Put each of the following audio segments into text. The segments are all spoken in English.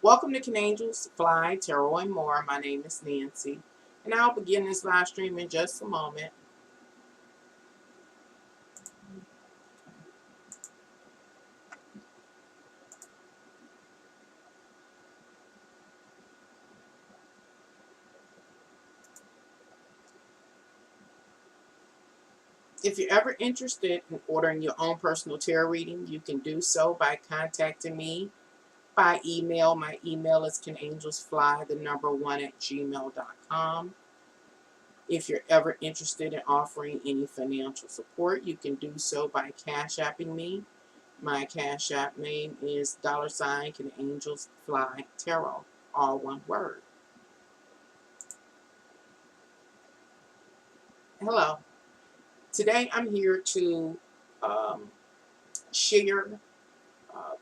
Welcome to Can Angels Fly, Tarot, and More. My name is Nancy, and I'll begin this live stream in just a moment. If you're ever interested in ordering your own personal tarot reading, you can do so by contacting me by email. My email is canangelsfly1@gmail.com. If you're ever interested in offering any financial support, you can do so by Cash Apping me. My Cash App name is $Can Angels Fly Tarot, all one word. Hello. Today I'm here to share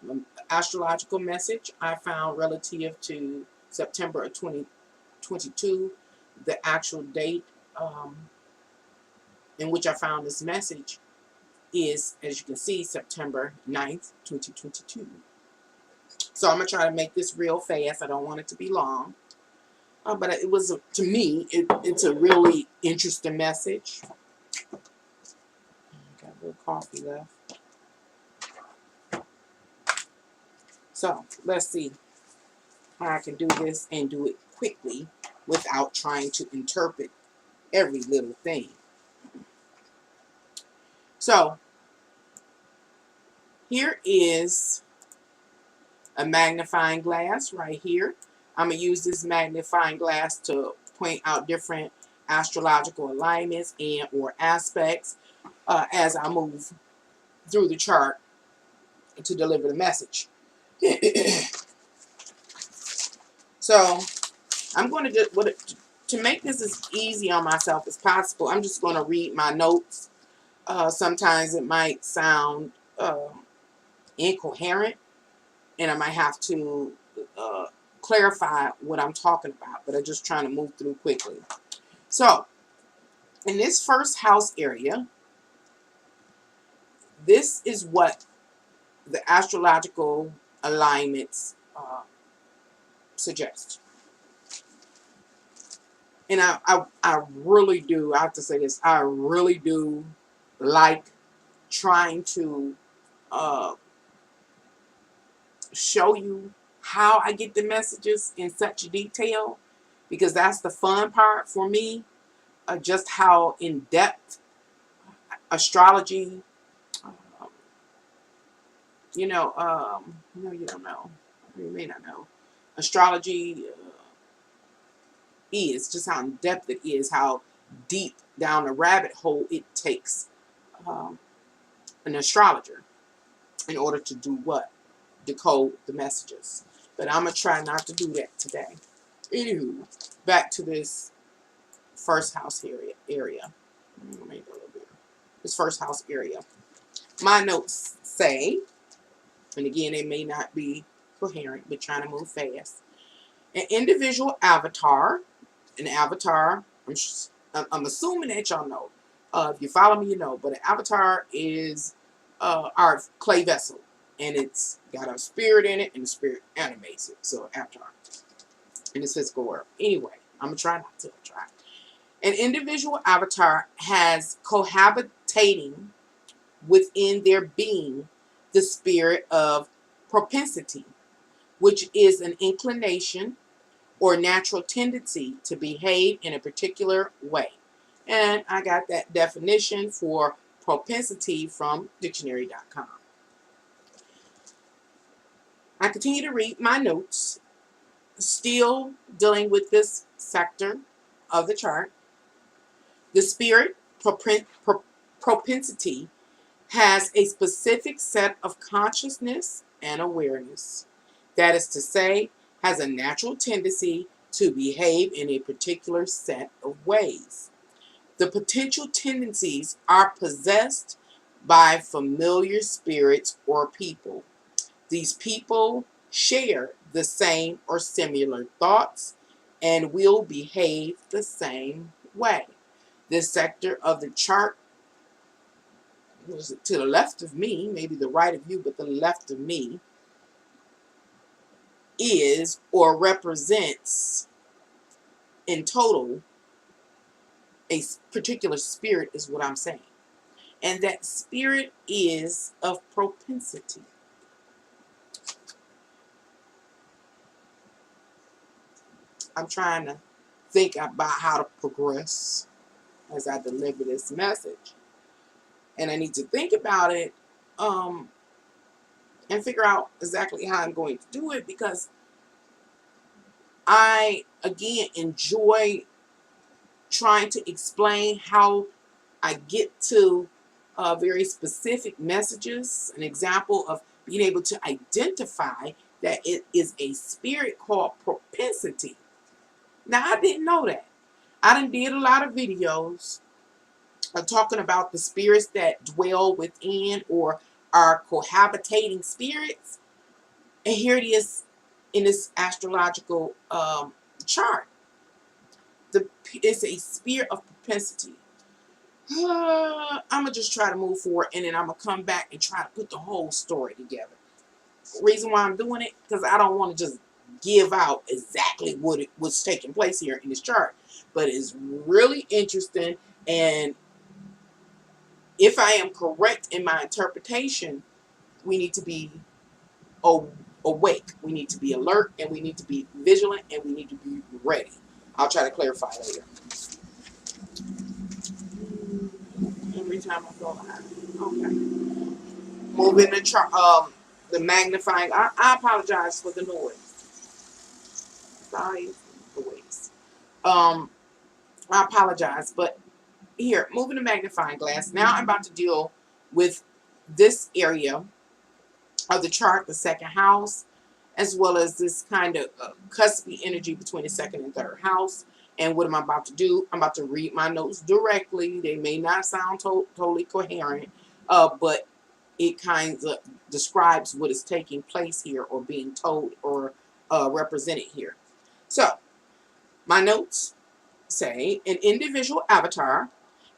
an astrological message I found relative to September of 2022. The actual date in which I found this message is, as you can see, September 9th, 2022. So I'm going to try to make this real fast. I don't want it to be long. But it was, to me, it's a really interesting message. Got a little coffee left. So let's see how I can do this and do it quickly without trying to interpret every little thing. So here is a magnifying glass right here. I'm going to use this magnifying glass to point out different astrological alignments and or aspects as I move through the chart to deliver the message. So I'm going to just, to make this as easy on myself as possible, I'm just going to read my notes. Sometimes it might sound incoherent, and I might have to clarify what I'm talking about, but I'm just trying to move through quickly. So, in this first house area, this is what the astrological alignments suggest. And I really do, I have to say this, I really do like trying to show you how I get the messages in such detail, because that's the fun part for me, just how in-depth astrology, you don't know, you may not know, astrology is, just how in-depth it is, how deep down a rabbit hole it takes an astrologer in order to do what? Decode the messages. But I'm going to try not to do that today. Anywho, back to this first house area. Maybe a little bit. This first house area. My notes say, and again, it may not be coherent, but trying to move fast. An individual avatar, I'm assuming that y'all know. If you follow me, you know. But an avatar is our clay vessel. And it's got a spirit in it, and the spirit animates it. So, avatar. In its physical world. Anyway, I'm going to try not to try. An individual avatar has cohabitating within their being the spirit of propensity, which is an inclination or natural tendency to behave in a particular way. And I got that definition for propensity from dictionary.com. I continue to read my notes, still dealing with this sector of the chart. The spirit propensity has a specific set of consciousness and awareness. That is to say, has a natural tendency to behave in a particular set of ways. The potential tendencies are possessed by familiar spirits or people. These people share the same or similar thoughts and will behave the same way. This sector of the chart, to the left of me, maybe the right of you, but the left of me, is or represents in total a particular spirit is what I'm saying. And that spirit is of propensity. I'm trying to think about how to progress as I deliver this message. And I need to think about it and figure out exactly how I'm going to do it, because I, again, enjoy trying to explain how I get to very specific messages. An example of being able to identify that it is a spirit called propensity. Now, I didn't know that. I done did a lot of videos talking about the spirits that dwell within or are cohabitating spirits. And here it is in this astrological chart. It's a spirit of propensity. I'm going to just try to move forward, and then I'm going to come back and try to put the whole story together. Reason why I'm doing it, because I don't want to just give out exactly what's taking place here in this chart. But it's really interesting, and if I am correct in my interpretation, we need to be awake. We need to be alert, and we need to be vigilant, and we need to be ready. I'll try to clarify later. Every time I go behind. Okay. Moving the magnifying. I apologize for the noise. Sorry, noise. I apologize, but here, moving the magnifying glass. Now I'm about to deal with this area of the chart, the second house, as well as this kind of cuspy energy between the second and third house. And what am I about to do? I'm about to read my notes directly. They may not sound totally coherent, but it kind of describes what is taking place here or being told or represented here. So, my notes say an individual avatar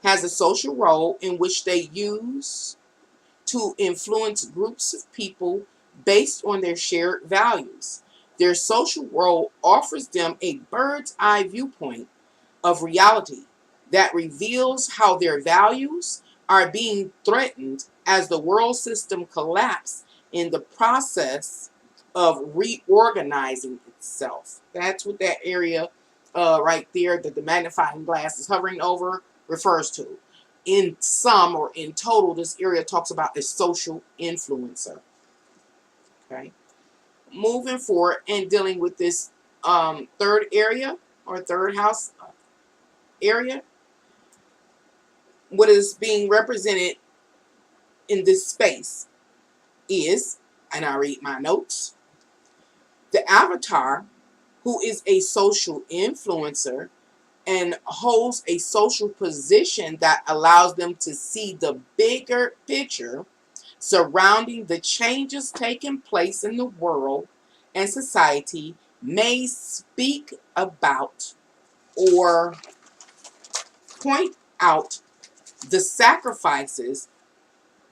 has a social role in which they use to influence groups of people based on their shared values. Their social role offers them a bird's eye viewpoint of reality that reveals how their values are being threatened as the world system collapses in the process of reorganizing itself. That's what that area right there that the magnifying glass is hovering over refers to. In sum or in total, this area talks about a social influencer. Okay. Moving forward and dealing with this third area or third house area, what is being represented in this space is, and I read my notes, the avatar, who is a social influencer and holds a social position that allows them to see the bigger picture surrounding the changes taking place in the world and society, may speak about or point out the sacrifices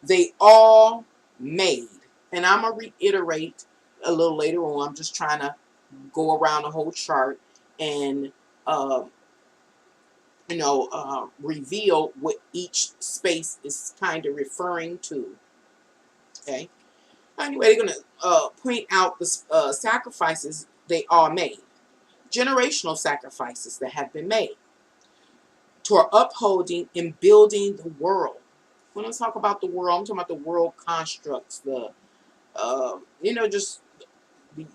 they all made. And I'm going to reiterate a little later on. I'm just trying to go around the whole chart and, reveal what each space is kind of referring to. Okay. Anyway, they're going to point out the sacrifices they all made. Generational sacrifices that have been made toward upholding and building the world. When I talk about the world, I'm talking about the world constructs, just the,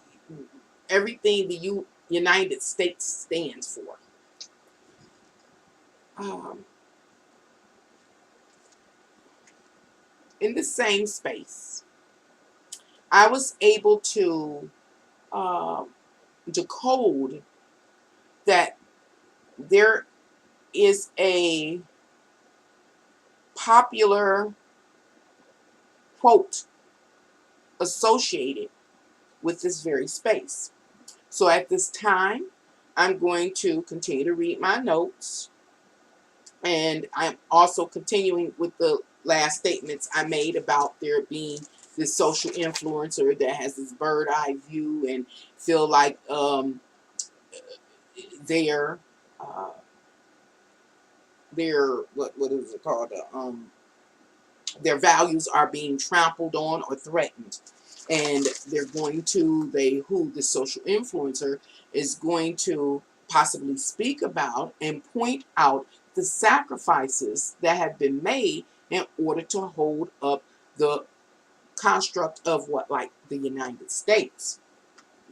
everything the United States stands for. In the same space, I was able to decode that there is a popular quote associated with this very space. So at this time, I'm going to continue to read my notes, and I'm also continuing with the last statements I made about there being this social influencer that has this bird eye view and feel like they're uh, what is it called? Their values are being trampled on or threatened, and the social influencer is going to possibly speak about and point out the sacrifices that have been made in order to hold up the construct of what, like the United States,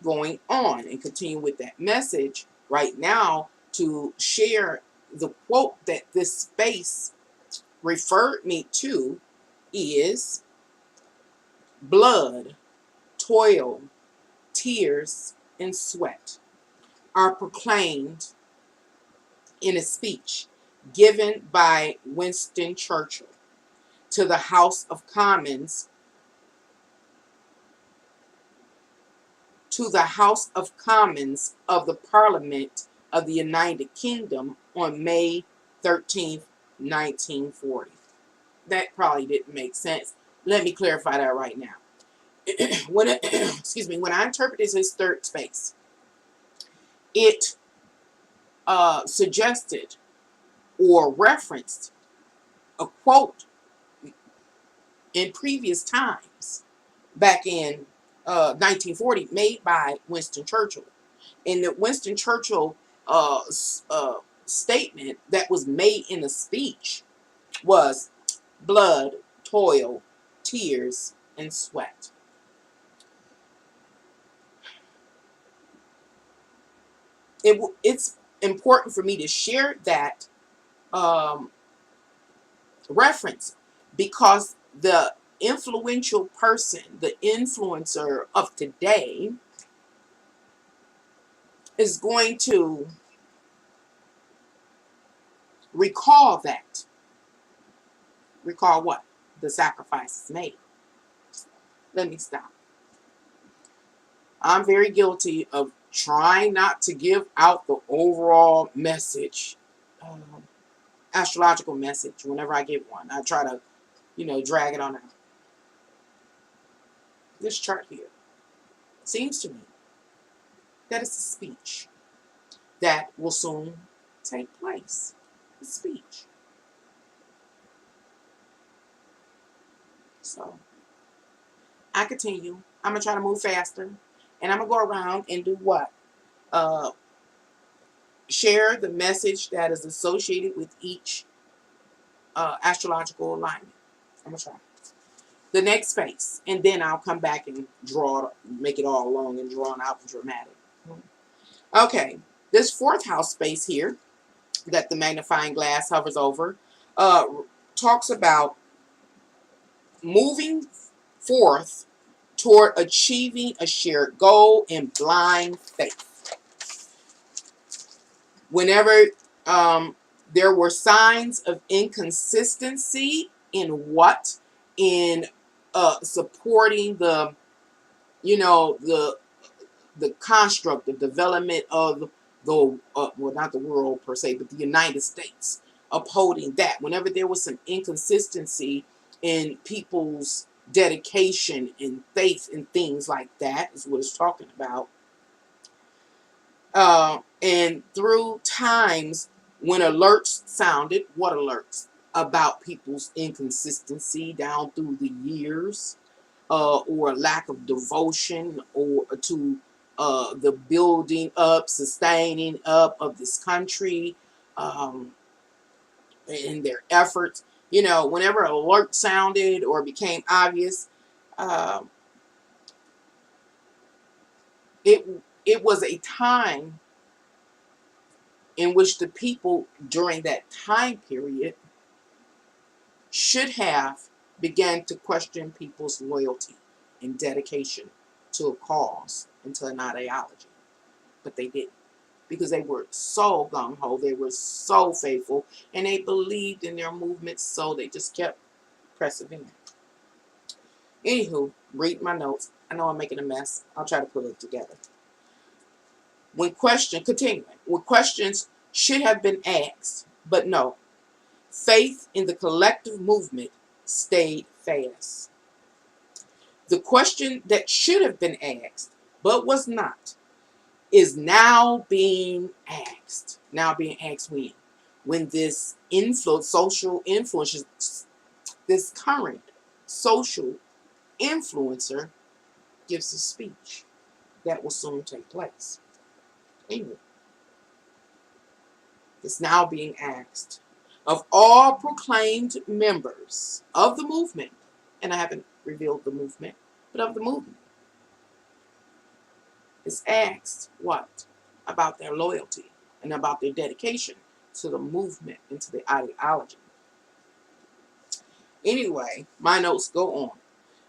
going on and continue with that message right now. To share the quote that this space referred me to is: blood, toil, tears, and sweat are proclaimed in a speech given by Winston Churchill to the House of Commons of the Parliament of the United Kingdom on May 13th, 1940. That probably didn't make sense. Let me clarify that right now. When I interpreted his third space, it suggested or referenced a quote in previous times, back in 1940, made by Winston Churchill. And the Winston Churchill statement that was made in a speech was: blood, toil, tears, and sweat. It's important for me to share that um, reference, because the influential person, the influencer of today, is going to recall that. Recall what? The sacrifices made. Let me stop. I'm very guilty of trying not to give out the overall message, um, astrological message, whenever I give one. I try to, drag it on out. This chart here seems to me that it's a speech that will soon take place. A speech. So I continue. I'm going to try to move faster. And I'm going to go around and do what? Share the message that is associated with each astrological alignment. I'm going to try. The next space. And then I'll come back and make it all long and drawn out and dramatic. Okay. This fourth house space here that the magnifying glass hovers over talks about moving forth toward achieving a shared goal in blind faith. Whenever there were signs of inconsistency in supporting the construct, the development of not the world per se, but the United States, upholding that. Whenever there was some inconsistency in people's dedication and faith and things like that, is what it's talking about. And through times when alerts sounded, what alerts? About people's inconsistency down through the years, or lack of devotion or to the building up, sustaining up of this country, in their efforts. Whenever an alert sounded or became obvious, um, it was a time in which the people during that time period should have began to question people's loyalty and dedication to a cause and to an ideology. But they didn't, because they were so gung-ho, they were so faithful, and they believed in their movement, so they just kept persevering. Anywho, read my notes. I know I'm making a mess. I'll try to put it together. Continuing, when questions should have been asked, but no, faith in the collective movement stayed fast. The question that should have been asked, but was not, is now being asked. Now being asked when? When this social influence, this current social influencer gives a speech that will soon take place. Anyway, it's now being asked of all proclaimed members of the movement, and I haven't revealed the movement, but of the movement, is asked what? About their loyalty and about their dedication to the movement and to the ideology. Anyway, my notes go on.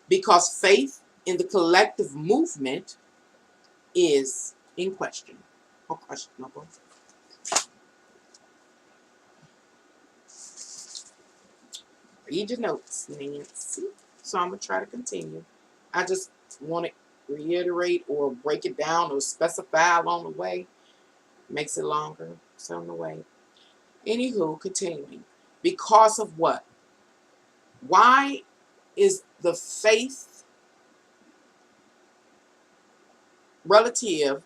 Because faith in the collective movement is in question or questionable. Read your notes, Nancy. So I'm going to try to continue. I just want to reiterate or break it down or specify along the way. Makes it longer. So on the way. Anywho, continuing. Because of what? Why is the faith relative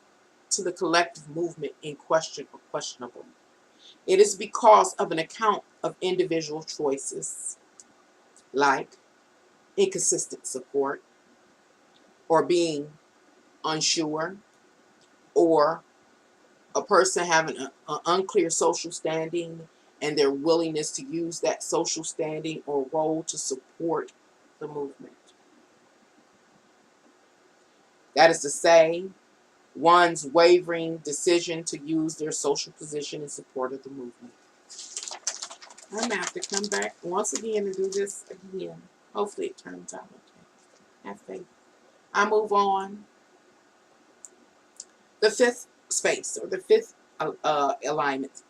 to the collective movement in question or questionable? It is because of an account of individual choices, like inconsistent support, or being unsure, or a person having an unclear social standing and their willingness to use that social standing or role to support the movement. That is to say, one's wavering decision to use their social position in support of the movement. I'm going to have to come back once again and do this again. Hopefully it turns out okay. Have faith. I move on. The fifth space, or the fifth alignment,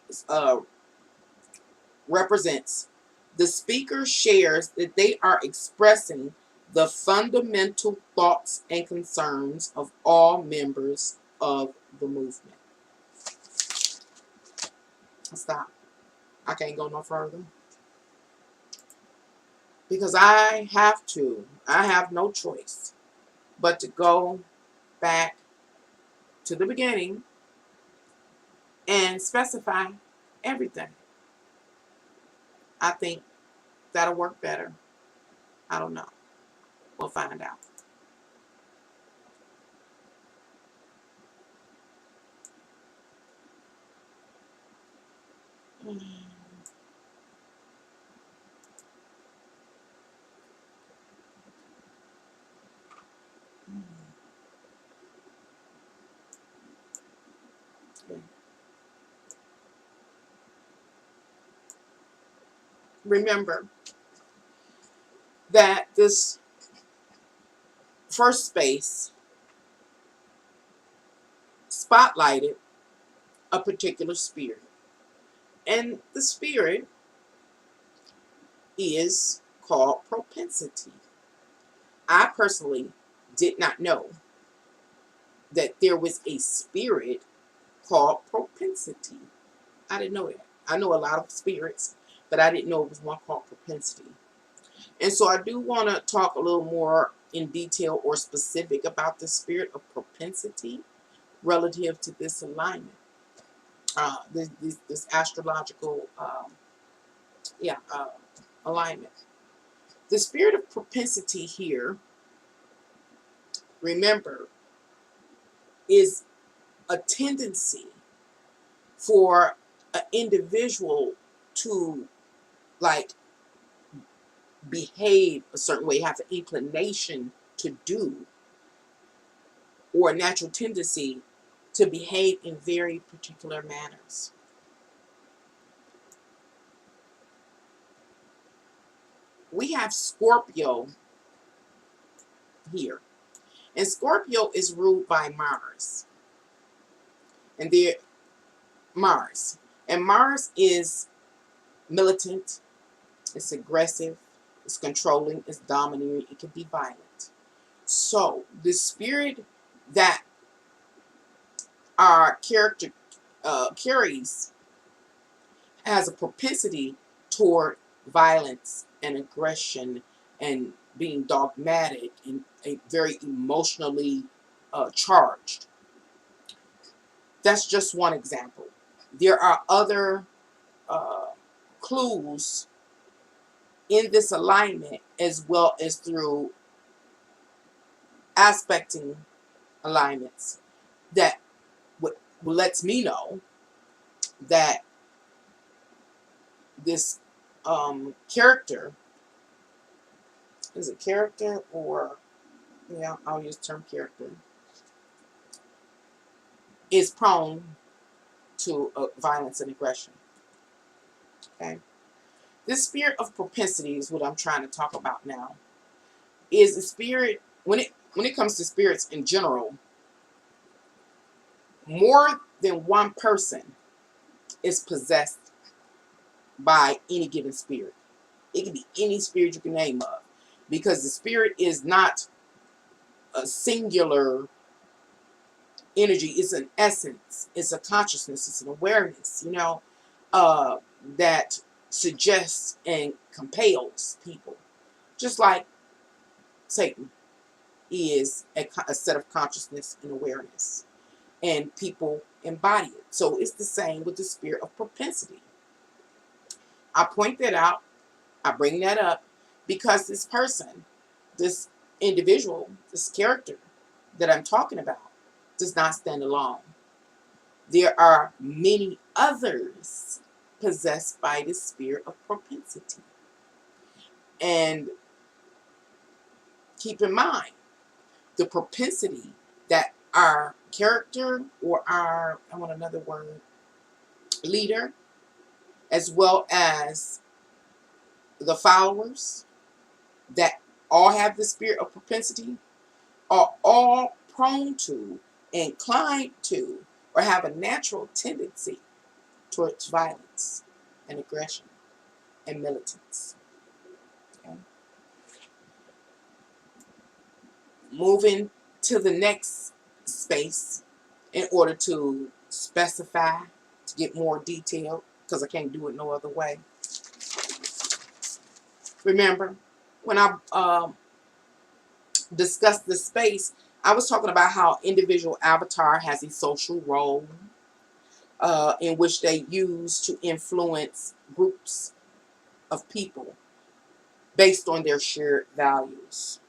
represents the speaker shares that they are expressing the fundamental thoughts and concerns of all members of the movement. Stop. I can't go no further. Because I have no choice but to go back to the beginning and specify everything. I think that'll work better. I don't know. We'll find out. Okay. Remember that this first space spotlighted a particular spirit. And the spirit is called propensity. I personally did not know that there was a spirit called propensity. I didn't know that. I know a lot of spirits, but I didn't know it was one called propensity. And so I do want to talk a little more in detail or specific about the spirit of propensity relative to this alignment, this astrological alignment. The spirit of propensity here, remember, is a tendency for an individual to like behave a certain way, have an inclination to do, or a natural tendency to behave in very particular manners. We have Scorpio here, and Scorpio is ruled by Mars, and Mars is militant, it's aggressive, it's controlling, it's domineering, it can be violent. So the spirit that our character carries has a propensity toward violence and aggression and being dogmatic and a very emotionally charged. That's just one example. There are other uh, clues in this alignment, as well as through aspecting alignments, that what lets me know that this character is a character, or yeah, I'll use the term character, is prone to violence and aggression. Okay, this spirit of propensity is what I'm trying to talk about now. Is the spirit, when it comes to spirits in general, more than one person is possessed by any given spirit. It can be any spirit you can name of, because the spirit is not a singular energy. It's an essence. It's a consciousness. It's an awareness, that suggests and compels people. Just like Satan is a set of consciousness and awareness, and people embody it. So it's the same with the spirit of propensity. I point that out. I bring that up because this person, this individual, this character that I'm talking about, does not stand alone. There are many others possessed by the spirit of propensity. And keep in mind, the propensity that our character, or our, I want another word, leader, as well as the followers that all have the spirit of propensity, are all prone to, inclined to, or have a natural tendency towards violence and aggression and militance. Okay? Moving to the next space in order to specify, to get more detailed, because I can't do it no other way. Remember, when I discussed this space, I was talking about how individual avatar has a social role in which they use to influence groups of people based on their shared values.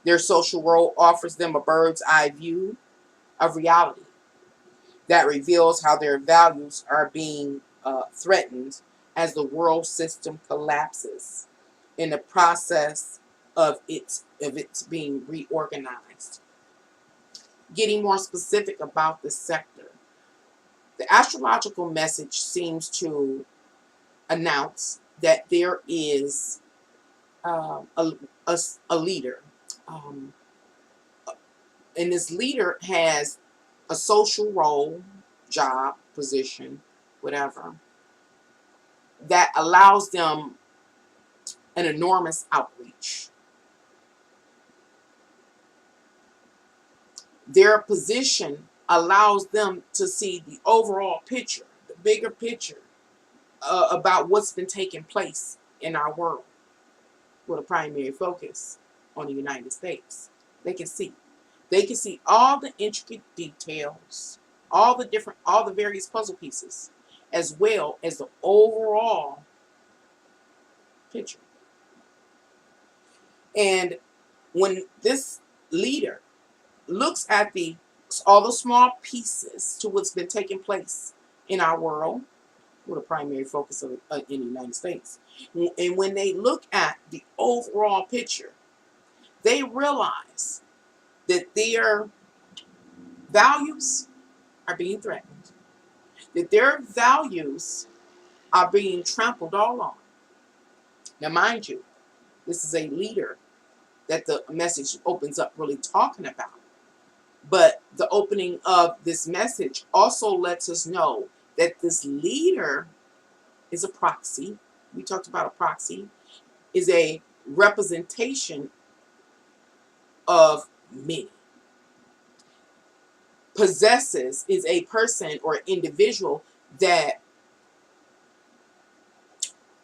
Their social role offers them a bird's eye view of reality that reveals how their values are being threatened as the world system collapses in the process of its being reorganized. Getting more specific about the sector, the astrological message seems to announce that there is a leader, um, and this leader has a social role, job, position, whatever, that allows them an enormous outreach. Their position allows them to see the overall picture, the bigger picture, about what's been taking place in our world, with a primary focus on the United States. They can see. They can see all the intricate details, all the various puzzle pieces, as well as the overall picture. And when this leader looks at all the small pieces to what's been taking place in our world, with a primary focus in the United States, and when they look at the overall picture, they realize that their values are being threatened, that their values are being trampled all on. Now, mind you, this is a leader that the message opens up really talking about. But the opening of this message also lets us know that this leader is a proxy. We talked about a proxy, is a representation of many. Possesses is a person or individual that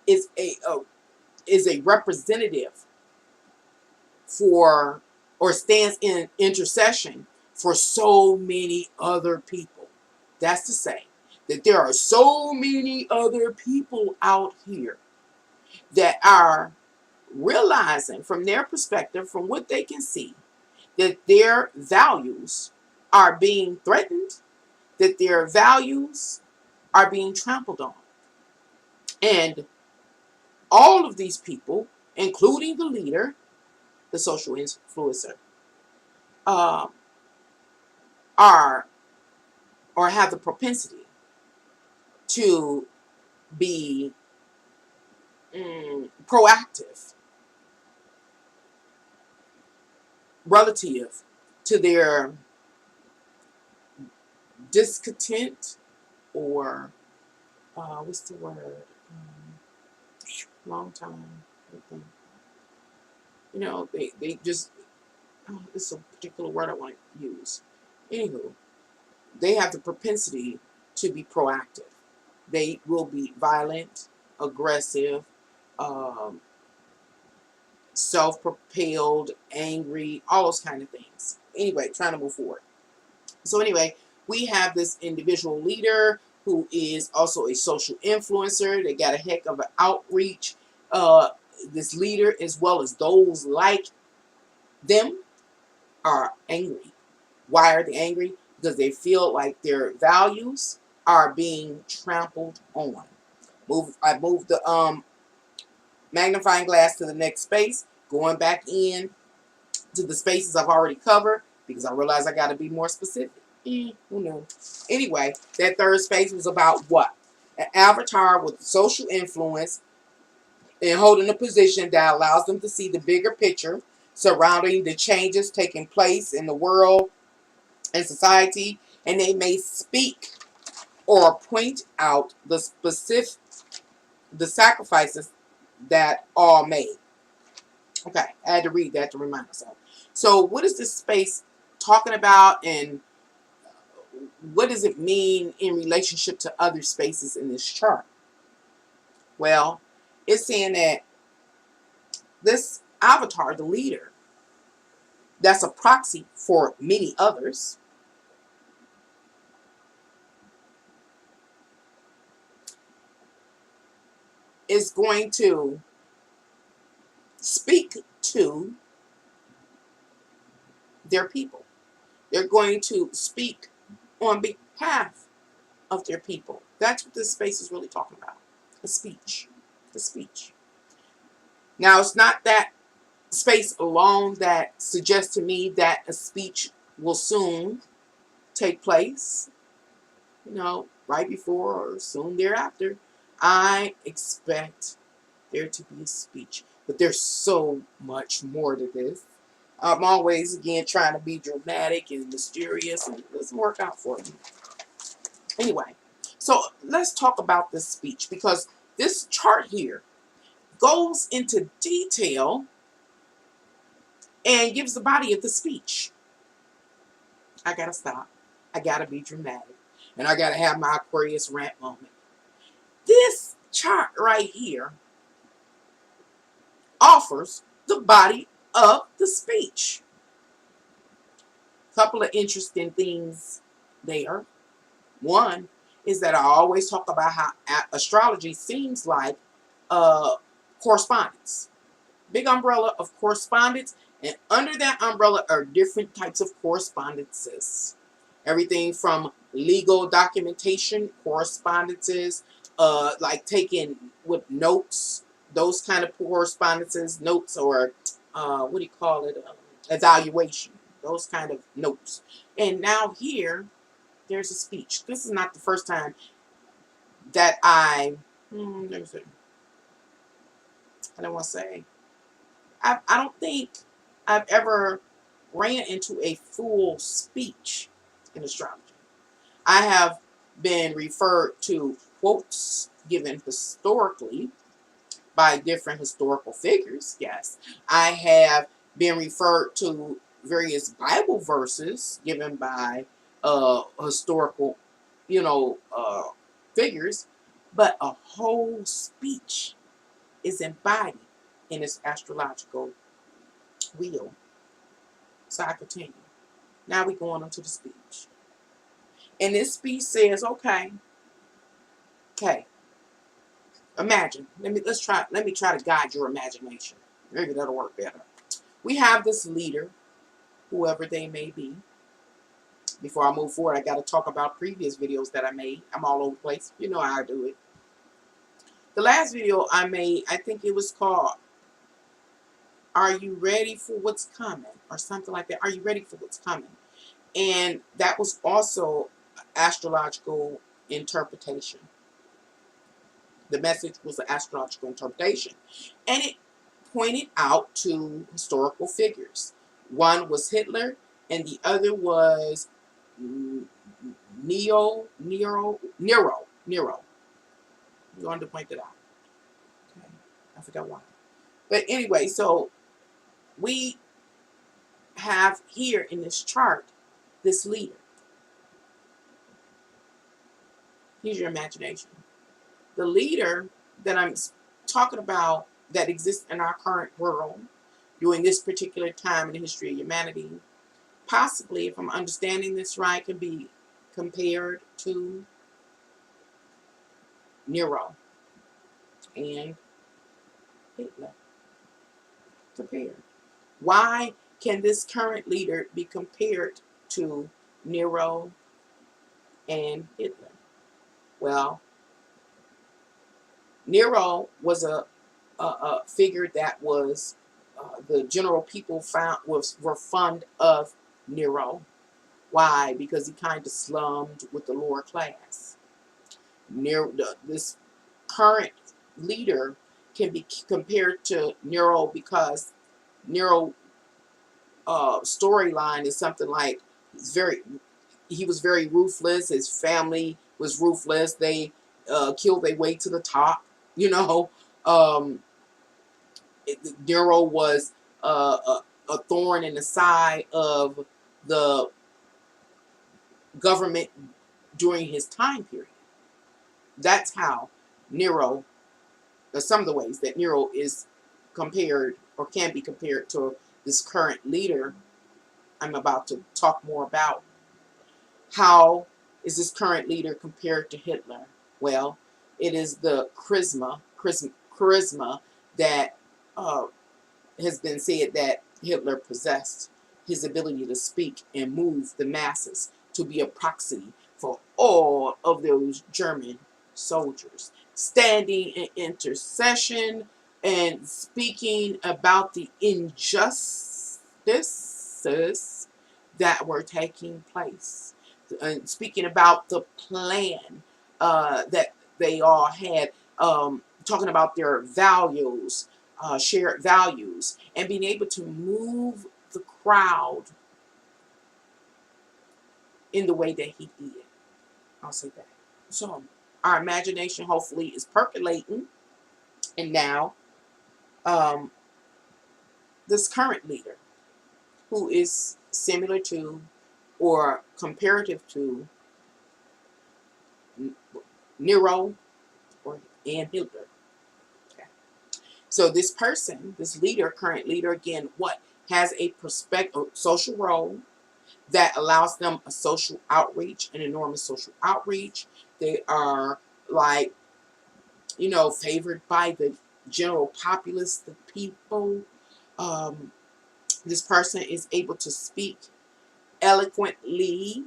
is a representative for, or stands in intercession for so many other people. That's to say that there are so many other people out here that are realizing from their perspective, from what they can see, that their values are being threatened, that their values are being trampled on. And all of these people, including the leader, the social influencer, uh, are or have the propensity to be proactive relative to their discontent, or what's the word? Long time. You know, they just, this is a particular word I want to use. Anywho, they have the propensity to be proactive. They will be violent, aggressive, um, self-propelled, angry, all those kind of things. Anyway, trying to move forward. So anyway, we have this individual leader who is also a social influencer. They got a heck of an outreach. This leader, as well as those like them, are angry. Why are they angry? Because they feel like their values are being trampled on. I moved the magnifying glass to the next space, going back in to the spaces I've already covered, because I realized I got to be more specific. Who knows? Anyway, that third space was about what? An avatar with social influence and holding a position that allows them to see the bigger picture surrounding the changes taking place in the world and society, and they may speak or point out the sacrifices that are made. Okay, I had to read that to remind myself. So what is this space talking about, and what does it mean in relationship to other spaces in this chart? Well, it's saying that this avatar, the leader, that's a proxy for many others, is going to speak to their people. They're going to speak on behalf of their people. That's what this space is really talking about. A speech. The speech. Now, it's not that space alone that suggests to me that a speech will soon take place, right before or soon thereafter. I expect there to be a speech. But there's so much more to this. I'm always, again, trying to be dramatic and mysterious, and it doesn't work out for me. Anyway, so let's talk about this speech, because this chart here goes into detail and gives the body of the speech. I gotta stop. I gotta be dramatic. And I gotta have my Aquarius rant moment. This chart right here offers the body of the speech. Couple of interesting things there. One is that I always talk about how astrology seems like correspondence. Big umbrella of correspondence, and under that umbrella are different types of correspondences. Everything from legal documentation correspondences, like taking with notes, those kind of correspondences, notes, or what do you call it, evaluation, those kind of notes. And now here, there's a speech. This is not the first time that I don't want to say, I don't think I've ever ran into a full speech in astrology. I have been referred to quotes given historically by different historical figures. Yes, I have been referred to various Bible verses given by historical, figures, but a whole speech is embodied in this astrological will. So I continue. Now we going on to the speech. And this speech says, okay, imagine. Let me try to guide your imagination. Maybe that'll work better. We have this leader, whoever they may be. Before I move forward, I got to talk about previous videos that I made. I'm all over the place. You know how I do it. The last video I made, I think it was called, Are You Ready for What's Coming? Or something like that. Are you ready for what's coming? And that was also astrological interpretation. The message was an astrological interpretation. And it pointed out to historical figures. One was Hitler, and the other was Nero. You wanted to point that out. Okay. I forgot why. But anyway, so we have here in this chart this leader. Here's your imagination. The leader that I'm talking about that exists in our current world during this particular time in the history of humanity, possibly, if I'm understanding this right, can be compared to Nero and Hitler. Compared. Why can this current leader be compared to Nero and Hitler? Well, Nero was a figure that was the general people were fond of Nero. Why? Because he kind of slummed with the lower class. This current leader can be compared to Nero because Nero storyline is something like he was very ruthless. His family was ruthless. They killed their way to the top. You know, Nero was a thorn in the side of the government during his time period. That's how Nero, some of the ways that Nero is compared or can be compared to this current leader I'm about to talk more about. How is this current leader compared to Hitler? Well, it is the charisma that has been said that Hitler possessed, his ability to speak and move the masses, to be a proxy for all of those German soldiers, standing in intercession and speaking about the injustices that were taking place, and speaking about the plan that they all had, talking about their values, shared values, and being able to move the crowd in the way that he did. I'll say that. So our imagination hopefully is percolating, and now this current leader, who is similar to or comparative to Nero and Hitler. Okay. So this person, this leader, current leader, again, what has a social role that allows them a social outreach, an enormous social outreach. They are like, favored by the general populace, the people. This person is able to speak eloquently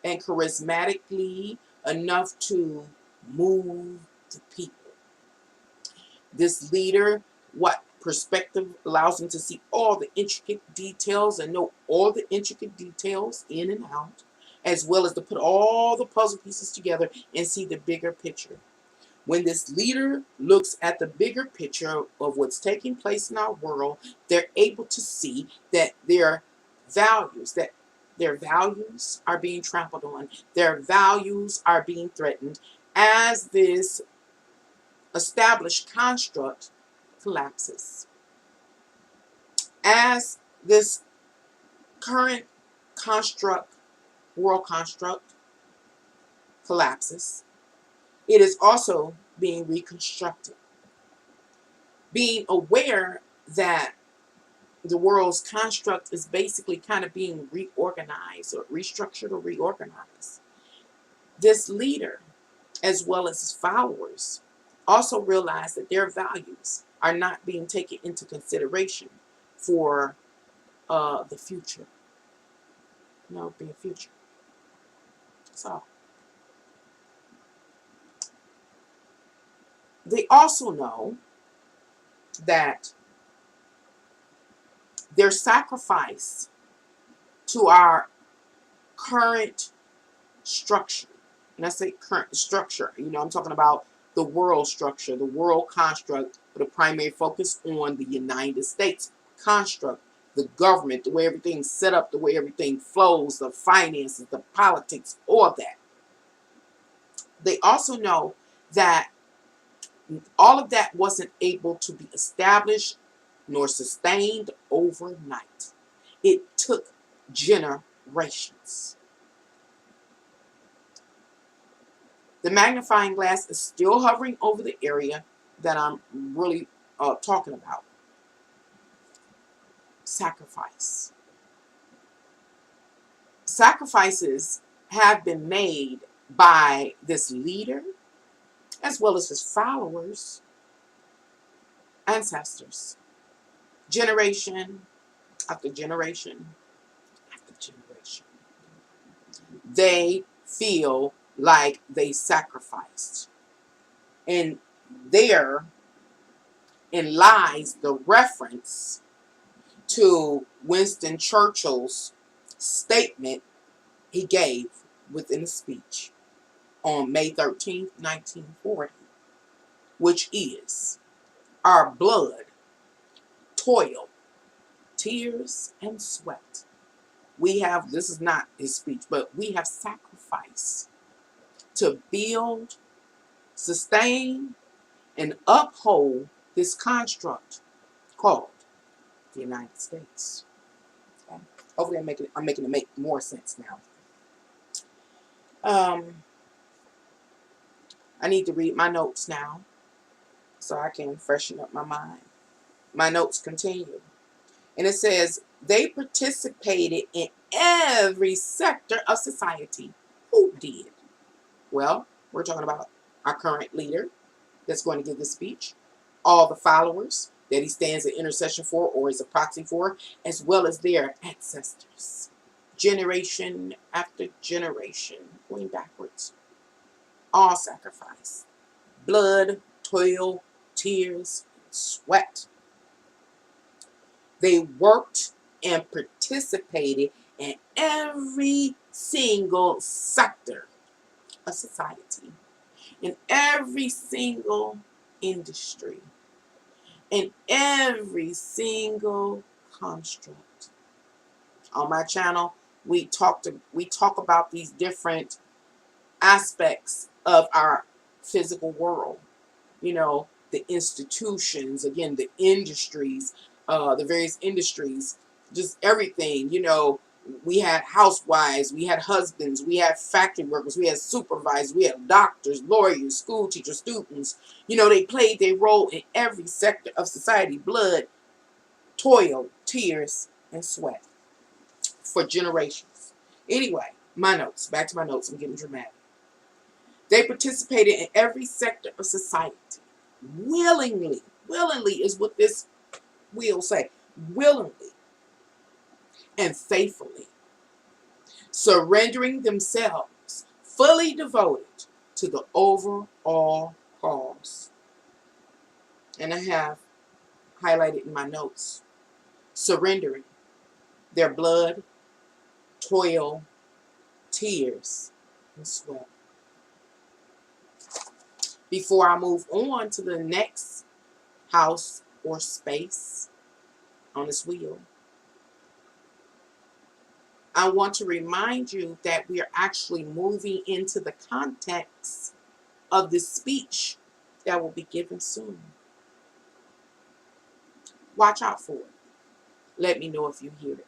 and charismatically enough to move the people. This leader, what perspective allows him to see all the intricate details and know all the intricate details in and out, as well as to put all the puzzle pieces together and see the bigger picture. When this leader looks at the bigger picture of what's taking place in our world, they're able to see that their values are being trampled on. Their values are being threatened as this established construct collapses. As this current world construct collapses, it is also being reconstructed. Being aware that the world's construct is basically kind of being reorganized or restructured or reorganized. This leader, as well as his followers, also realize that their values are not being taken into consideration for the future. No, being future. So they also know that their sacrifice to our current structure, and I say current structure, I'm talking about the world structure, the world construct, with a primary focus on the United States construct, the government, the way everything's set up, the way everything flows, the finances, the politics, all that. They also know that all of that wasn't able to be established nor sustained overnight. It took generations. The magnifying glass is still hovering over the area that I'm really talking about. Sacrifice. Sacrifices have been made by this leader as well as his followers, ancestors, generation after generation after generation. They feel like they sacrificed. And therein lies the reference to Winston Churchill's statement he gave within a speech on May 13th, 1940, which is, our blood, toil, tears, and sweat. This is not his speech, but we have sacrificed to build, sustain, and uphold this construct called the United States. Okay? Hopefully I'm making it make more sense now. I need to read my notes now so I can freshen up my mind. My notes continue. And it says, they participated in every sector of society. Who did? Well, we're talking about our current leader that's going to give this speech, all the followers that he stands in intercession for or is a proxy for, as well as their ancestors. Generation after generation, going backwards. All sacrifice. Blood, toil, tears, and sweat. They worked and participated in every single sector of society, in every single industry, in every single construct. On my channel, we talk about these different aspects of our physical world. The institutions, again, the industries, the various industries, just everything. We had housewives, we had husbands, we had factory workers, we had supervisors, we had doctors, lawyers, school teachers, students. They played their role in every sector of society. Blood, toil, tears, and sweat for generations. Anyway, my notes. Back to my notes. I'm getting dramatic. They participated in every sector of society. Willingly. Willingly is what this will say. Willingly and faithfully. Surrendering themselves, fully devoted to the overall cause. And I have highlighted in my notes, surrendering their blood, toil, tears, and sweat. Before I move on to the next house or space on this wheel, I want to remind you that we are actually moving into the context of this speech that will be given soon. Watch out for it. Let me know if you hear it.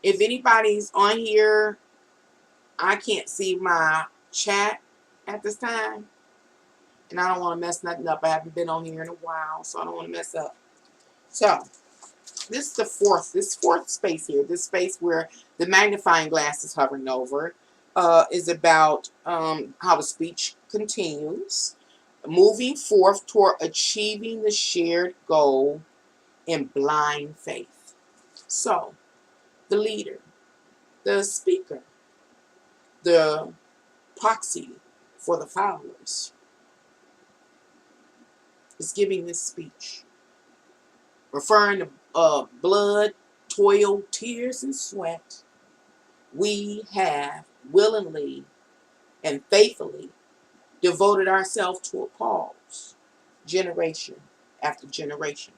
If anybody's on here, I can't see my chat at this time. And I don't want to mess nothing up. I haven't been on here in a while, so I don't want to mess up. So, this fourth space here, this space where the magnifying glass is hovering over, is about how the speech continues, moving forth toward achieving the shared goal in blind faith. So, the leader, the speaker, the proxy for the followers is giving this speech, referring to blood, toil, tears, and sweat. We have willingly and faithfully devoted ourselves to a cause, generation after generation.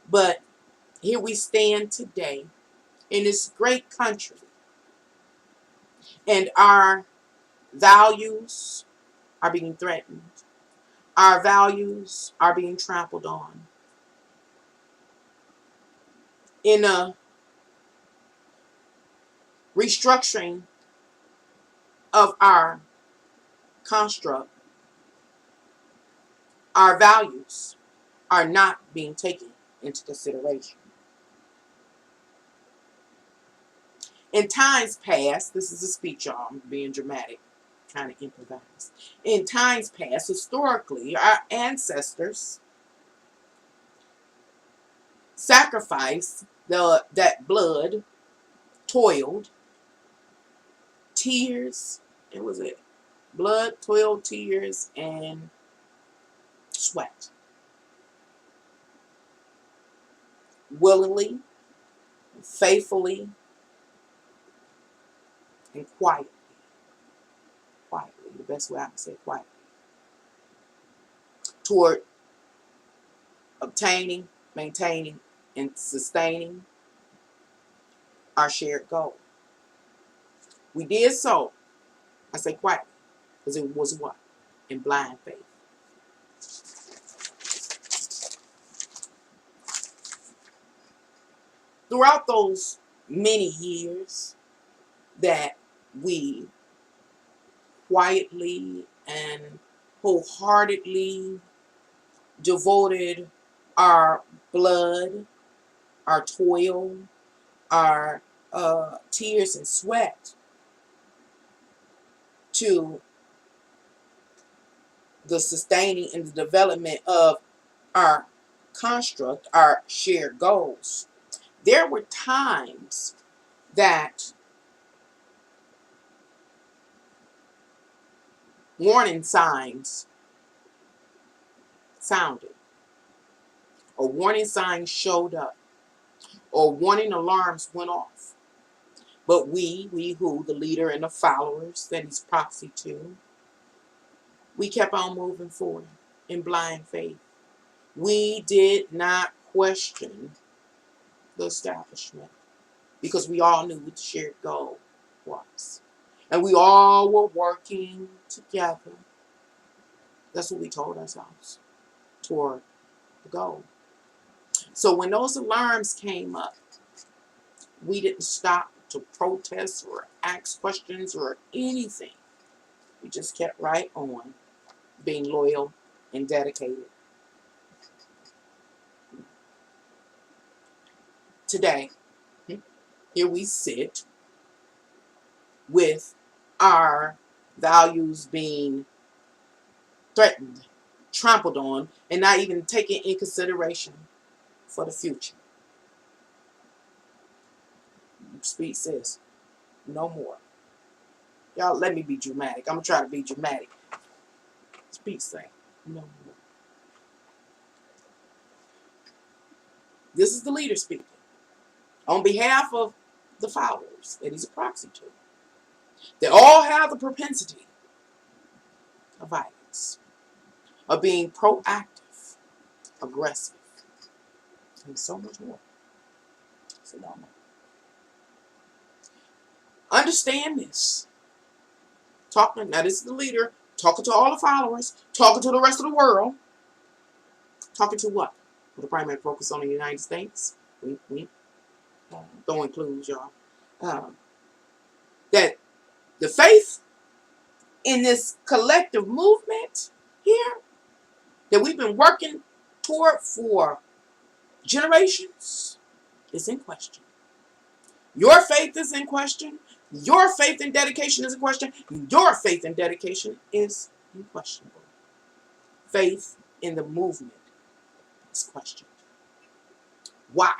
But here we stand today in this great country, and our values are being threatened. Our values are being trampled on. In a restructuring of our construct, our values are not being taken into consideration. In times past, this is a speech, y'all, I'm being dramatic, kind of improvised. In times past, historically, our ancestors sacrificed that blood, toiled, tears, it was it, blood, toil, tears, and sweat. Willingly, faithfully, and quietly. Quietly, the best way I can say quietly. Toward obtaining, maintaining, and sustaining our shared goal. We did so, I say quietly, because it was what? In blind faith. Throughout those many years that we quietly and wholeheartedly devoted our blood, our toil, our tears and sweat to the sustaining and the development of our construct, our shared goals, there were times that warning signs sounded, or warning signs showed up, or warning alarms went off. But we who, the leader and the followers that he's proxy to, we kept on moving forward in blind faith. We did not question the establishment because we all knew what the shared goal was. And we all were working together. That's what we told ourselves, toward the goal. So when those alarms came up, we didn't stop to protest or ask questions or anything. We just kept right on being loyal and dedicated. Today, here we sit with our values being threatened, trampled on, and not even taken in consideration for the future. Speech says, no more. Y'all let me be dramatic. I'm going to try to be dramatic. Speech say, no more. This is the leader speaking on behalf of the followers that he's a proxy to. They all have the propensity of violence, of being proactive, aggressive, and so much more. So no more. Understand this. Now this is the leader talking to all the followers, talking to the rest of the world. Talking to what? With the primary focus on the United States. Wink, wink. Throwing clues, y'all. That the faith in this collective movement here that we've been working toward for generations is in question. Your faith is in question. Your faith and dedication is in question. Your faith and dedication is unquestionable. Faith in the movement is questioned. Why?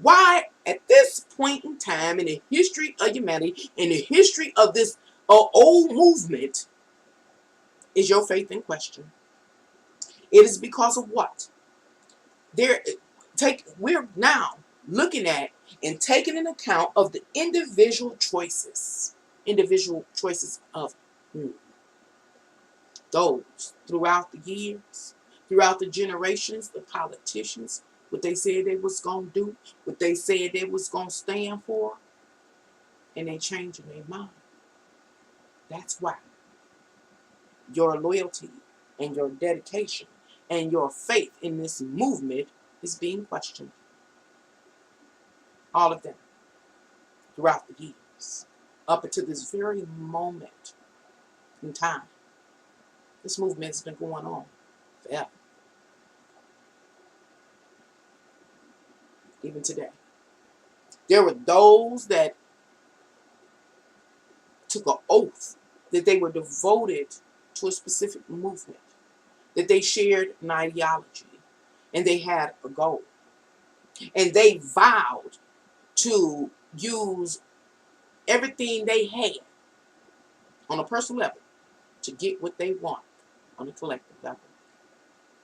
Why at this point in time in the history of humanity, in the history of this old movement, is your faith in question? It is because of what? We're now looking at and taking into account of the individual choices of those throughout the years, throughout the generations, the politicians, what they said they was going to do, what they said they was going to stand for, and they changing their mind. That's why your loyalty and your dedication and your faith in this movement is being questioned. All of them throughout the years, up until this very moment in time. This movement has been going on forever. Even today. There were those that took an oath that they were devoted to a specific movement, that they shared an ideology, and they had a goal. And they vowed to use everything they had on a personal level to get what they want on a collective level.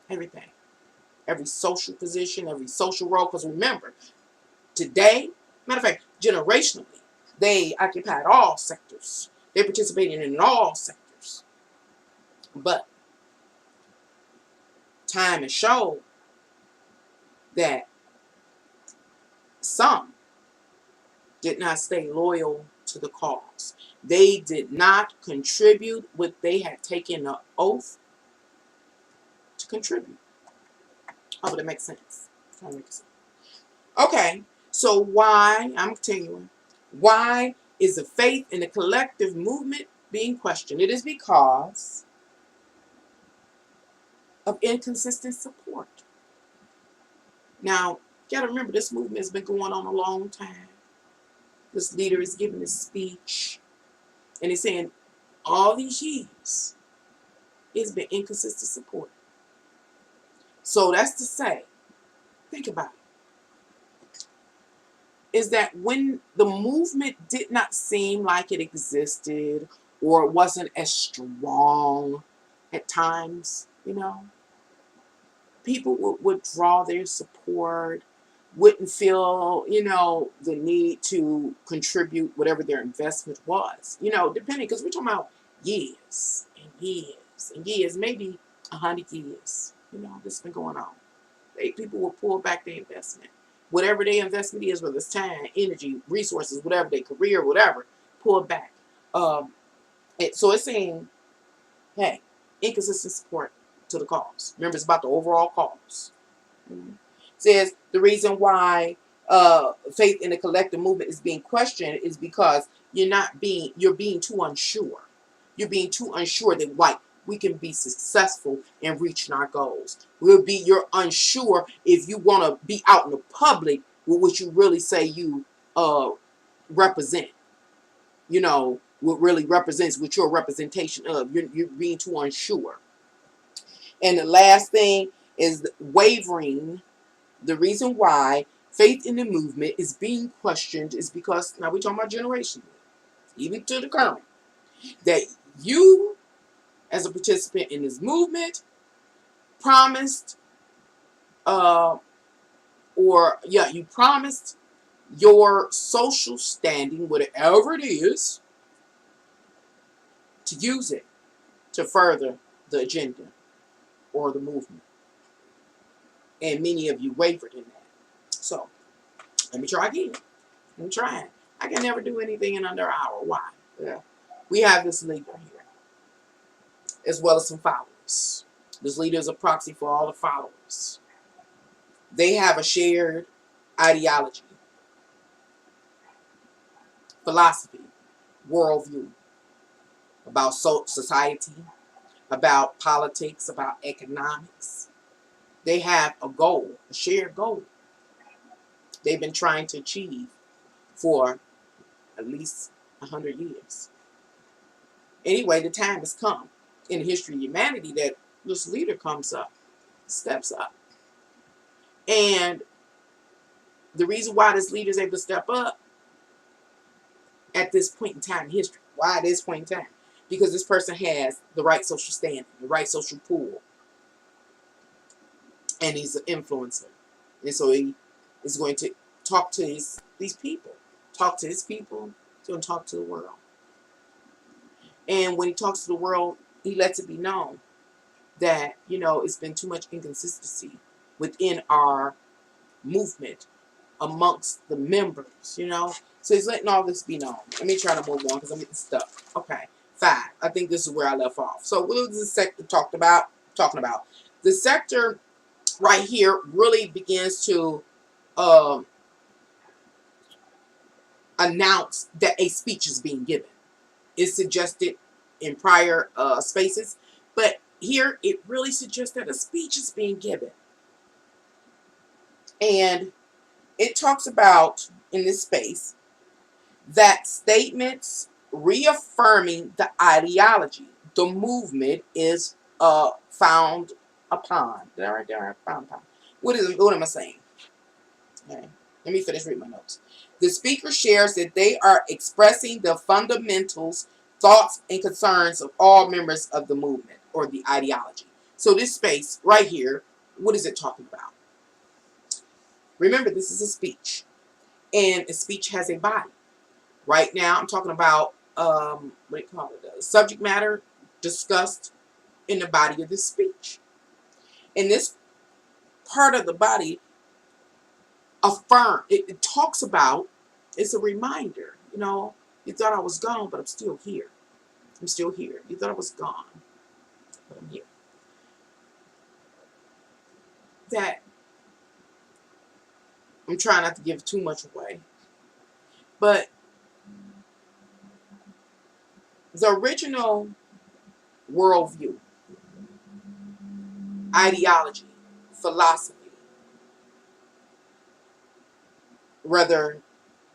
Everything. Every social position, every social role. Because remember, today, matter of fact, generationally, they occupied all sectors. They participated in all sectors. But time has shown that some did not stay loyal to the cause. They did not contribute what they had taken an oath to contribute. Oh, but it makes sense. Okay, so why, I'm continuing, why is the faith in the collective movement being questioned? It is because of inconsistent support. Now, you gotta remember, this movement has been going on a long time. This leader is giving this speech, and he's saying all these years, it's been inconsistent support. So that's to say, think about it, is that when the movement did not seem like it existed or it wasn't as strong at times, people would withdraw their support, wouldn't feel, the need to contribute whatever their investment was, depending, because we're talking about years and years and years, maybe 100 years, this has been going on. People will pull back their investment. Whatever their investment is, whether it's time, energy, resources, whatever, their career, whatever, pull it back. So it's saying, hey, inconsistent support to the cause. Remember, it's about the overall cause. Says the reason why faith in the collective movement is being questioned is because you're being too unsure. You're being too unsure that we can be successful in reaching our goals. You're unsure if you want to be out in the public with what you really say you represent. What really represents what your representation of. You're being too unsure. And the last thing is wavering. The reason why faith in the movement is being questioned is because, now we're talking about generation, even to the current, that you, as a participant in this movement, promised, you promised your social standing, whatever it is, to use it to further the agenda or the movement. And many of you wavered in that. So, let me try again. I'm trying. I can never do anything in under an hour. Why? Yeah. We have this leader here, as well as some followers. This leader is a proxy for all the followers. They have a shared ideology, philosophy, worldview. about society, about politics, about economics. They have a goal, a shared goal they've been trying to achieve for at least 100 years. Anyway, the time has come in the history of humanity that this leader comes up, steps up. And the reason why this leader is able to step up at this point in time in history, why at this point in time? Because this person has the right social standing, the right social pool, and he's an influencer. And so he is going to talk to these people, talk to his people, he's going to talk to the world. And when he talks to the world, he lets it be known that, you know, it's been too much inconsistency within our movement amongst the members, you know. So he's letting all this be known. Let me try to move on because I'm getting stuck. Okay, 5. I think this is where I left off. So what was the sector talking about? The sector right here really begins to announce that a speech is being given. It's suggested in prior spaces, but here it really suggests that a speech is being given. And it talks about, in this space, that statements reaffirming the ideology the movement is found upon. Did I write down? Found upon. What am I saying? Okay. Let me finish reading my notes. The speaker shares that they are expressing the fundamentals, thoughts, and concerns of all members of the movement or the ideology. So this space right here, what is it talking about? Remember, this is a speech, and a speech has a body. Right now, I'm talking about what do you call it? Subject matter discussed in the body of this speech. And this part of the body it talks about, it's a reminder, you know, you thought I was gone, but I'm still here. I'm still here. You thought I was gone, but I'm here. That, I'm trying not to give too much away, but the original worldview, ideology, philosophy, whether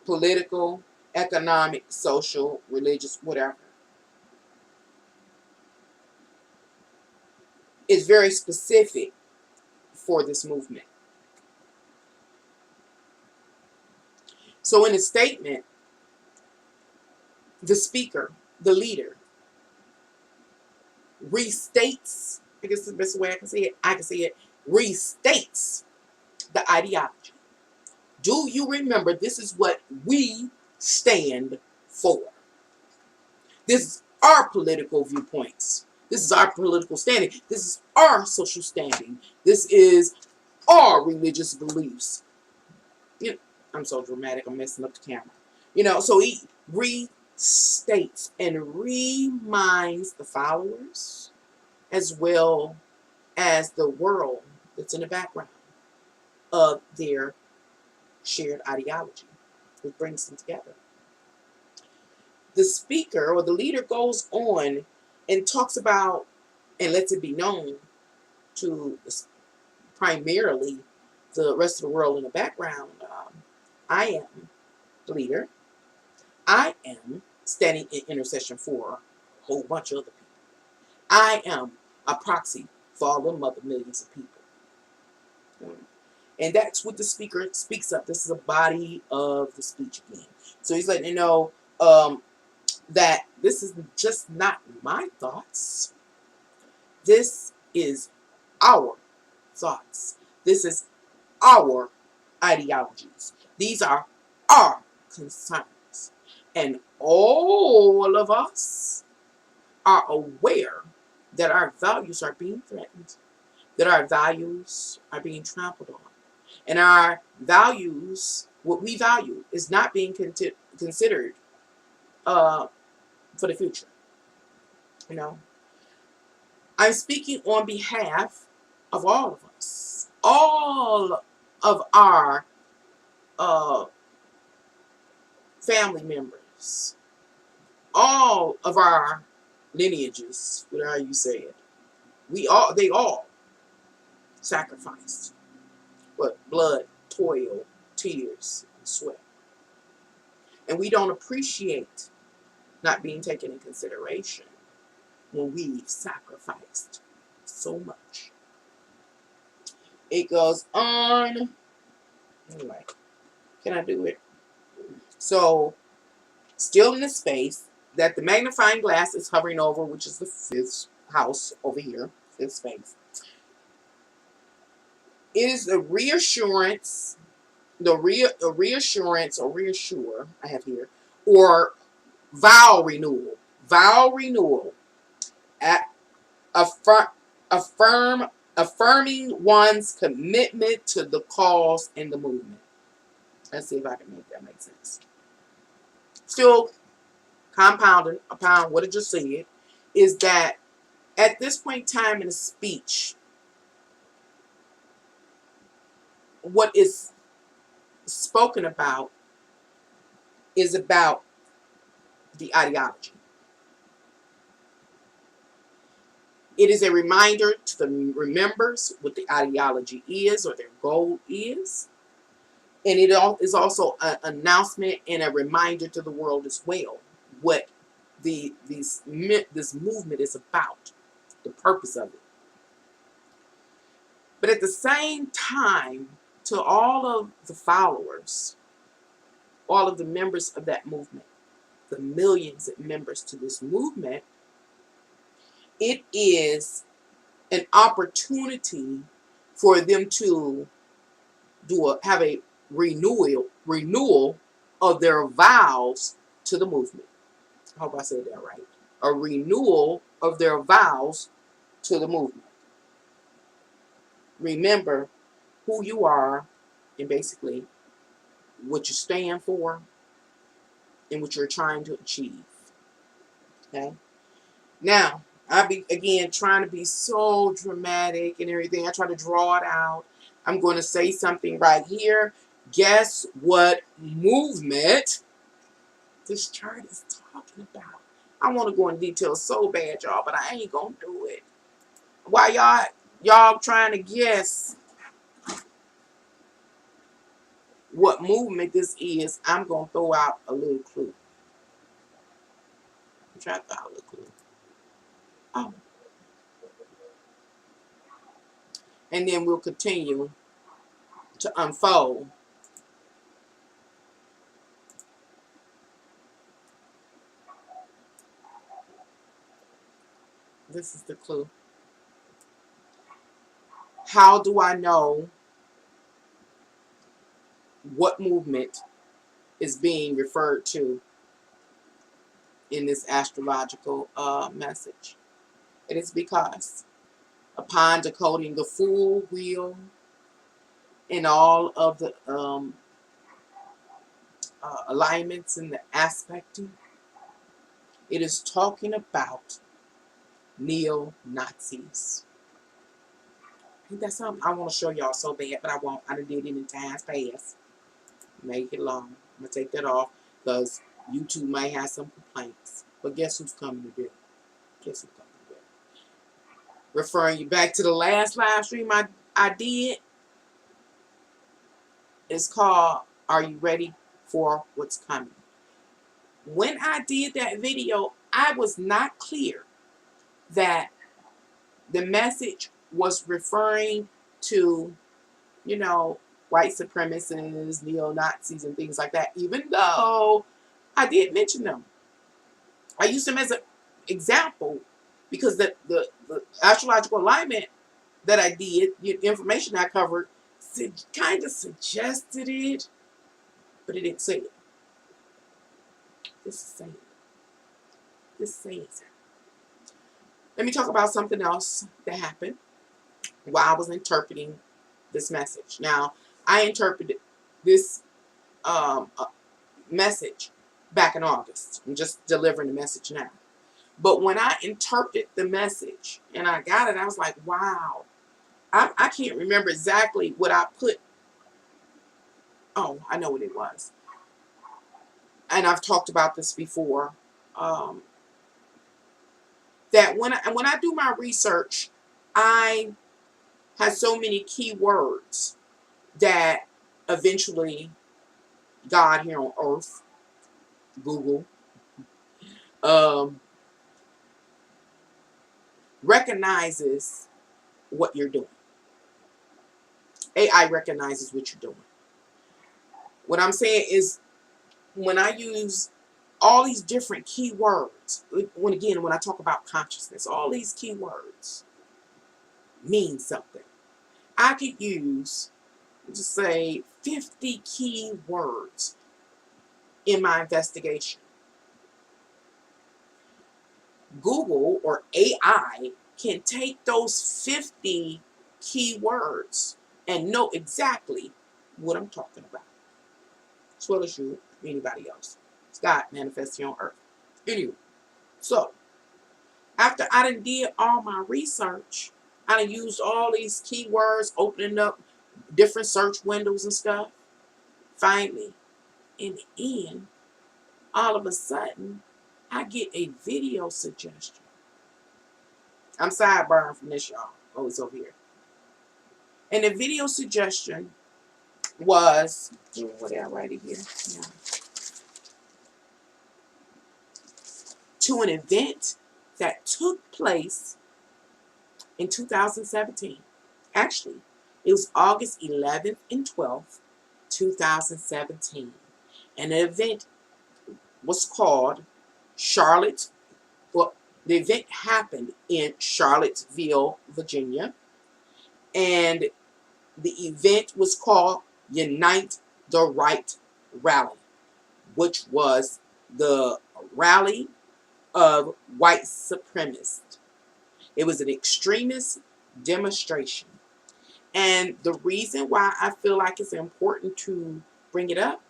political, economic, social, religious, whatever, is very specific for this movement. So in a statement, the speaker, the leader, restates, I guess the best way I can say it, restates the ideology. Do you remember, this is what we stand for? This is our political viewpoints. This is our political standing. This is our social standing. This is our religious beliefs. You know, I'm so dramatic, I'm messing up the camera. You know, so he restates and reminds the followers as well as the world that's in the background of their shared ideology. It brings them together. The speaker or the leader goes on and talks about and lets it be known to primarily the rest of the world in the background. I am the leader. I am standing in intercession for a whole bunch of other people. I am a proxy for all them other millions of people. And that's what the speaker speaks of. This is a body of the speech again. So he's letting you know that this is just not my thoughts. This is our thoughts. This is our ideologies. These are our concerns. And all of us are aware that our values are being threatened, that our values are being trampled on. And our values, what we value, is not being considered for the future. You know, I'm speaking on behalf of all of us, all of our family members, all of our lineages, whatever you say it. They all sacrificed, but blood, toil, tears, and sweat. And we don't appreciate not being taken in consideration when we've sacrificed so much. It goes on. Anyway, can I do it? So, still in the space that the magnifying glass is hovering over, which is the fifth house over here, fifth space. It is the reassurance, reassurance or reassure I have here, or vow renewal. Vow renewal. At affirming one's commitment to the cause and the movement. Let's see if I can make that make sense. Still compounding upon what I just said, is that at this point in time in a speech, what is spoken about is about the ideology. It is a reminder to the remembers what the ideology is or their goal is. And it is also an announcement and a reminder to the world as well what this movement is about, the purpose of it. But at the same time, to all of the followers, all of the members of that movement, the millions of members to this movement, it is an opportunity for them to have a renewal of their vows to the movement. I hope I said that right. A renewal of their vows to the movement. Remember who you are and basically what you stand for and what you're trying to achieve. Okay? Now, I be again trying to be so dramatic and everything. I try to draw it out. I'm going to say something right here. Guess what movement this chart is talking about? I want to go in detail so bad, y'all, but I ain't gonna do it. While y'all trying to guess what movement this is, I'm gonna throw out a little clue. I'm trying to throw out a little clue. Oh. And then we'll continue to unfold. This is the clue. How do I know what movement is being referred to in this astrological message? It is because upon decoding the full wheel and all of the alignments and the aspecting, it is talking about neo-Nazis. I think that's something I want to show y'all so bad, but I won't. I done did it in times past. Make it long. I'm going to take that off because YouTube might have some complaints. But guess who's coming to do it? Guess who's coming to do it? Referring you back to the last live stream I did. It's called, Are You Ready for What's Coming? When I did that video, I was not clear that the message was referring to, you know, white supremacists, neo-Nazis, and things like that, even though I did mention them. I used them as an example because the astrological alignment that I did, the information I covered, kind of suggested it, but it didn't say it. This is saying it. This says it. Let me talk about something else that happened while I was interpreting this message. Now, I interpreted this message back in August. I'm just delivering the message now. But when I interpreted the message and I got it, I was like, wow. I can't remember exactly what I put. Oh, I know what it was. And I've talked about this before. that when I do my research, I have so many keywords that eventually God here on earth, Google, um, recognizes what you're doing. AI recognizes what you're doing. What I'm saying is, when I use all these different keywords, when I talk about consciousness, all these keywords mean something. I could use, just say, 50 keywords in my investigation. Google or AI can take those 50 keywords and know exactly what I'm talking about, as well as you, anybody else. It's God manifesting on earth. Anyway, so after I done did all my research, I done used all these keywords, opening up different search windows and stuff. Finally, in the end, all of a sudden, I get a video suggestion. I'm sidebarring from this, y'all. Oh, it's over here. And the video suggestion was, what did I write it here? Yeah. To an event that took place in 2017. Actually, it was August 11th and 12th, 2017. And the event was called Charlotte. Well, the event happened in Charlottesville, Virginia. And the event was called Unite the Right Rally, which was the rally of white supremacists. It was an extremist demonstration. And the reason why I feel like it's important to bring it up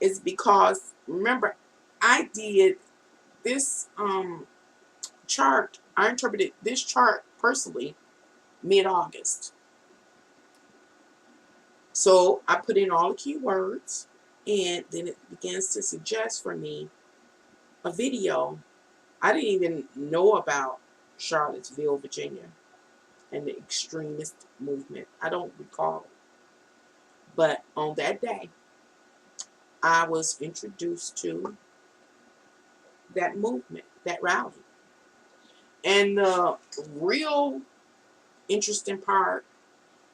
is because, remember, I did this chart. I interpreted this chart personally mid-August. So I put in all the keywords, and then it begins to suggest for me a video. I didn't even know about Charlottesville, Virginia, and the extremist movement. I don't recall. But on that day, I was introduced to that movement, that rally. And the real interesting part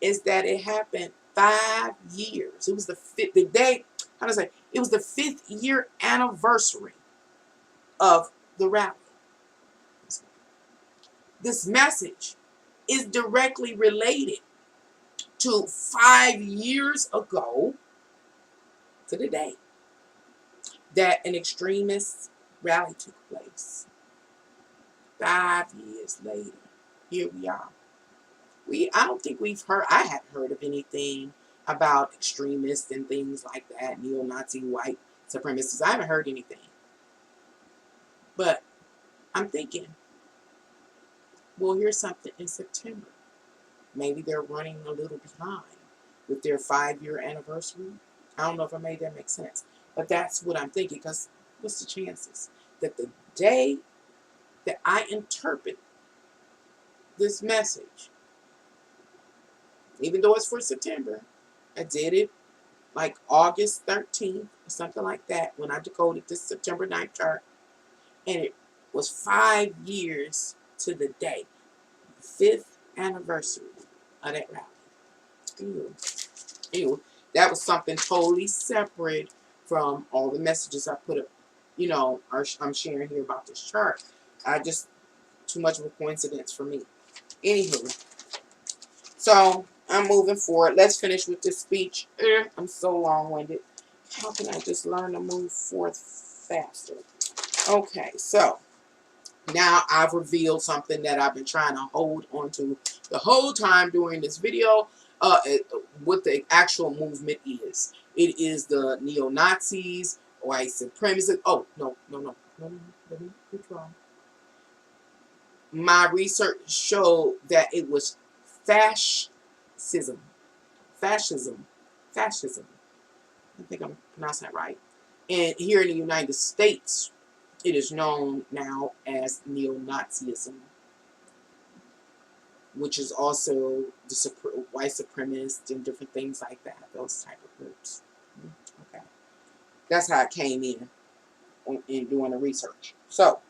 is that it happened 5 years. It was the day, how do I say, it was the 5th year anniversary of the rally. This message is directly related to 5 years ago to the day that an extremist rally took place. 5 years later, here we are. I don't think we've heard, I haven't heard of anything about extremists and things like that, neo-Nazi white supremacists. I haven't heard anything. But I'm thinking, we'll hear something in September. Maybe they're running a little behind with their 5-year anniversary. I don't know if I made that make sense. But that's what I'm thinking, because what's the chances that the day that I interpret this message, even though it's for September, I did it like August 13th or something like that when I decoded this September 9th chart, and it was 5 years to the day, 5th anniversary of that rally. Ew. That was something totally separate from all the messages I put up, I'm sharing here about this chart. Too much of a coincidence for me. Anywho, so I'm moving forward. Let's finish with this speech. I'm so long-winded. How can I just learn to move forth faster? Okay, so now I've revealed something that I've been trying to hold on to the whole time during this video. What the actual movement is. It is the neo-Nazis, white supremacists. Oh, no. Let me withdraw. My research showed that it was fascism. Fascism. I think I'm pronouncing that right. And here in the United States, It is known now as neo-Nazism, which is also the white supremacists and different things like that, those type of groups. Okay. That's how it came in doing the research. So,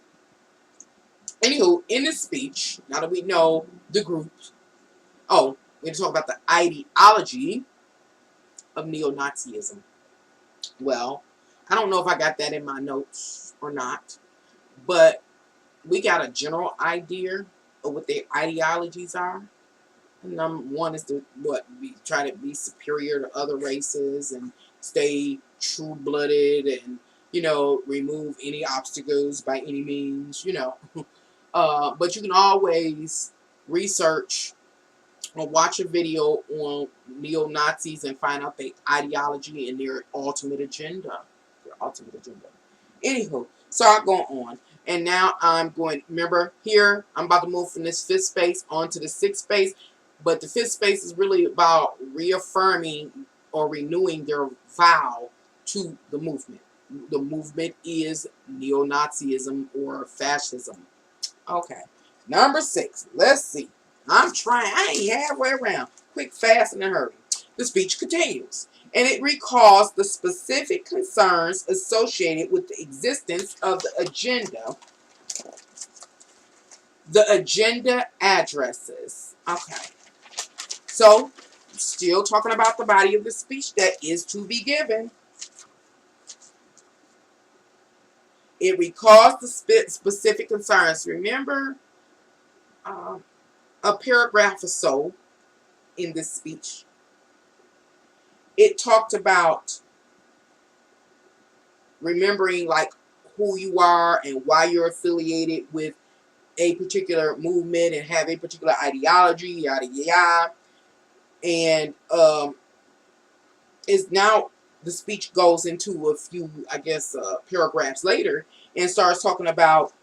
anywho, in this speech, now that we know the groups, we're going to talk about the ideology of neo-Nazism. Well, I don't know if I got that in my notes or not, but we got a general idea of what their ideologies are. And number one is to try to be superior to other races and stay true-blooded and remove any obstacles by any means. But you can always research or watch a video on neo-Nazis and find out their ideology and their ultimate agenda. Anywho, so I'll go on. And now I'm going, remember here, I'm about to move from this fifth space onto the sixth space. But the fifth space is really about reaffirming or renewing their vow to the movement. The movement is neo-Nazism or fascism. Okay. Number 6. Let's see. I'm trying. I ain't halfway around. Quick, fast, and in a hurry. The speech continues. And it recalls the specific concerns associated with the existence of the agenda. The agenda addresses. Okay. So, still talking about the body of the speech that is to be given. It recalls the specific concerns. Remember a paragraph or so in this speech. It talked about remembering like who you are and why you're affiliated with a particular movement and have a particular ideology, yada yada. And is now the speech goes into a few, I guess, paragraphs later and starts talking about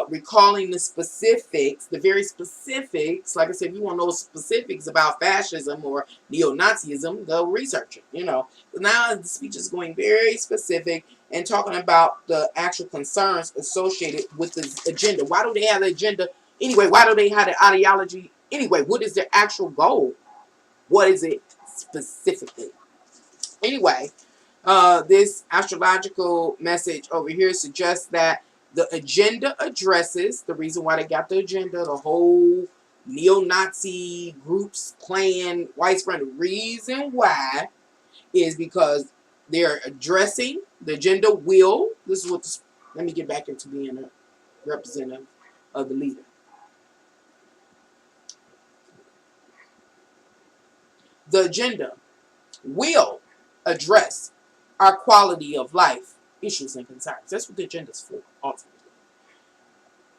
recalling the specifics, the very specifics. Like I said, if you want to know specifics about fascism or neo-Nazism, go research it, But now the speech is going very specific and talking about the actual concerns associated with this agenda. Why do they have the agenda? Anyway, why do they have the ideology? Anyway, what is their actual goal? What is it specifically? Anyway, this astrological message over here suggests that the agenda addresses the reason why they got the agenda, the whole neo-Nazi groups plan widespread. The reason why is because they're addressing the agenda will. This is what. Let me get back into being a representative of the leader. The agenda will address our quality of life issues and concerns. That's what the agenda is for, ultimately.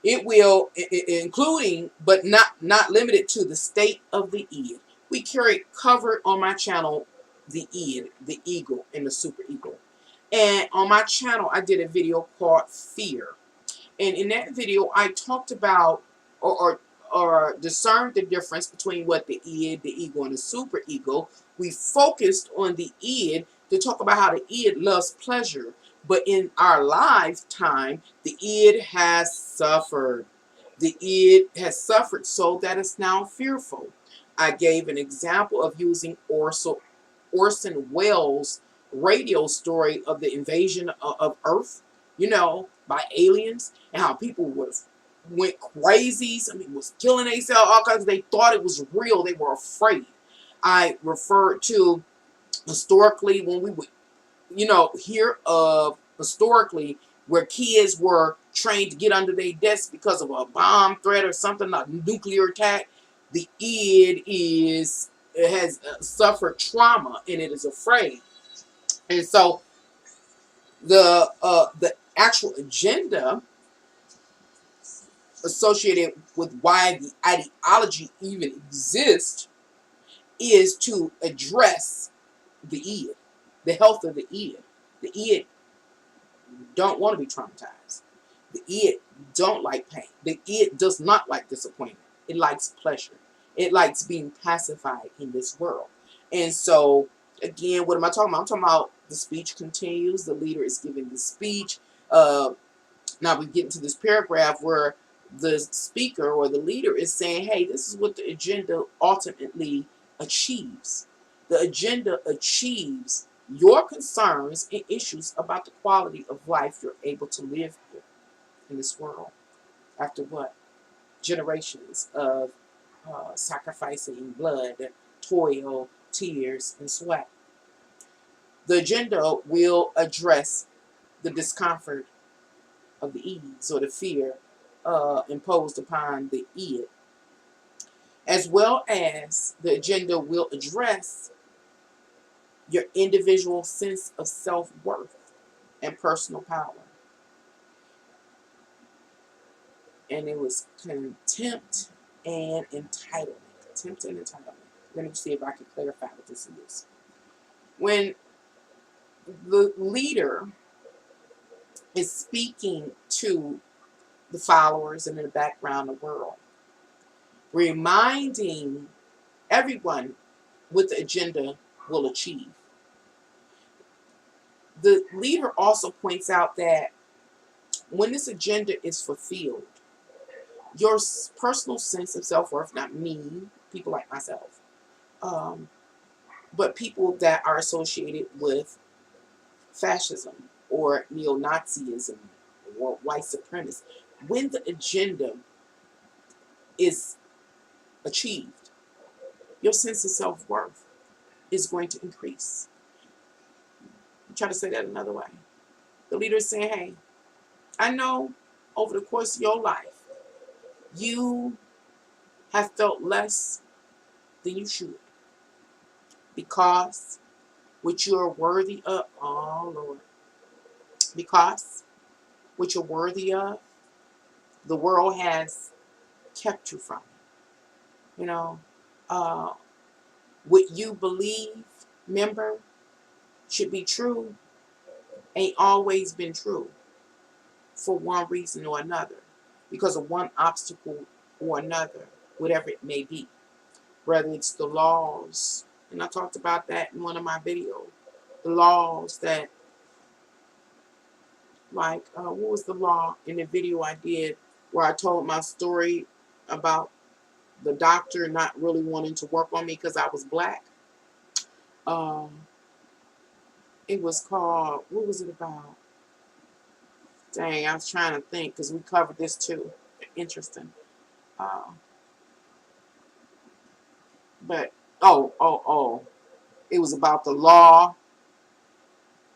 It will, including, but not limited to, the state of the id. We covered on my channel the id, the ego, and the super ego. And on my channel, I did a video called Fear. And in that video, I talked about or discerned the difference between what the id, the ego, and the super ego. We focused on the id to talk about how the id loves pleasure. But in our lifetime, the id has suffered. The id has suffered so that it's now fearful. I gave an example of using Orson Welles' radio story of the invasion of Earth, by aliens, and how people went crazy. Some people was killing themselves, all kinds. They thought it was real. They were afraid. I referred to historically when we would, hear of historically where kids were trained to get under their desks because of a bomb threat or something, like nuclear attack. The id has suffered trauma and it is afraid. And so the actual agenda associated with why the ideology even exists is to address the id, the health of the id. The id don't want to be traumatized. The id don't like pain. The id does not like disappointment. It likes pleasure. It likes being pacified in this world. And so, again, what am I talking about? I'm talking about the speech continues. The leader is giving the speech. Now we get into this paragraph where the speaker or the leader is saying, hey, this is what the agenda ultimately achieves. The agenda achieves your concerns and issues about the quality of life you're able to live here in this world. After what? Generations of sacrificing blood, toil, tears, and sweat. The agenda will address the discomfort of the ease or the fear imposed upon the id, as well as the agenda will address your individual sense of self-worth and personal power. And it was contempt and entitlement. Contempt and entitlement. Let me see if I can clarify what this is. When the leader is speaking to the followers and in the background the world, reminding everyone what the agenda will achieve. The leader also points out that when this agenda is fulfilled, your personal sense of self-worth, not me, people like myself, but people that are associated with fascism or neo-Nazism or white supremacy, when the agenda is achieved, your sense of self-worth is going to increase. I'm trying to say that another way. The leader is saying, hey, I know over the course of your life, you have felt less than you should because what you're worthy of, oh Lord, because what you're worthy of, the world has kept you from. You know, uh, what you believe, remember, should be true, ain't always been true for one reason or another, because of one obstacle or another, whatever it may be. Whether it's the laws, and I talked about that in one of my videos, the laws that, like, what was the law in the video I did where I told my story about the doctor not really wanting to work on me because I was black? Um, it was called, what was it about? Dang, I was trying to think because we covered this too. Interesting. Uh, but, it was about the law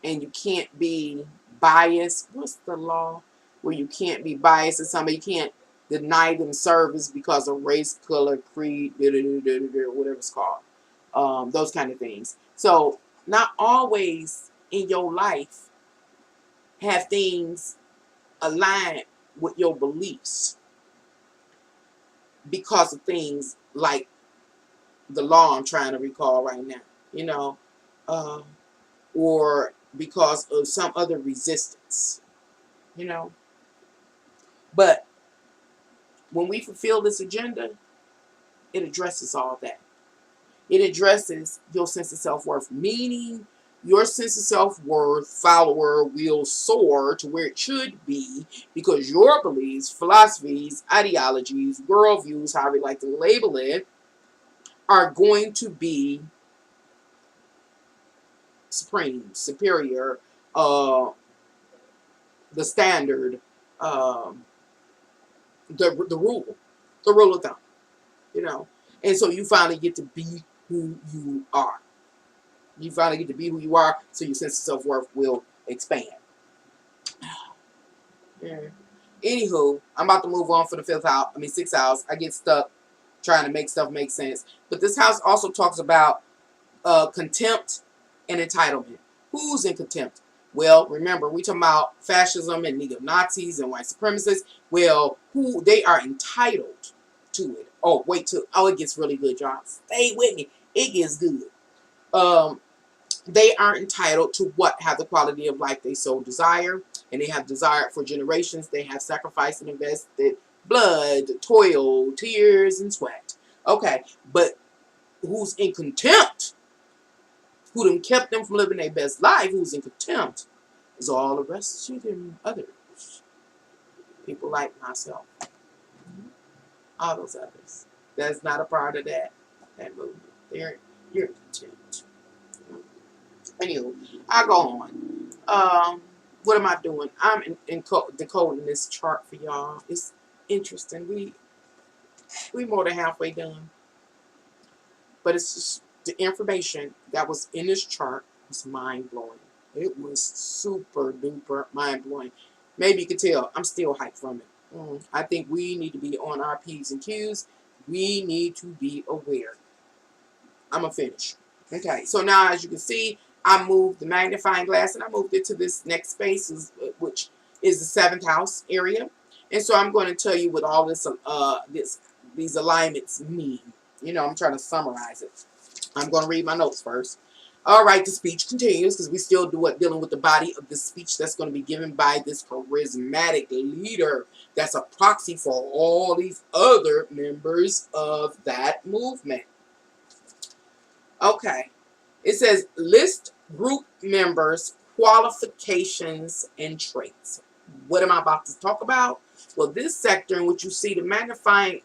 and you can't be biased. What's the law where you can't be biased to somebody? You can't deny them service because of race, color, creed, whatever it's called. Those kind of things. So not always in your life have things aligned with your beliefs because of things like the law I'm trying to recall right now, you know, uh, or because of some other resistance, you know. But when we fulfill this agenda, it addresses all that. It addresses your sense of self-worth, meaning your sense of self-worth, follower, will soar to where it should be because your beliefs, philosophies, ideologies, worldviews, however you like to label it, are going to be supreme, superior, the standard, the rule of thumb, you know. And so you finally get to be who you are. You finally get to be who you are, so your sense of self-worth will expand. Yeah. Anywho, I'm about to move on for the 6th house. I get stuck trying to make stuff make sense. But this house also talks about contempt and entitlement. Who's in contempt? Well, remember, we talking about fascism and neo-Nazis and white supremacists. Well, who they are entitled to it. Oh, wait till it gets really good, y'all. Stay with me. It gets good. They are entitled to what? Have the quality of life they so desire, and they have desired for generations. They have sacrificed and invested blood, toil, tears, and sweat. Okay, but who's in contempt? Who done kept them from living their best life? Who's in contempt? Is all the rest of them others. People like myself, all those others. That's not a part of that movement. You're content. Anywho, I go on. What am I doing? I'm decoding this chart for y'all. It's interesting. We more than halfway done, but it's just the information that was in this chart was mind blowing. It was super duper mind blowing. Maybe you could tell I'm still hyped from it. I think we need to be on our P's and Q's. We need to be aware. I'm gonna finish. Okay, so now as you can see, I moved the magnifying glass and I moved it to this next space, which is the 7th house area. And so I'm going to tell you what all these alignments mean. You know, I'm trying to summarize it. I'm going to read my notes first. All right, the speech continues because we still dealing with the body of the speech that's going to be given by this charismatic leader that's a proxy for all these other members of that movement. Okay. It says list group members, qualifications, and traits. What am I about to talk about? Well, this sector in which you see the magnifying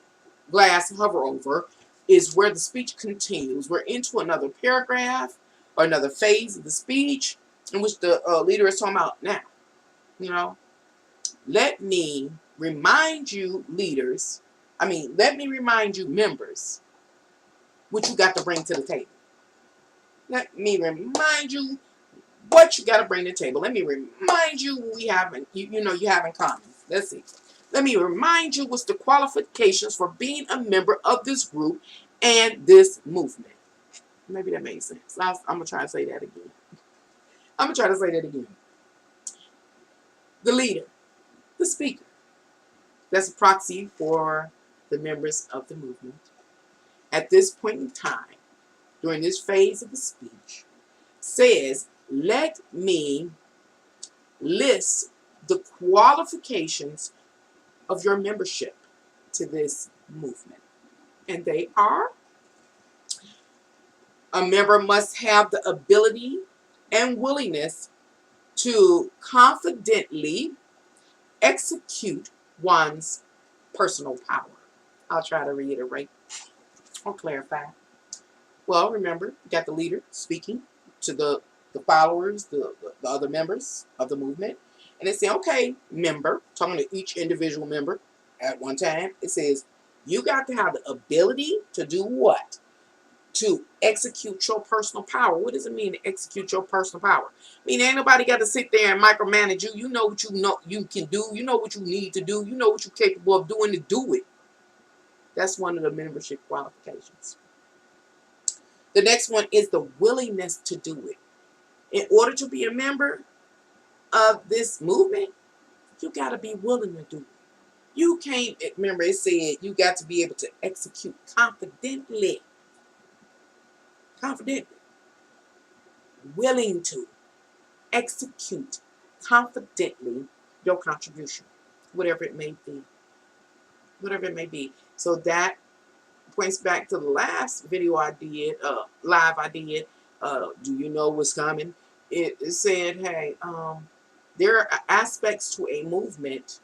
glass hover over is where the speech continues. We're into another paragraph or another phase of the speech in which the leader is talking about now. You know, let me remind you let me remind you members what you got to bring to the table. Let me remind you what you got to bring to the table. Let me remind you what you have in common. Let's see. Let me remind you what's the qualifications for being a member of this group and this movement. Maybe that makes sense. I'm going to try to say that again. The leader, the speaker, that's a proxy for the members of the movement. At this point in time, during this phase of the speech, says, let me list the qualifications of your membership to this movement. And they are: a member must have the ability and willingness to confidently execute one's personal power. I'll try to reiterate or clarify. Well, remember, you got the leader speaking to the followers, the other members of the movement. And they say, okay, member, talking to each individual member at one time. It says, you got to have the ability to do what? To execute your personal power. What does it mean to execute your personal power? I mean, ain't nobody got to sit there and micromanage you. You know what you can do. You know what you need to do. You know what you're capable of doing to do it. That's one of the membership qualifications. The next one is the willingness to do it. In order to be a member of this movement, you got to be willing to do it. You can't, remember it said you got to be able to execute confidently. Willing to execute confidently your contribution, whatever it may be. So that points back to the last video I did, live I did. Do you know what's coming? It said, hey, there are aspects to a movement.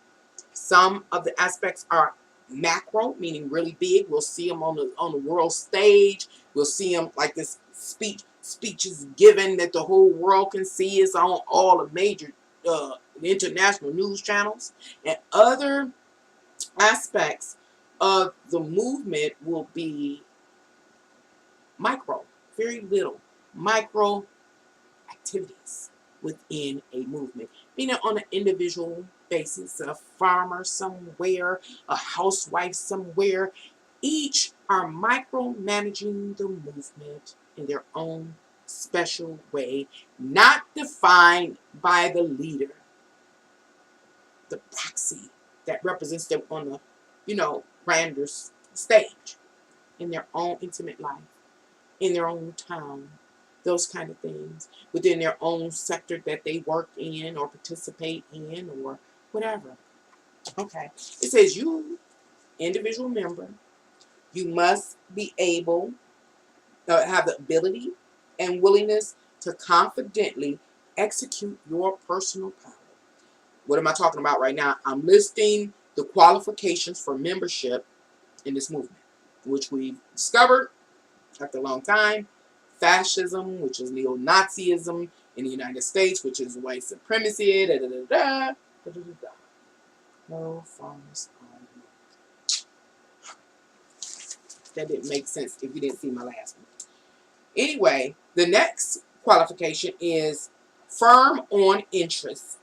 Some of the aspects are macro, meaning really big. We'll see them on the world stage. We'll see them like this speeches given that the whole world can see. It's on all the major international news channels. And other aspects of the movement will be micro, very little micro activities within a movement, meaning on an individual basis. A farmer somewhere, a housewife somewhere, each are micromanaging the movement in their own special way, not defined by the leader, the proxy that represents them on the grander stage, in their own intimate life, in their own town, those kind of things, within their own sector that they work in or participate in or whatever. Okay. It says you, individual member, you must be able to have the ability and willingness to confidently execute your personal power. What am I talking about right now? I'm listing the qualifications for membership in this movement, which we've discovered after a long time. Fascism, which is neo-Nazism in the United States, which is white supremacy. Da, da, da, da, da, da, da. No farmers on. That didn't make sense if you didn't see my last one. Anyway, the next qualification is firm on interests,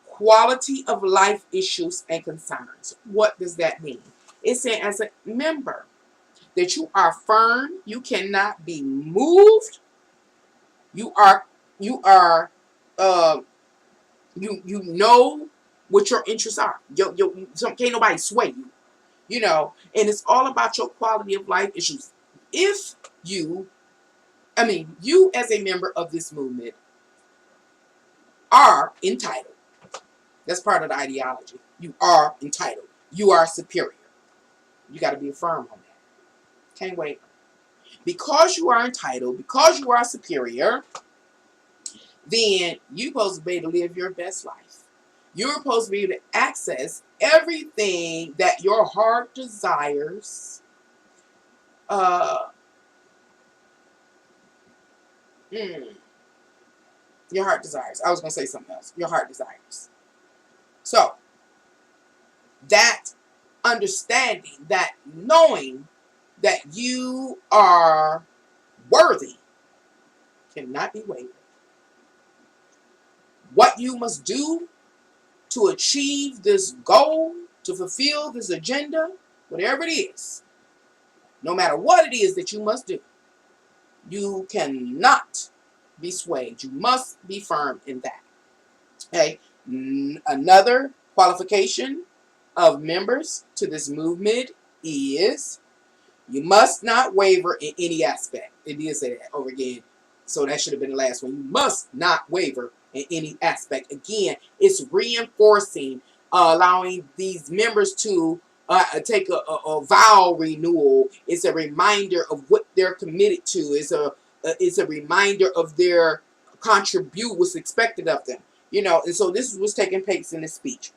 quality of life issues and concerns. What does that mean? It's saying as a member that you are firm, you cannot be moved, you know what your interests are. Can't nobody sway you, and it's all about your quality of life issues. If you as a member of this movement are entitled. That's part of the ideology. You are entitled. You are superior. You got to be firm on that. Can't wait. Because you are entitled, because you are superior, then you're supposed to be able to live your best life. You're supposed to be able to access everything that your heart desires. Your heart desires. I was going to say something else. Your heart desires. So, that understanding, that knowing that you are worthy cannot be wavered. What you must do to achieve this goal, to fulfill this agenda, whatever it is, no matter what it is that you must do, you cannot be swayed. You must be firm in that. Okay. Another qualification of members to this movement is you must not waver in any aspect. It did say that over again, so that should have been the last one. You must not waver in any aspect. Again, it's reinforcing, allowing these members to take a vow renewal. It's a reminder of what they're committed to. It's a reminder of their contribute what's expected of them. And so this was taking place in this speech.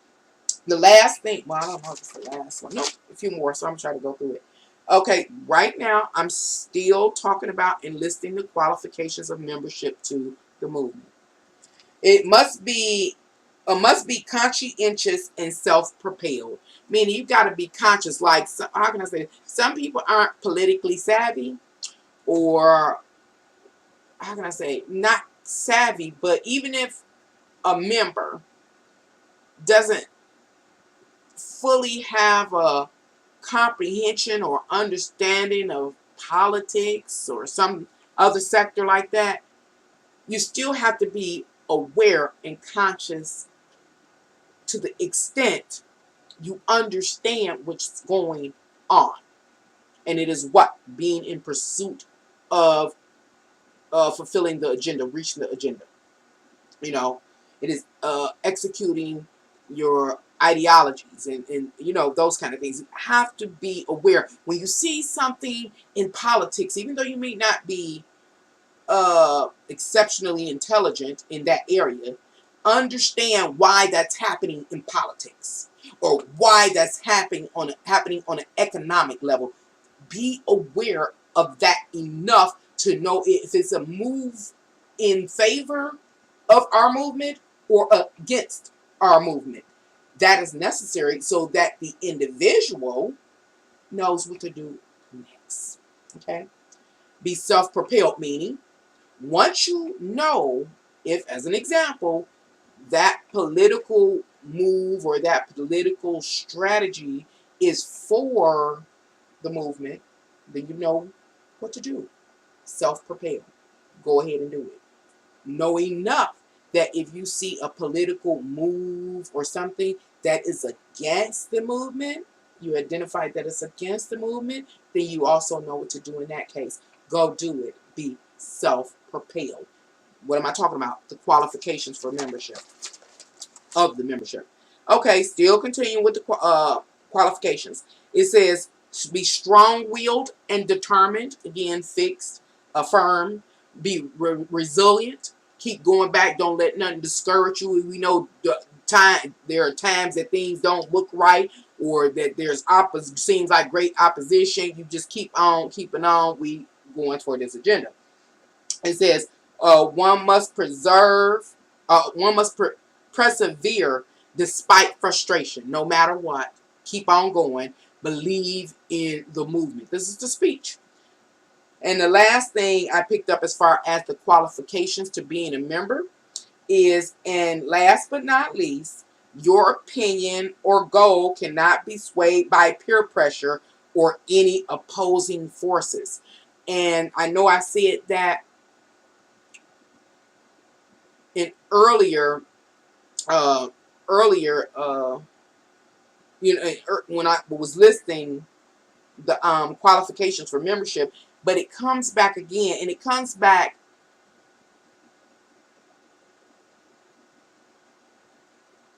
The last thing, well, I don't know if it's the last one. Nope, a few more, so I'm trying to go through it. Okay, right now I'm still talking about enlisting the qualifications of membership to the movement. It must be conscientious and self-propelled. Meaning you got to be conscious. Like, how can I say it? Some people aren't politically savvy, or how can I say it? Not savvy, but even if a member doesn't fully have a comprehension or understanding of politics or some other sector like that, you still have to be aware and conscious to the extent you understand what's going on. And it is what? Being in pursuit of fulfilling the agenda, reaching the agenda. It is executing your ideologies and those kind of things. You have to be aware. When you see something in politics, even though you may not be exceptionally intelligent in that area, understand why that's happening in politics, or why that's happening on an economic level. Be aware of that enough to know if it's a move in favor of our movement or against our movement. That is necessary so that the individual knows what to do next. Okay? Be self-propelled, meaning once you know if, as an example, that political move or that political strategy is for the movement, then you know what to do. Self-propelled. Go ahead and do it. Know enough that if you see a political move or something that is against the movement, you identify that it's against the movement, then you also know what to do in that case. Go do it. Be self-propelled. What am I talking about? The qualifications for membership, of the membership. Okay, still continuing with the qualifications. It says be strong-willed and determined. Again, fixed, firm. Be resilient. Keep going back. Don't let nothing discourage you. We know there are times that things don't look right, or that there's seems like great opposition. You just keep on keeping on. We going for this agenda. It says, one must persevere despite frustration, no matter what. Keep on going. Believe in the movement. This is the speech. And the last thing I picked up as far as the qualifications to being a member is, and last but not least, your opinion or goal cannot be swayed by peer pressure or any opposing forces. And I know I said that in uh, earlier, when I was listing the qualifications for membership, but it comes back again, and it comes back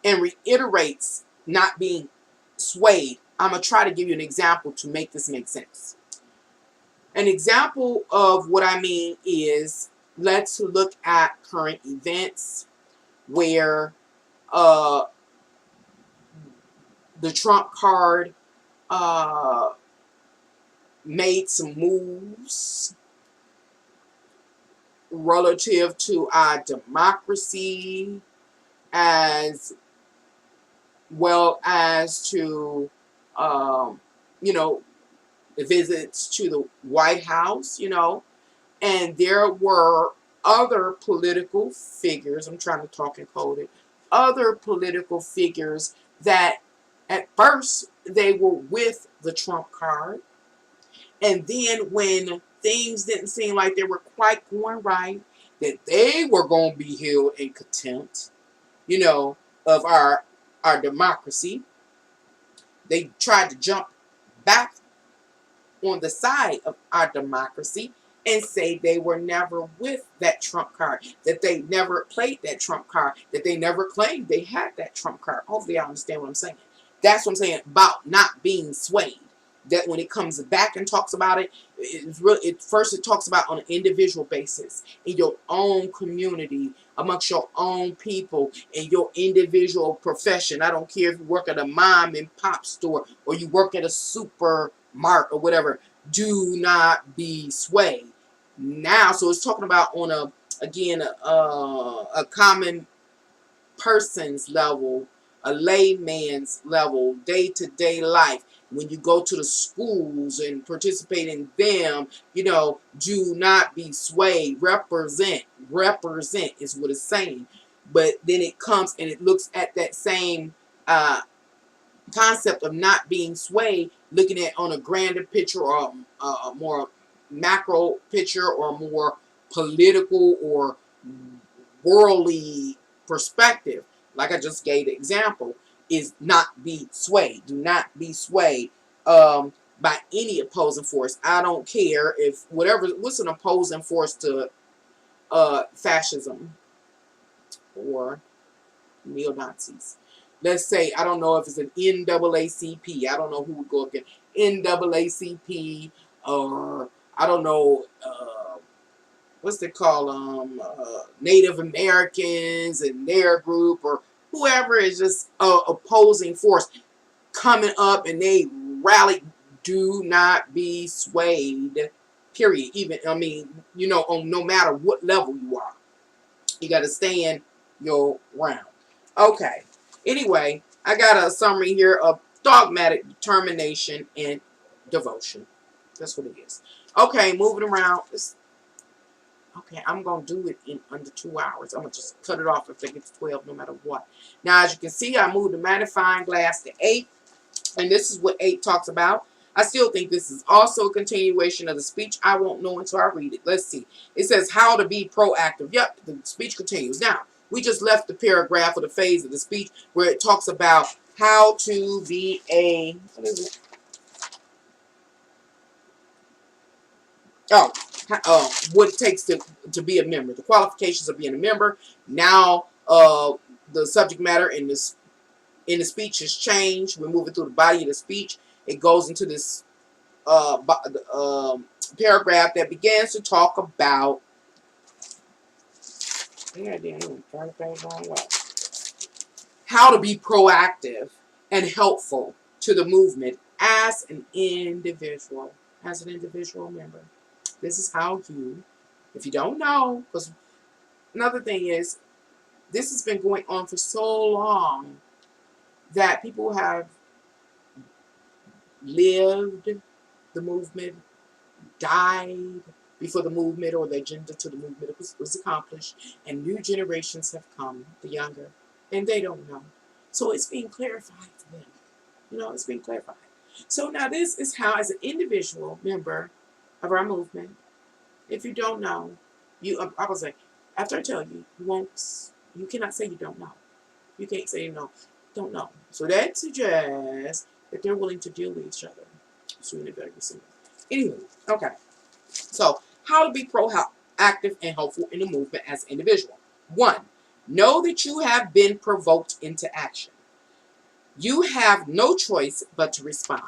and reiterates not being swayed. I'm going to try to give you an example to make this make sense. An example of what I mean is, let's look at current events where the Trump card made some moves relative to our democracy, as well as to, you know, the visits to the White House, and there were other political figures, I'm trying to talk and code it, other political figures that at first they were with the Trump card, and then when things didn't seem like they were quite going right, that they were going to be held in contempt, of our democracy, they tried to jump back on the side of our democracy and say they were never with that Trump card, that they never played that Trump card, that they never claimed they had that Trump card. Hopefully I understand what I'm saying. That's what I'm saying about not being swayed. That when it comes back and talks about it, first it talks about on an individual basis, in your own community, amongst your own people, in your individual profession. I don't care if you work at a mom and pop store or you work at a supermarket or whatever. Do not be swayed. Now, so it's talking about on a common person's level, a layman's level, day-to-day life. When you go to the schools and participate in them, do not be swayed. Represent is what it's saying. But then it comes and it looks at that same concept of not being swayed, looking at on a grander picture or a more macro picture or a more political or worldly perspective, like I just gave the example, is not be swayed. Do not be swayed by any opposing force. I don't care if what's an opposing force to fascism or neo-Nazis. Let's say, I don't know if it's an NAACP. I don't know who would go against NAACP, or I don't know, what's they call Native Americans and their group, or whoever is just opposing force coming up and they rally. Do not be swayed, period. Even, on no matter what level you are, you got to stand your ground. Okay. Anyway, I got a summary here of dogmatic determination and devotion. That's what it is. Okay, moving around. Okay, I'm going to do it in under 2 hours. I'm going to just cut it off if it gets 12, no matter what. Now, as you can see, I moved the magnifying glass to 8. And this is what 8 talks about. I still think this is also a continuation of the speech. I won't know until I read it. Let's see. It says how to be proactive. Yep, the speech continues. Now, we just left the paragraph or the phase of the speech where it talks about how to be what is it? What it takes to be a member. The qualifications of being a member. Now, the subject matter in the speech has changed. We're moving through the body of the speech. It goes into this paragraph that begins to talk about. how to be proactive and helpful to the movement as an individual. As an individual member. This is how you, if you don't know, because another thing is, this has been going on for so long that people have lived the movement, died before the movement or the agenda to the movement was accomplished, and new generations have come, the younger, and they don't know. So it's being clarified to them. It's being clarified. So now this is how, as an individual member of our movement, if you don't know, I was like, after I tell you, you cannot say you don't know. You can't say don't know. So that suggests that they're willing to deal with each other sooner or later. Anyway, okay. So how to be proactive and helpful in the movement as an individual. 1, know that you have been provoked into action. You have no choice but to respond.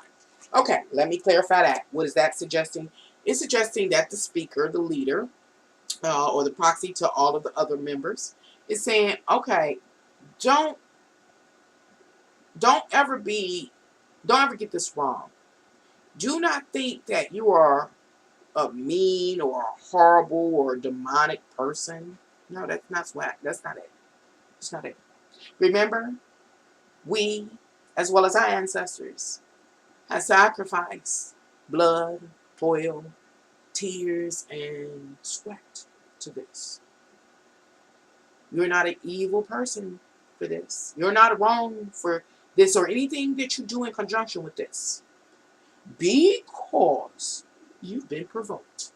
Okay, let me clarify that. What is that suggesting? It's suggesting that the speaker, the leader, or the proxy to all of the other members, is saying, okay, don't ever get this wrong. Do not think that you are a mean or a horrible or a demonic person. No, that's not swag. That's not it. It's not it. Remember, we, as well as our ancestors, have sacrificed blood, toil, tears, and sweat to this. You're not an evil person for this. You're not wrong for this or anything that you do in conjunction with this. Because you've been provoked.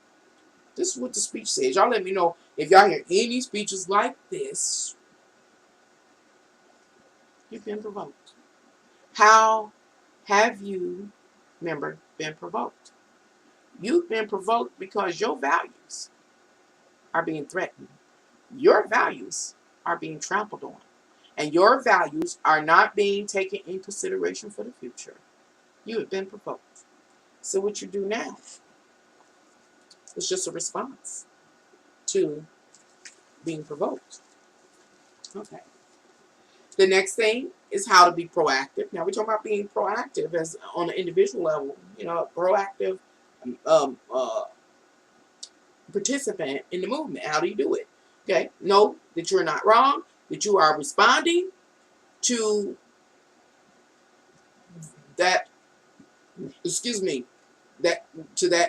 This is what the speech says. Y'all let me know if y'all hear any speeches like this. You've been provoked. How have you, remember, been provoked? You've been provoked because your values are being threatened. Your values are being trampled on. And your values are not being taken in consideration for the future. You have been provoked. So what you do now is just a response to being provoked. Okay. The next thing is how to be proactive. Now we're talking about being proactive as on an individual level. Proactive participant in the movement. How do you do it? Okay. Know that you're not wrong. That you are responding to that. Excuse me. That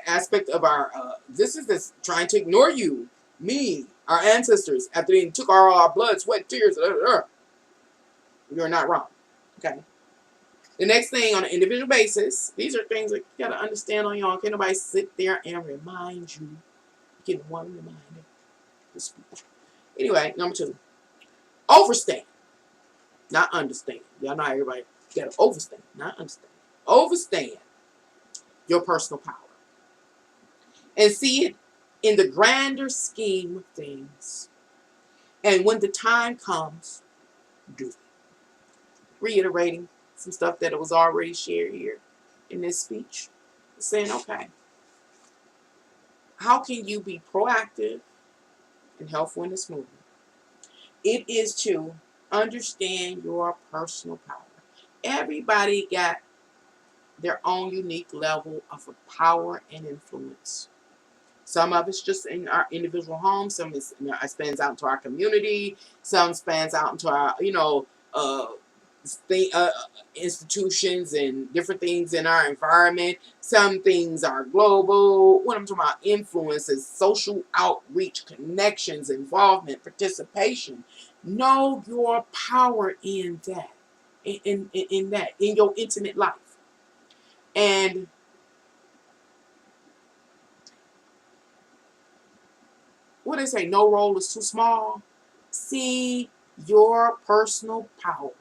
aspect of our. This is this trying to ignore you, me, our ancestors after they took all our blood, sweat, tears. You're not wrong. Okay. The next thing on an individual basis, these are things that you got to understand on your own. Can't nobody sit there and remind you. You get one reminder. Anyway, number 2. Overstand, not understand. Y'all know how everybody got to overstand, not understand. Overstand your personal power. And see it in the grander scheme of things. And when the time comes, do it. Reiterating some stuff that was already shared here in this speech. Saying, okay, how can you be proactive and helpful in this movement? It is to understand your personal power. Everybody got their own unique level of power and influence. Some of it's just in our individual homes. Some is, spans out into our community. Some spans out into our, institutions and different things in our environment. Some things are global. What I'm talking about, influences, social outreach, connections, involvement, participation. Know your power in that, in your intimate life. And what they say, no role is too small. See your personal power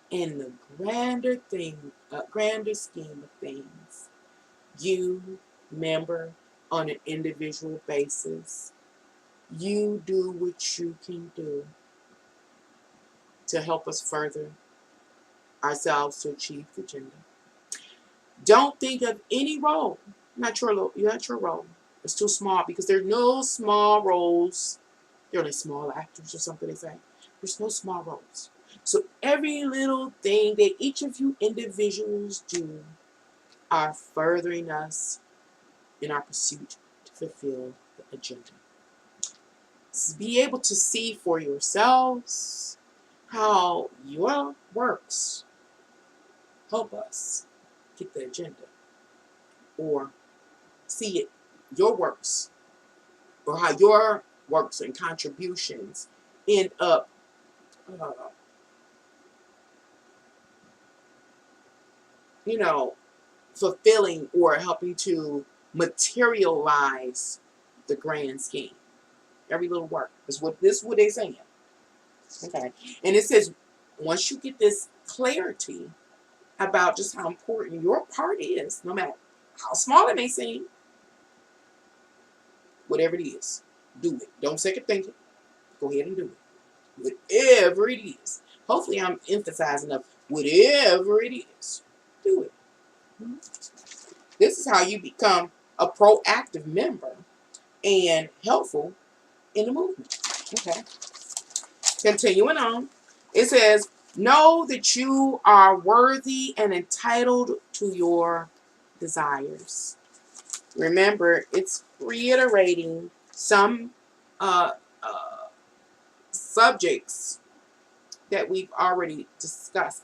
in the grander scheme of things. You, member, on an individual basis, you do what you can do to help us further ourselves to achieve the agenda. Don't think of any role. Not your role. It's too small, because there are no small roles. They're only small actors or something they say. There's no small roles. So every little thing that each of you individuals do are furthering us in our pursuit to fulfill the agenda. Be able to see for yourselves how your works help us get the agenda, or see it, your works, or how your works and contributions end up uh, you know, fulfilling or helping to materialize the grand scheme. Every little work is what they're saying. Okay. And it says once you get this clarity about just how important your part is, no matter how small it may seem, whatever it is, do it. Don't second think it. Go ahead and do it. Whatever it is. Hopefully I'm emphasizing enough. Whatever it is, do it. This is how you become a proactive member and helpful in the movement. Okay. Continuing on. It says, know that you are worthy and entitled to your desires. Remember, it's reiterating some uh, uh, subjects that we've already discussed,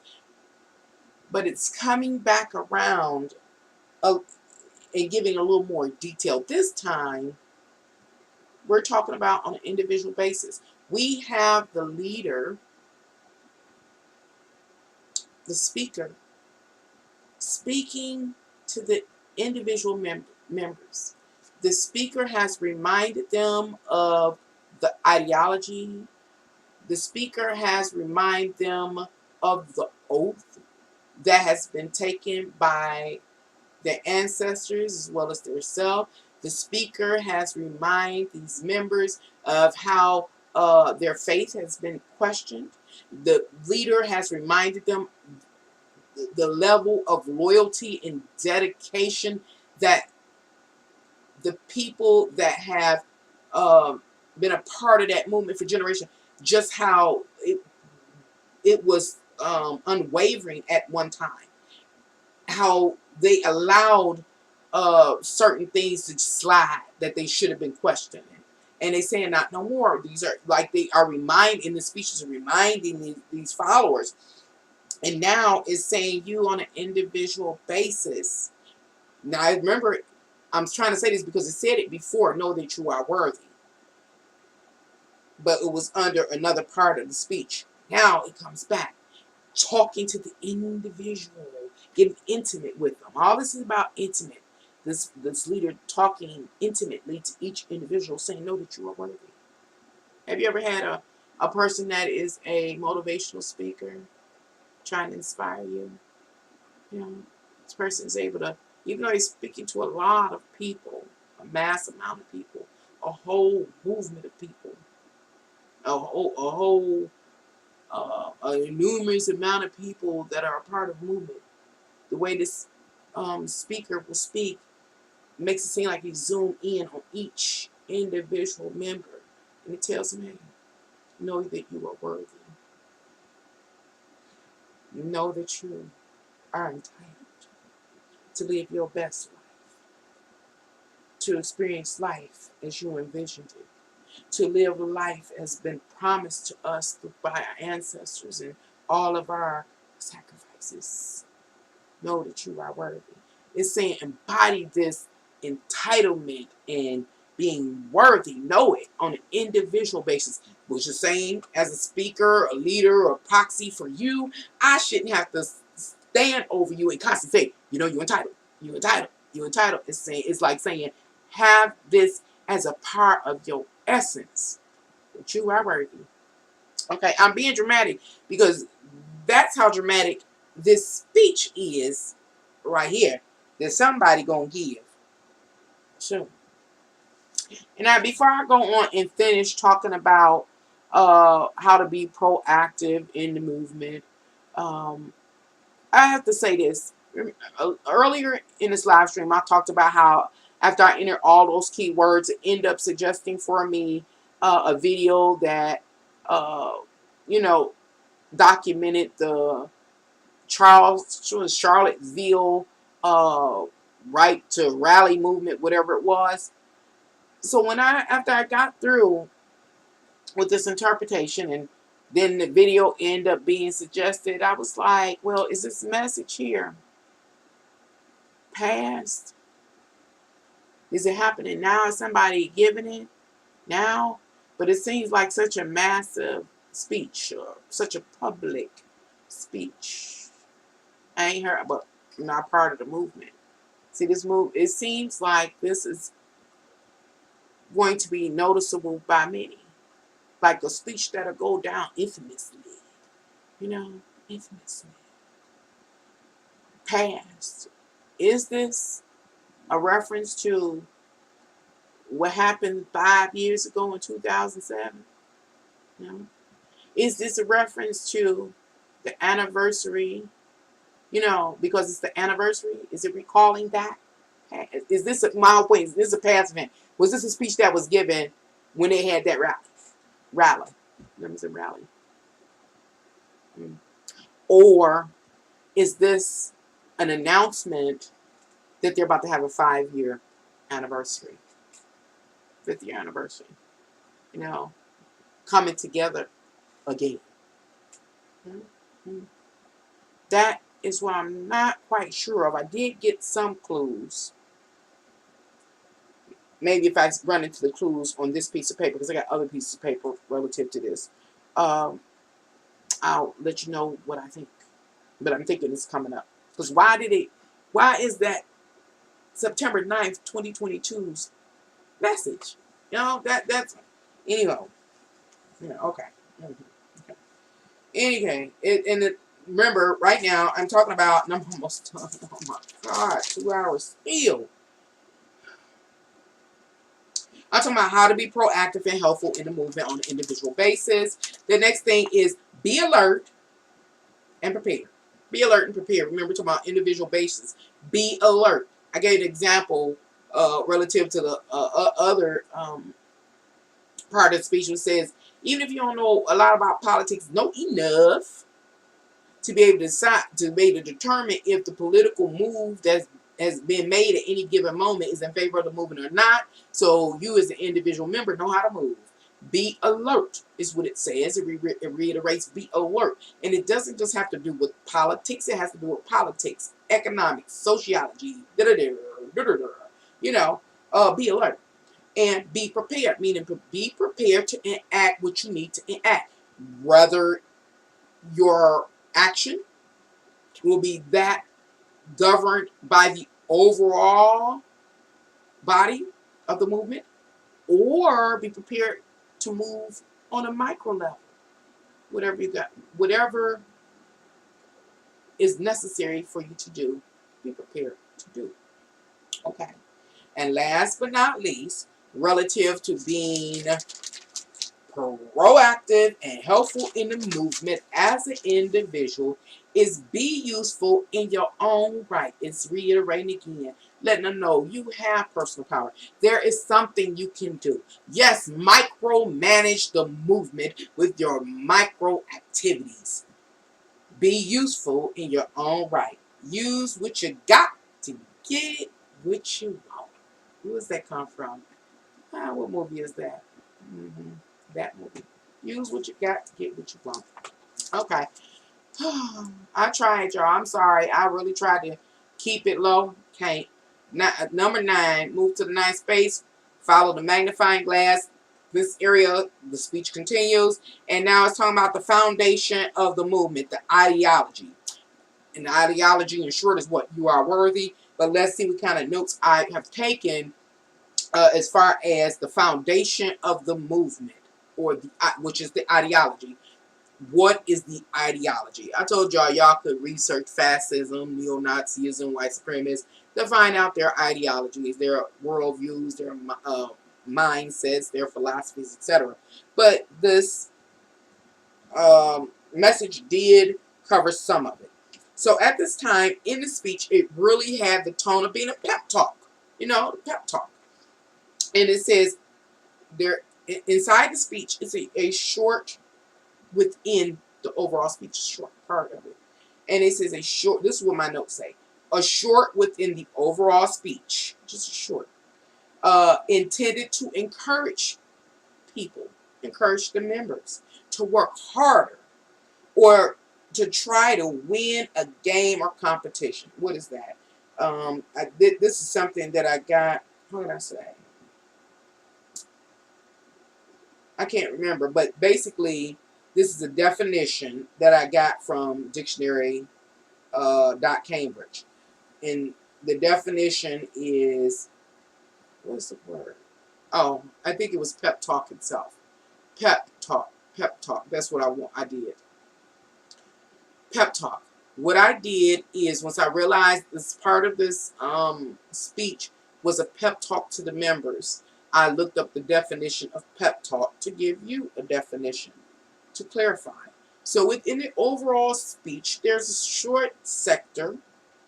but it's coming back around and giving a little more detail. This time, we're talking about on an individual basis. We have the leader, the speaker, speaking to the individual members. The speaker has reminded them of the ideology. The speaker has reminded them of the oath that has been taken by their ancestors as well as themselves. The speaker has reminded these members of how their faith has been questioned. The leader has reminded them the level of loyalty and dedication that the people that have been a part of that movement for generations, just how it was unwavering at one time, how they allowed certain things to slide that they should have been questioning. And they saying not no more. These are like they are reminding, the speeches are reminding these followers. And now it's saying you on an individual basis. Now I remember, I'm trying to say this because it said it before, know that you are worthy. But it was under another part of the speech. Now it comes back. Talking to the individual, getting intimate with them. All this is about intimate. This leader talking intimately to each individual, saying, know that you are worthy. Have you ever had a person that is a motivational speaker trying to inspire you? You know, this person is able to, even though he's speaking to a lot of people, a mass amount of people, a whole movement of people, a numerous amount of people that are a part of movement. The way this speaker will speak makes it seem like he zoomed in on each individual member, and it tells him, hey, know that you are worthy. Know that you are entitled to live your best life, to experience life as you envisioned it, to live life as been promised to us by our ancestors and all of our sacrifices. Know that you are worthy. It's saying embody this entitlement and being worthy. Know it on an individual basis. Which is saying, as a speaker, a leader, or proxy for you, I shouldn't have to stand over you and constantly say, you know, you're entitled. You're entitled. You're entitled. It's like saying, have this as a part of your essence. That you are worthy. Okay, I'm being dramatic because that's how dramatic this speech is right here. That somebody gonna give. Sure. And now before I go on and finish talking about how to be proactive in the movement, um, I have to say this. Earlier in this live stream, I talked about how after I enter all those keywords, it end up suggesting for me a video that, uh, you know, documented the Charlottesville right to rally movement, whatever it was. So after I got through with this interpretation, and then the video ended up being suggested, I was like, well, is this message here past? Is it happening now? Is somebody giving it now? But it seems like such a massive speech, such a public speech. I ain't heard, but I'm not part of the movement. See, this move, it seems like this is going to be noticeable by many. Like a speech that'll go down infamously. You know, infamously. Past. Is this a reference to what happened 5 years ago in 2007? No. Is this a reference to the anniversary? You know, because it's the anniversary. Is it recalling that? Is this a mild point? Is this a past event? Was this a speech that was given when they had that rally? Remember the rally? Or is this an announcement that they're about to have a 5-year anniversary, 5th-year anniversary? You know, coming together again. That is what I'm not quite sure of. I did get some clues. Maybe if I run into the clues on this piece of paper, because I got other pieces of paper relative to this, I'll let you know what I think. But I'm thinking it's coming up. Because why is that September 9th, 2022's message? You know, that's, anyway. Yeah, okay. Okay. Anyway, remember, right now, I'm talking about, and I'm almost done. Oh my God, 2 hours still. I'm talking about how to be proactive and helpful in the movement on an individual basis. The next thing is be alert and prepared. Be alert and prepared. Remember, talking about individual basis. Be alert. I gave an example relative to the other part of the speech, which says, even if you don't know a lot about politics, know enough to be able to decide, to be able to determine if the political move that has been made at any given moment is in favor of the movement or not. So you as an individual member know how to move. Be alert is what it says. It reiterates be alert. And it doesn't just have to do with politics. It has to do with politics, economics, sociology, you know, be alert. And be prepared, meaning be prepared to enact what you need to enact. Whether your action will be that governed by the overall body of the movement, or be prepared to move on a micro level. Whatever you got, whatever is necessary for you to do, be prepared to do. Okay. And last but not least, relative to being proactive and helpful in the movement as an individual, is be useful in your own right. It's reiterating again, letting them know you have personal power. There is something you can do. Yes, micromanage the movement with your micro activities. Be useful in your own right. Use what you got to get what you want. Who does that come from? What movie is that? That movie. Use what you got to get what you want. Okay. I tried, y'all. I'm sorry. I really tried to keep it low. Can't. Number 9. Move to the 9th space. Follow the magnifying glass. This area, the speech continues. And now it's talking about the foundation of the movement, the ideology. And the ideology, in short, is what? You are worthy. But let's see what kind of notes I have taken as far as the foundation of the movement, or which is the ideology. What is the ideology? I told y'all could research fascism, neo-Nazism, white supremacists to find out their ideologies, their worldviews, their mindsets, their philosophies, etc. But this message did cover some of it. So at this time in the speech, it really had the tone of being a pep talk. You know, pep talk. And it says there inside the speech is a short within The overall speech, short part of it. And it says a short, this is what my notes say. A short within the overall speech, just a short, intended to encourage people, encourage the members to work harder or to try to win a game or competition. What is that? This is something that I got, what did I say? I can't remember, but basically, this is a definition that I got from dictionary .cambridge. And the definition is, what's the word? Oh, I think it was pep talk itself. Pep talk. Pep talk. That's what I did. Pep talk. What I did is, once I realized this part of this speech was a pep talk to the members, I looked up the definition of pep talk to give you a definition to clarify. So within the overall speech, there's a short sector,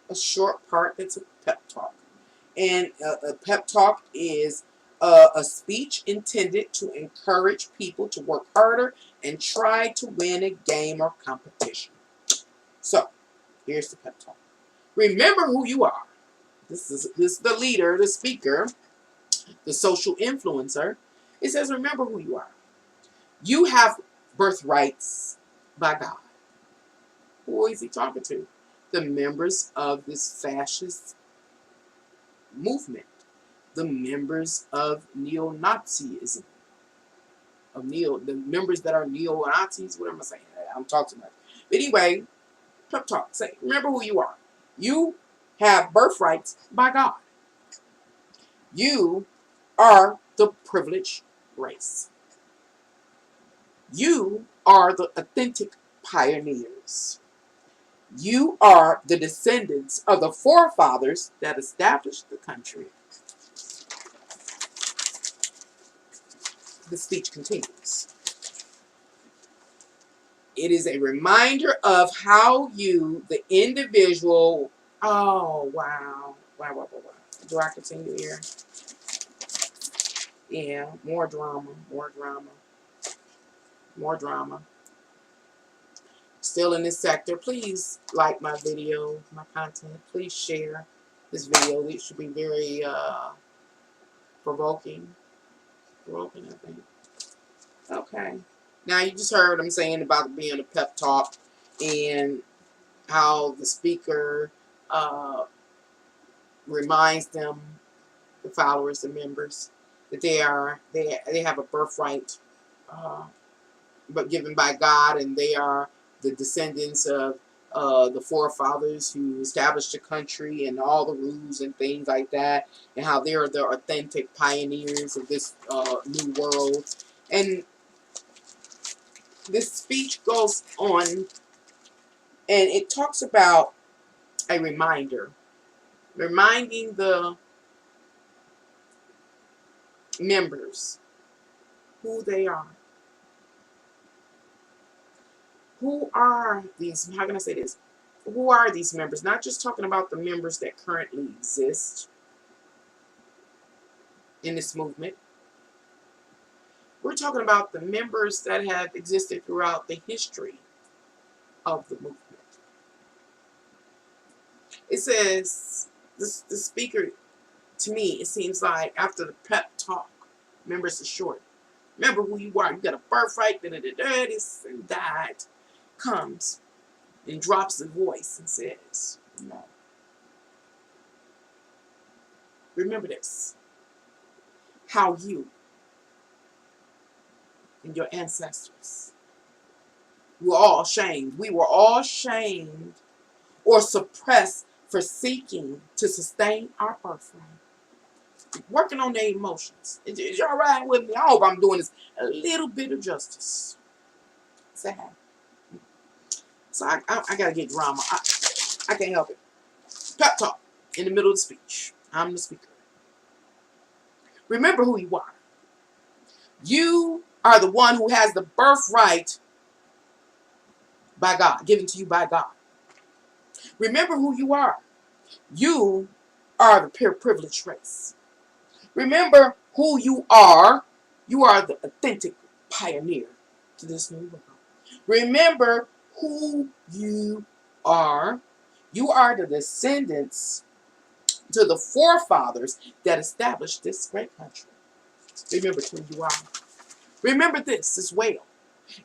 a short part that's a pep talk. And a pep talk is a speech intended to encourage people to work harder and try to win a game or competition. So, here's the pep talk. Remember who you are. This is the leader, the speaker, the social influencer. It says, remember who you are. You have birthrights by God. Who is he talking to? The members of this fascist movement. The members of neo-Nazism. The members that are neo-Nazis. What am I saying? I'm talking too much. But anyway, pep talk. Say, remember who you are. You have birthrights by God. You are the privileged race. You are the authentic pioneers. You are the descendants of the forefathers that established the country. The speech continues. It is a reminder of how you, the individual, oh, wow. Wow. Do I continue here? Yeah, more drama. Still in this sector, please like my video, my content. Please share this video. It should be very provoking, I think. Okay. Now, you just heard what I'm saying about being a pep talk and how the speaker reminds them, the followers, the members, that they have a birthright, but given by God, and they are the descendants of the forefathers who established the country and all the rules and things like that, and how they are the authentic pioneers of this new world. And this speech goes on, and it talks about a reminder, reminding the members who they are. Who are these, how can I say this? Who are these members? Not just talking about the members that currently exist in this movement. We're talking about the members that have existed throughout the history of the movement. It says, the speaker, to me, it seems like after the pep talk, members are short. Remember who you are. You got a birthright, this and that. Comes and drops a voice and says, no. Remember this. How you and your ancestors were all shamed. We were all shamed or suppressed for seeking to sustain our birthright. Working on their emotions. Is y'all riding with me? I hope I'm doing this a little bit of justice. Sad. So I gotta get drama. I can't help it. Pep talk in the middle of the speech. I'm the speaker. Remember who you are. You are the one who has the birthright by God, given to you by God. Remember who you are. You are the pure privileged race. Remember who you are. You are the authentic pioneer to this new world. Remember who you are. You are the descendants to the forefathers that established this great country. Remember who you are. Remember this as well,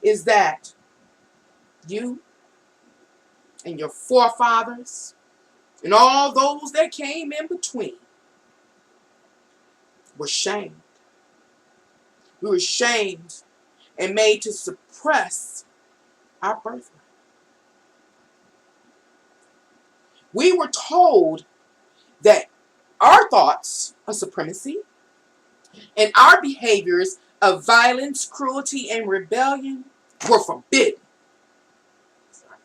is that you and your forefathers and all those that came in between were shamed. We were shamed and made to suppress our birthright. We were told that our thoughts of supremacy and our behaviors of violence, cruelty, and rebellion were forbidden. Sorry,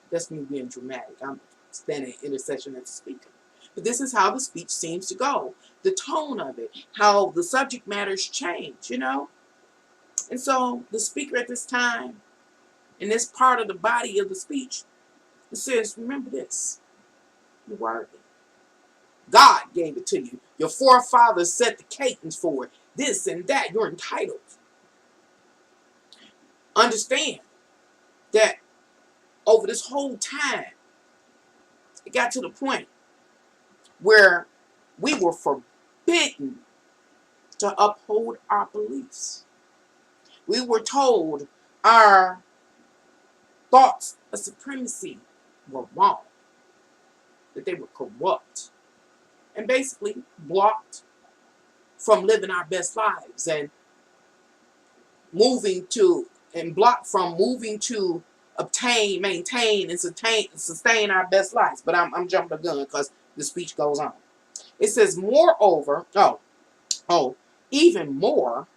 that's me being dramatic. I'm standing in intercession as a speaker. But this is how the speech seems to go. The tone of it, how the subject matters change, you know? And so the speaker at this time, in this part of the body of the speech, it says, remember this, you're worthy. God gave it to you. Your forefathers set the cadence for it. This and that, you're entitled. Understand that over this whole time, it got to the point where we were forbidden to uphold our beliefs. We were told our thoughts of supremacy were wrong, that they were corrupt, and basically blocked from living our best lives and blocked from moving to obtain, maintain, and sustain our best lives. But I'm jumping the gun because the speech goes on. It says, moreover, even more,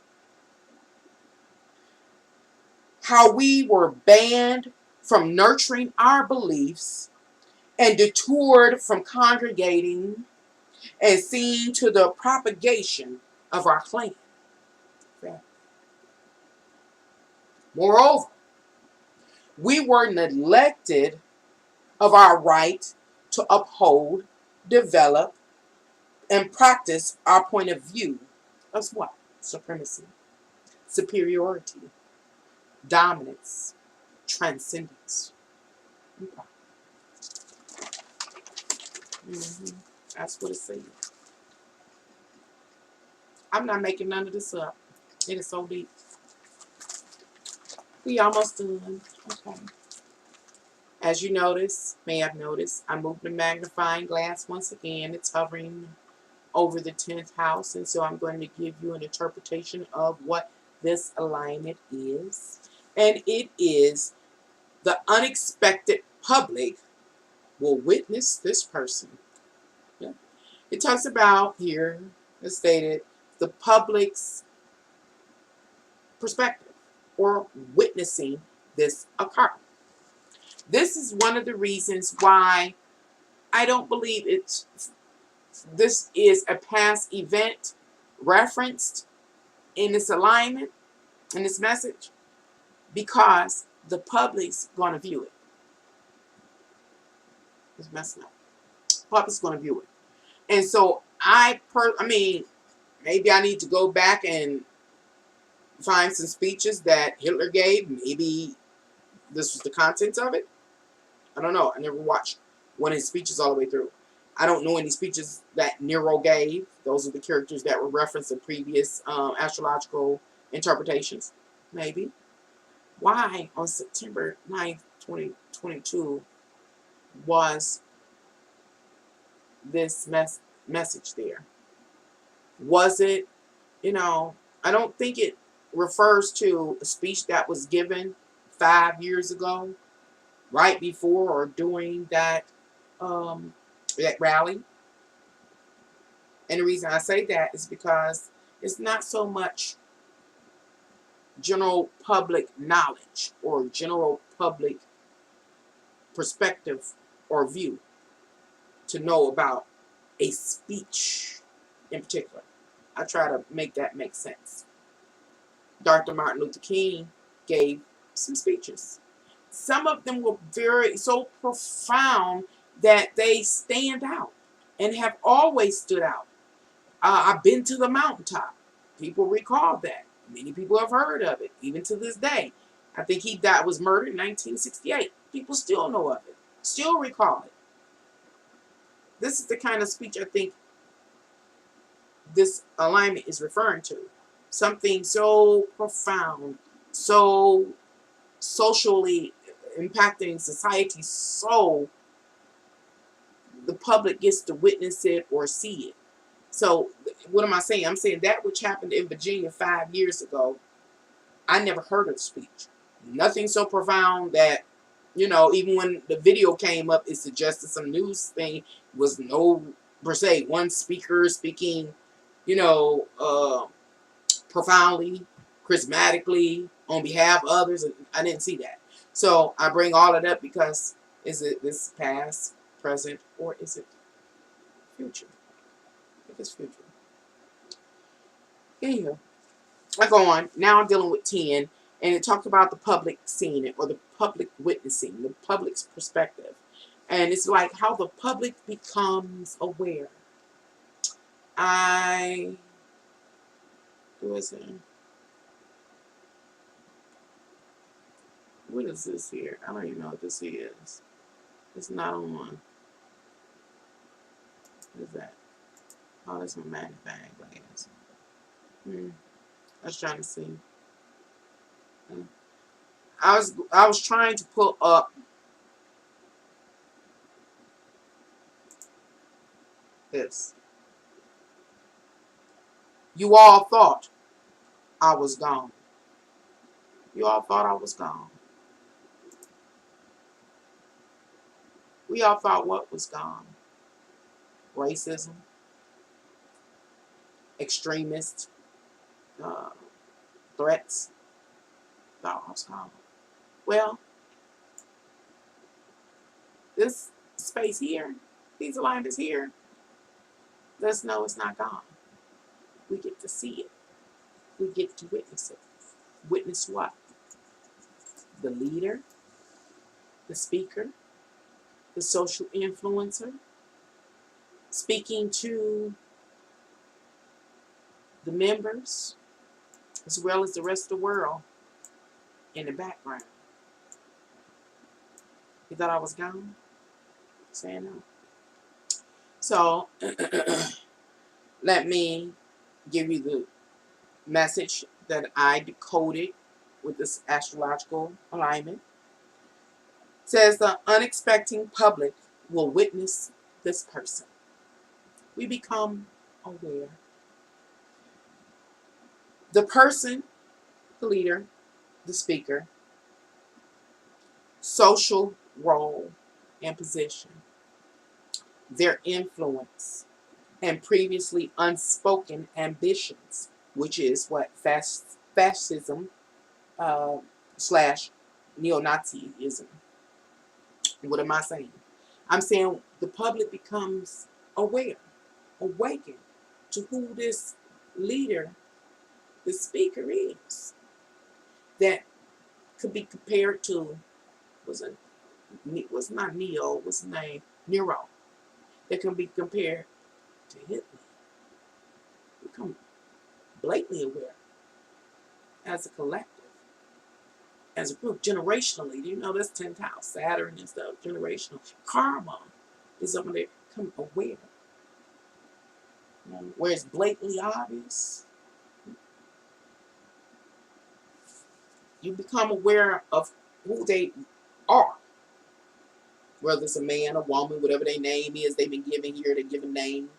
how we were banned from nurturing our beliefs and detoured from congregating and seeing to the propagation of our clan. Moreover, we were neglected of our right to uphold, develop, and practice our point of view of what? Supremacy, superiority, dominance, transcendence. That's what it says. I'm not making none of this up. It is so deep. We almost done. Okay. As you may have noticed, I moved the magnifying glass once again. It's hovering over the 10th house, and so I'm going to give you an interpretation of what this alignment is. And it is the unexpected public will witness this person. Yeah. It talks about here, as stated, the public's perspective or witnessing this occur. This is one of the reasons why I don't believe this is a past event referenced in this alignment, in this message, because the public's going to view it. It's messing up. Public's going to view it. And so maybe I need to go back and find some speeches that Hitler gave. Maybe this was the contents of it. I don't know. I never watched one of his speeches all the way through. I don't know any speeches that Nero gave. Those are the characters that were referenced in previous astrological interpretations. Maybe. Why on September 9th, 2022 was this message there? Was it, I don't think it refers to a speech that was given 5 years ago, right before or during that rally. And the reason I say that is because it's not so much general public knowledge or general public perspective or view to know about a speech in particular. I try to make that make sense. Dr. Martin Luther King gave some speeches. Some of them were so profound that they stand out and have always stood out. I've been to the mountaintop. People recall that. Many people have heard of it, even to this day. I think he died, was murdered in 1968. People still know of it, still recall it. This is the kind of speech I think this alignment is referring to. Something so profound, so socially impacting society, so the public gets to witness it or see it. So what am I saying? I'm saying that which happened in Virginia 5 years ago, I never heard of the speech. Nothing so profound that, even when the video came up, it suggested some news thing. Was no, per se, one speaker speaking, you know, uh, profoundly, charismatically, on behalf of others. I didn't see that. So I bring all of that because, is it this past, present, or is it future? If it's future. Anyhow, I go on. Now I'm dealing with 10, and it talked about the public seeing it, or the public witnessing, the public's perspective. And it's like how the public becomes aware. Who is it? What is this here? I don't even know what this is. It's not on one. What is that? Oh, that's my magnifying glass. I was trying to see. I was trying to pull up this. You all thought I was gone. You all thought I was gone. We all thought what was gone? Racism, extremist threats. Thought I was gone. Well, this space here, these alignments here, let's know it's not gone. We get to see it. We get to witness it. Witness what? The leader, the speaker, the social influencer, speaking to the members, as well as the rest of the world in the background. You thought I was gone? Saying no. So, let me give you the message that I decoded with this astrological alignment. It says the unexpected public will witness this person. We become aware. The person, the leader, the speaker, social role and position, their influence, and previously unspoken ambitions, which is what fascism slash neo-Nazism. What am I saying? I'm saying the public becomes aware, awakened to who this leader, the speaker is. That could be compared to, was not Neo, what's his name? Nero. That can be compared to Hitler. Become blatantly aware as a collective, as a group, generationally. You know, that's 10th house, Saturn and stuff, generational. Karma is something that become aware. Where it's blatantly obvious, you become aware of who they are. Whether it's a man, a woman, whatever their name is, they've been given here, they're given name,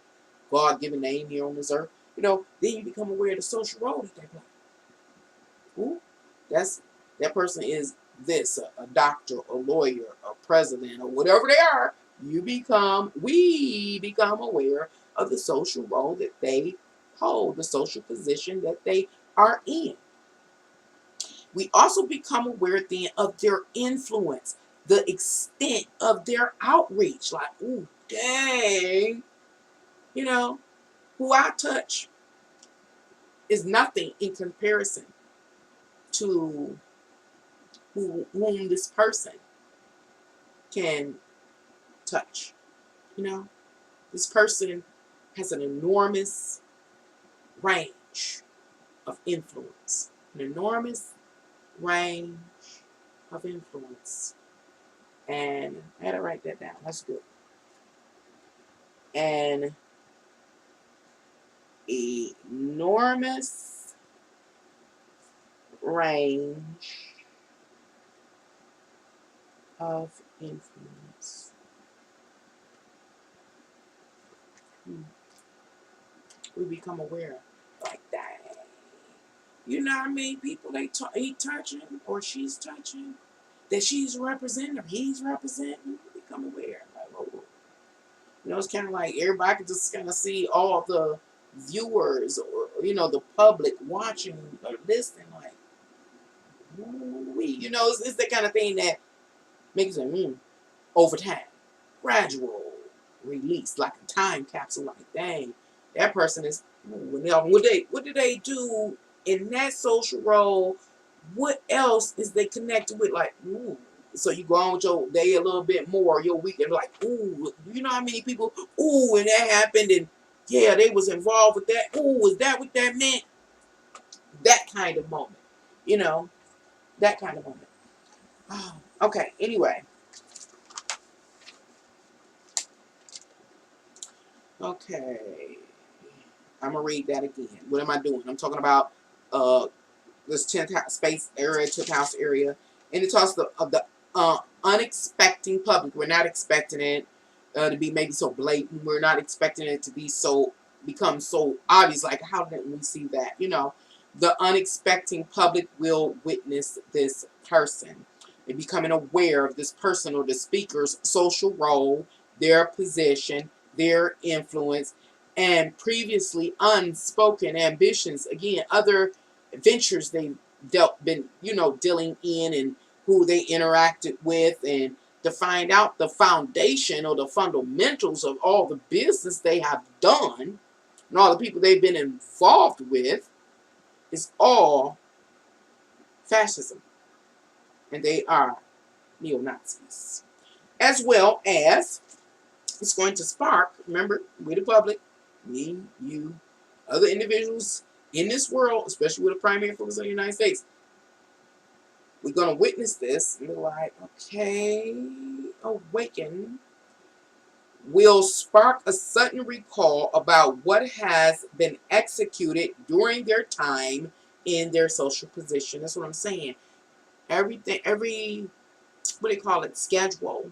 God-given name here on this earth. Then you become aware of the social role that they play. Ooh, that person is this, a doctor, a lawyer, a president, or whatever they are. We become aware of the social role that they hold, the social position that they are in. We also become aware then of their influence, the extent of their outreach. Like, ooh, dang, who I touch is nothing in comparison to whom this person can touch. This person has an enormous range of influence, an enormous range of influence. And I had to write that down. That's good. An enormous range of influence. We become aware like that. You know what I mean? People he touching or she's touching, that she's representing or he's representing. Become aware. Like, oh, you know, it's kind of like everybody can just kind of see all the viewers or the public watching or listening. Like, you know, it's the kind of thing that makes it over time, gradual release, like a time capsule. Like, dang, that person is. What do they do in that social role? What else is they connected with? Like, ooh. So you go on with your day a little bit more, your week, and like, ooh, you know how many people, ooh, and that happened, and yeah, they was involved with that. Ooh, was that what that meant? That kind of moment, you know, that kind of moment. Oh, okay, anyway. Okay. I'm gonna read that again. What am I doing? I'm talking about this 10th house space area, 10th house area, and it talks of the unexpected public. We're not expecting it to be maybe so blatant. We're not expecting it to be become so obvious. Like, how didn't we see that? You know, the unexpected public will witness this person and becoming aware of this person or the speaker's social role, their position, their influence, and previously unspoken ambitions. Again, other ventures they've been dealing in, and who they interacted with, and to find out the foundation or the fundamentals of all the business they have done and all the people they've been involved with is all fascism, and they are neo-Nazis. As well as it's going to spark, remember, we the public, me, you, other individuals in this world, especially with a primary focus on the United States, we're going to witness this and be like, okay, awaken, will spark a sudden recall about what has been executed during their time in their social position. That's what I'm saying. Everything, what do you call it, schedule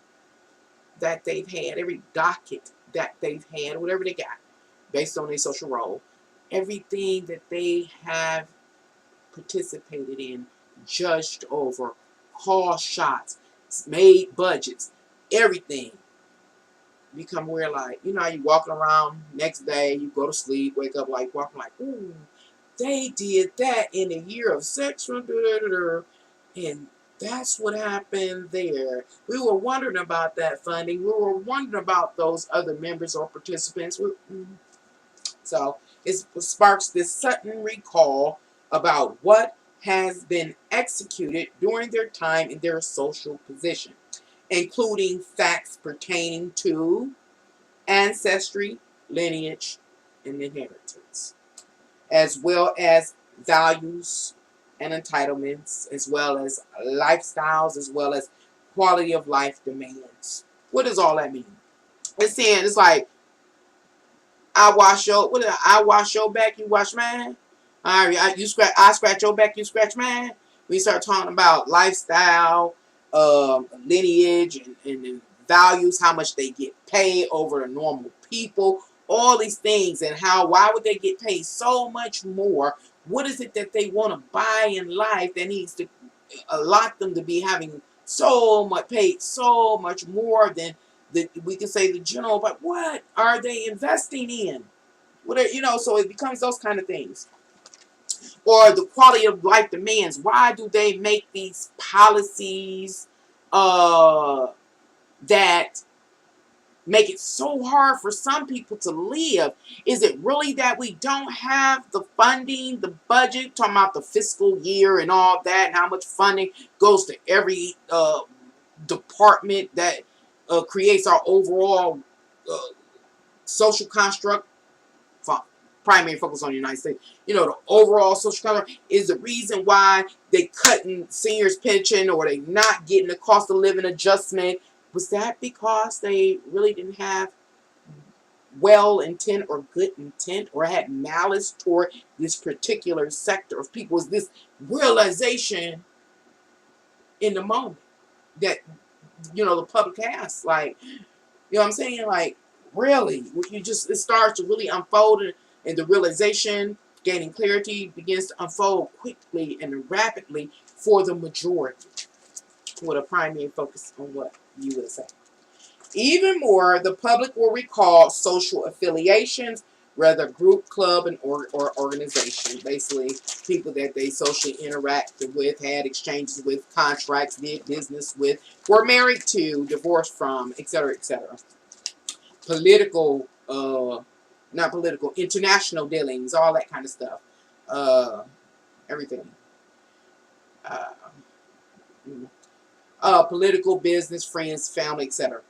that they've had, every docket that they've had, whatever they got, based on their social role, everything that they have participated in, judged over, called shots, made budgets, everything. Become aware, like, you know how you walking around next day, you go to sleep, wake up like walking like, ooh, they did that in a year of sex, and that's what happened there. We were wondering about that funding. We were wondering about those other members or participants. So it sparks this sudden recall about what has been executed during their time in their social position, including facts pertaining to ancestry, lineage, and inheritance, as well as values and entitlements, as well as lifestyles, as well as quality of life demands. What does all that mean? It's saying, it's like, I wash your back, you wash mine. All right, I scratch your back, you scratch mine. We start talking about lifestyle, lineage, and values, how much they get paid over the normal people, all these things, and why would they get paid so much more? What is it that they want to buy in life that needs to allot them to be having so much paid, so much more than we can say the general, but what are they investing in? So it becomes those kind of things. Or the quality of life demands. Why do they make these policies that make it so hard for some people to live? Is it really that we don't have the funding, the budget, talking about the fiscal year and all that, and how much funding goes to every department that creates our overall social construct? Fine. primary focus on the United States. You know, the overall social color is the reason why they cutting seniors' pension or they not getting the cost of living adjustment. Was that because they really didn't have well intent or good intent or had malice toward this particular sector of people? Was this realization in the moment that, you know, the public has? Like, you know what I'm saying? Like, really, you just, it starts to really unfold, and the realization, gaining clarity, begins to unfold quickly and rapidly for the majority, with a primary focus on what you would say. Even more, the public will recall social affiliations, whether group, club, or organization. Basically, people that they socially interacted with, had exchanges with, contracts, did business with, were married to, divorced from, etc., etc. Political, not political, international dealings, all that kind of stuff. Everything. Political, business, friends, family, etc.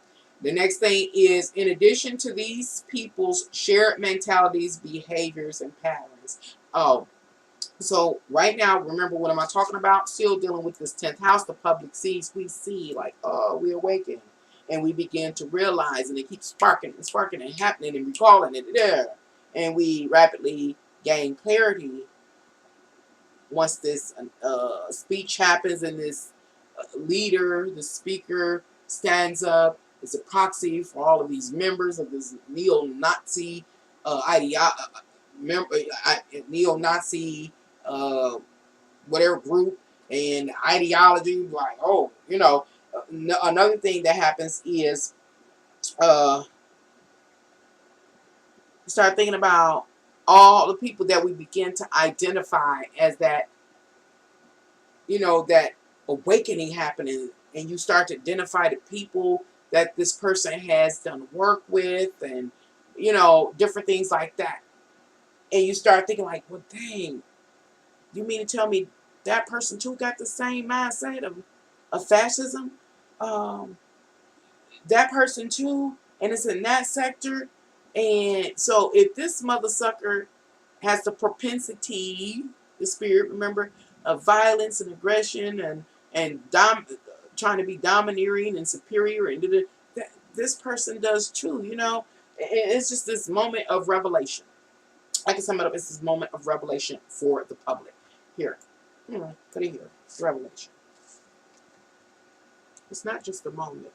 The next thing is, in addition to these people's shared mentalities, behaviors, and patterns. Oh, so right now, remember, what am I talking about? Still dealing with this 10th house. The public sees, we see, like, oh, we awaken. And we begin to realize, and it keeps sparking and happening and recalling it there. And we rapidly gain clarity once this speech happens, and this leader, the speaker, stands up as a proxy for all of these members of this neo-Nazi neo-Nazi whatever group and ideology. Like, oh, you know, another thing that happens is you start thinking about all the people that we begin to identify as that, you know, that awakening happening, and you start to identify the people that this person has done work with, and, you know, different things like that. And you start thinking like, well, dang, you mean to tell me that person too got the same mindset of fascism? That person too, and it's in that sector. And so if this mother sucker has the propensity, the spirit, remember, of violence and aggression, and trying to be domineering and superior, and this person does too. You know, it's just this moment of revelation. I can sum it up as this moment of revelation for the public. Here, put it here. Revelation. It's not just a moment.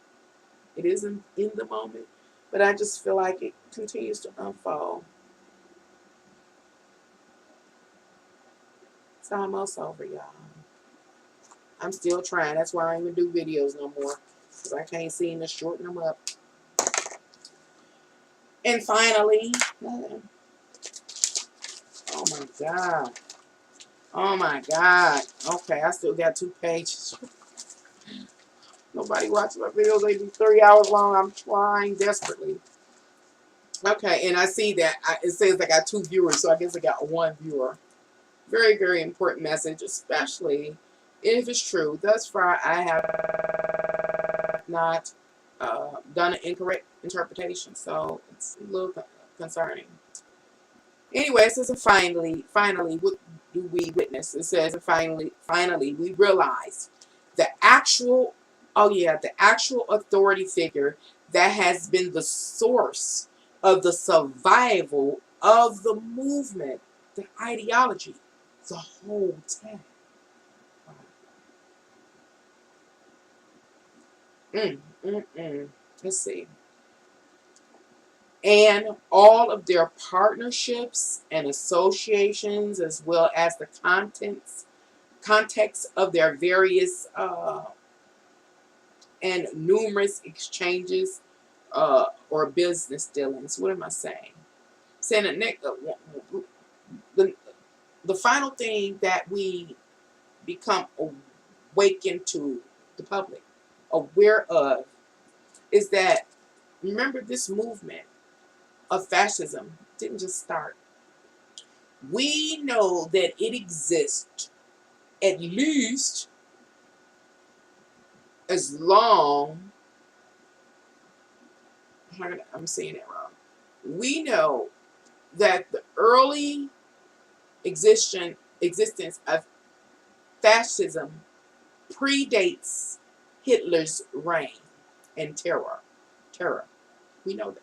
It isn't in the moment, but I just feel like it continues to unfold. It's almost over, y'all. I'm still trying. That's why I don't even do videos no more, because I can't seem to shorten them up. And finally, oh my God. Oh my God. Okay, I still got 2 pages. Nobody watches my videos. They do 3 hours long. I'm trying desperately. Okay, and I see that it says I got 2 viewers, so I guess I got 1 viewer. Very, very important message, especially if it's true. Thus far, I have not done an incorrect interpretation, so it's a little concerning. Anyway, it says, finally, what do we witness? It says, finally, we realize the actual, the actual authority figure that has been the source of the survival of the movement, the ideology, the whole time. Let's see. And all of their partnerships and associations, as well as the context of their various and numerous exchanges or business dealings. What am I saying? Saying the final thing that we become awakened to, the public, aware of, is that, remember, this movement of fascism didn't just start. We know that it exists at least as long, I'm saying it wrong. We know that the early existence of fascism predates Hitler's reign and terror. Terror. We know that.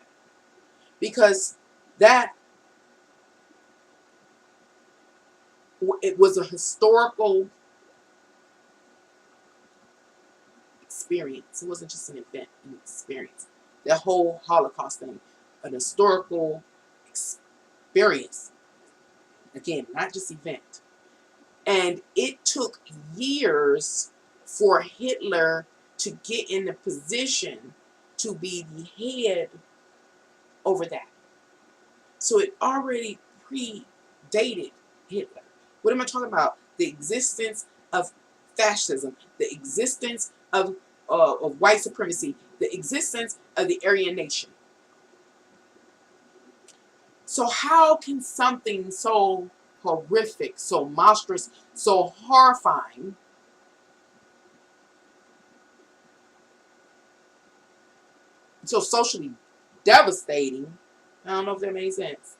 Because that it was a historical experience. It wasn't just an event, an experience. That whole Holocaust thing, an historical experience. Again, not just event. And it took years for Hitler to get in the position to be the head over that. So it already predated Hitler. What am I talking about? The existence of fascism, the existence of white supremacy, the existence of the Aryan nation. So how can something so horrific, so monstrous, so horrifying so socially devastating, I don't know if that makes sense,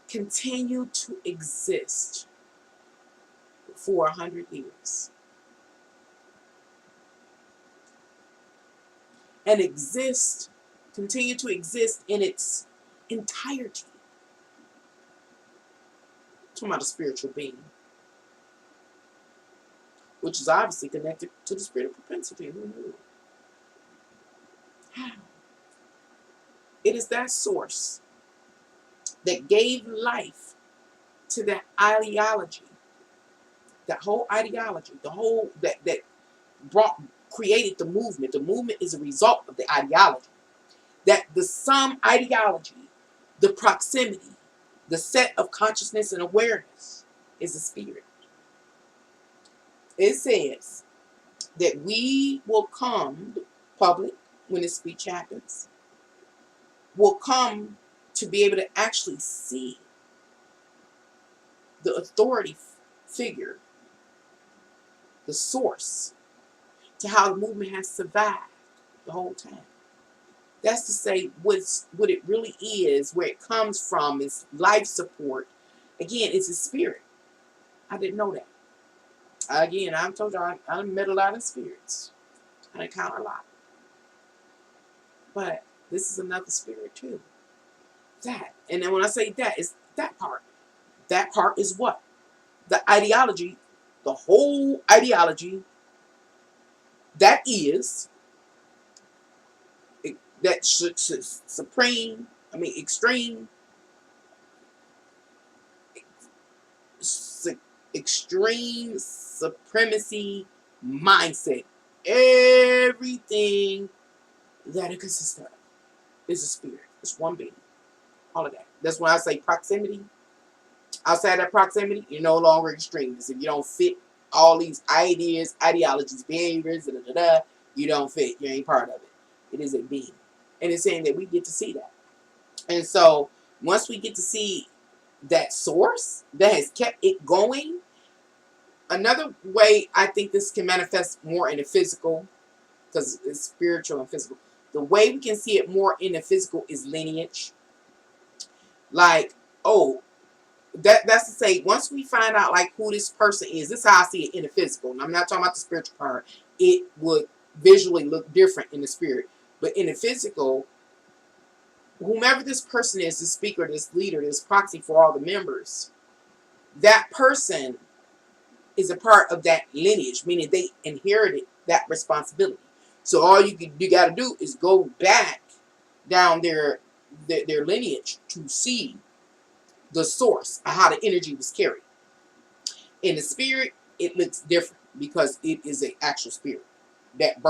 continue to exist for 100 years? And continue to exist in its entirety. Talking about a spiritual being, which is obviously connected to the spirit of propensity. Who knew? How? It is that source that gave life to that ideology, that whole ideology, the whole that created the movement. The movement is a result of the ideology. That the sum ideology, the proximity, the set of consciousness and awareness is the spirit. It says that we will come, public, when this speech happens, will come to be able to actually see the authority figure, the source, to how the movement has survived the whole time. That's to say what it really is, where it comes from, is life support. Again, it's a spirit. I didn't know that. Again, I told you I met a lot of spirits. I encountered a lot. But this is another spirit too. That. And then when I say that, it's that part. That part is what? The ideology, the whole ideology that is, that supreme, extreme, extreme supremacy mindset. Everything that it consists of is a spirit. It's one being. All of that. That's when I say proximity. Outside that proximity, you're no longer extremist. If you don't fit all these ideas, ideologies, behaviors, you don't fit. You ain't part of it. It is a being. And it's saying that we get to see that. And so once we get to see that source that has kept it going, another way I think this can manifest more in the physical, because it's spiritual and physical. The way we can see it more in the physical is lineage. Like, that's to say, once we find out like who this person is, this is how I see it in the physical. And I'm not talking about the spiritual part. It would visually look different in the spirit. But in the physical, whomever this person is, this speaker, this leader, this proxy for all the members, that person is a part of that lineage, meaning they inherited that responsibility. So all you got to do is go back down their lineage to see the source of how the energy was carried. In the spirit, it looks different because it is an actual spirit that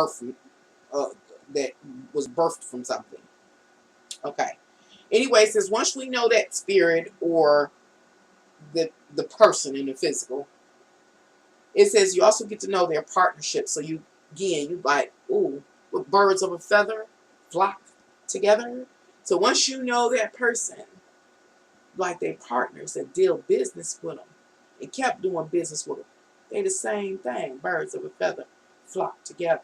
that was birthed from something. Okay. Anyway, it says once we know that spirit or the person in the physical, it says you also get to know their partnership. So you like, ooh, with birds of a feather flock together. So once you know that person, like their partners that deal business with them and kept doing business with them, they the same thing. Birds of a feather flock together.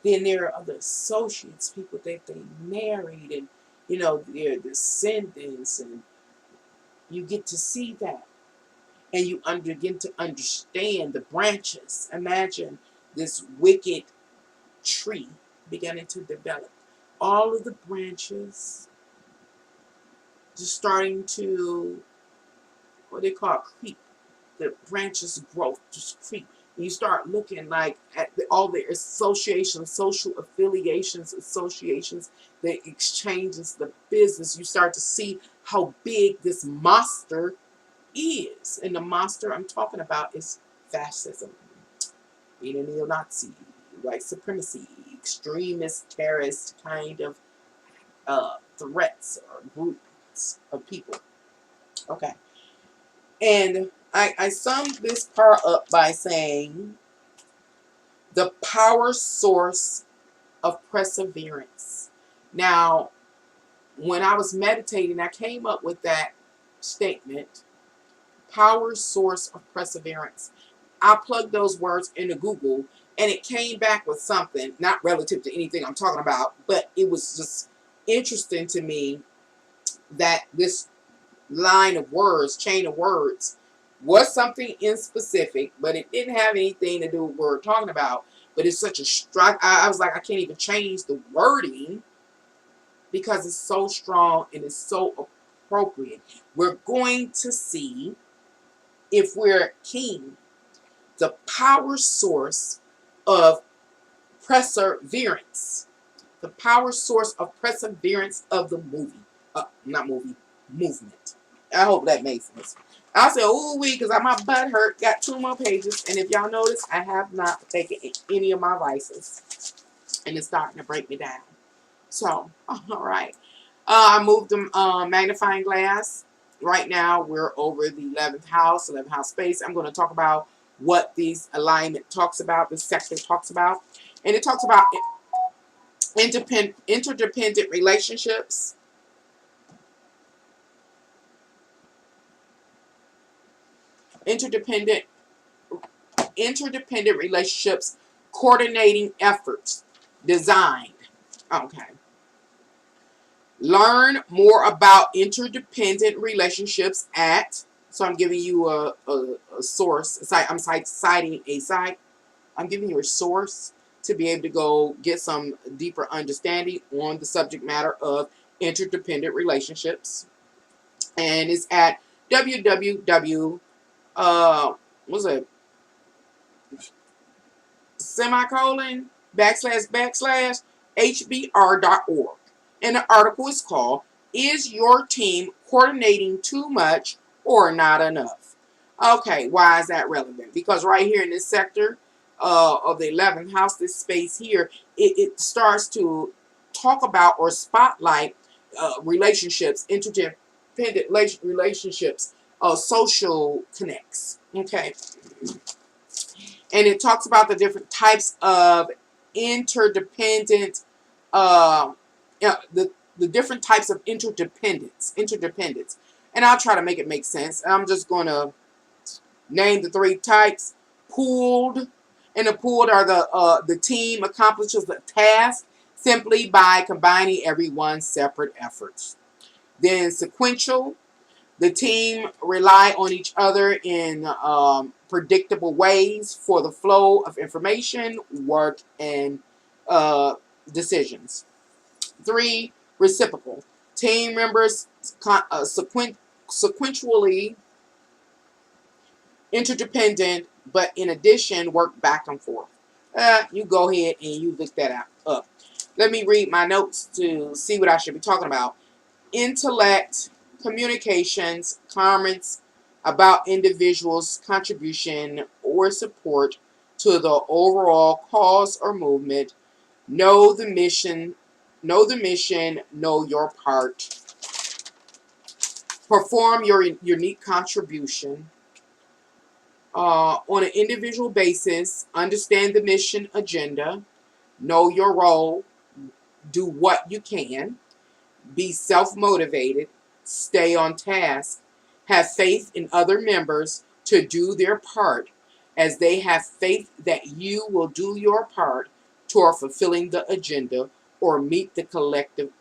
Then there are other associates, people that they married, and their descendants, and You get to see that. And you begin to understand the branches. Imagine this wicked tree beginning to develop. All of the branches just starting to, what they call creep. The branches growth just creep. And you start looking like at all the associations, social affiliations, associations, the exchanges, the business. You start to see how big this monster is. And the monster I'm talking about is fascism, being a neo-Nazi, white supremacy, extremist, terrorist kind of threats or groups of people. Okay. And I summed this part up by saying the power source of perseverance. Now, when I was meditating, I came up with that statement, power source of perseverance. I plugged those words into Google and it came back with something, not relative to anything I'm talking about, but it was just interesting to me that this line of words, chain of words, was something in specific, but it didn't have anything to do with what we're talking about. But it's such a strike. I was like, I can't even change the wording because it's so strong and it's so appropriate. We're going to see, if we're keen, the power source of perseverance. The power source of perseverance of the movie. Not movie, movement. I hope that makes sense. I said, ooh, because my butt hurt. Got 2 more pages. And if y'all notice, I have not taken any of my vices. And it's starting to break me down. So, all right. I moved the magnifying glass. Right now, we're over the 11th house space. I'm going to talk about what this alignment talks about, this sector talks about. And it talks about interdependent relationships. Interdependent relationships, coordinating efforts, designed. Okay. Learn more about interdependent relationships at, so I'm giving you a source. I'm citing a site. I'm giving you a source to be able to go get some deeper understanding on the subject matter of interdependent relationships. And it's at www. What's it? Semicolon / hbr.org. And the article is called, Is Your Team Coordinating Too Much or Not Enough? Okay, why is that relevant? Because right here in this sector of the 11th house, this space here, it starts to talk about or spotlight relationships, interdependent relationships, social connects. Okay. And it talks about the different types of interdependent, the different types of interdependence. And I'll try to make it make sense. I'm just going to name the 3 types. Pooled, and the pooled are the team accomplishes the task simply by combining everyone's separate efforts. Then sequential, the team rely on each other in predictable ways for the flow of information, work, and decisions. 3, reciprocal. Team members sequentially interdependent, but in addition, work back and forth. You go ahead and you look that up. Let me read my notes to see what I should be talking about. Intellect, communications, comments about individuals' contribution or support to the overall cause or movement. Know the mission, know your part. Perform your unique contribution. On an individual basis, understand the mission agenda. Know your role. Do what you can. Be self-motivated, stay on task, have faith in other members to do their part as they have faith that you will do your part toward fulfilling the agenda or meeting the collective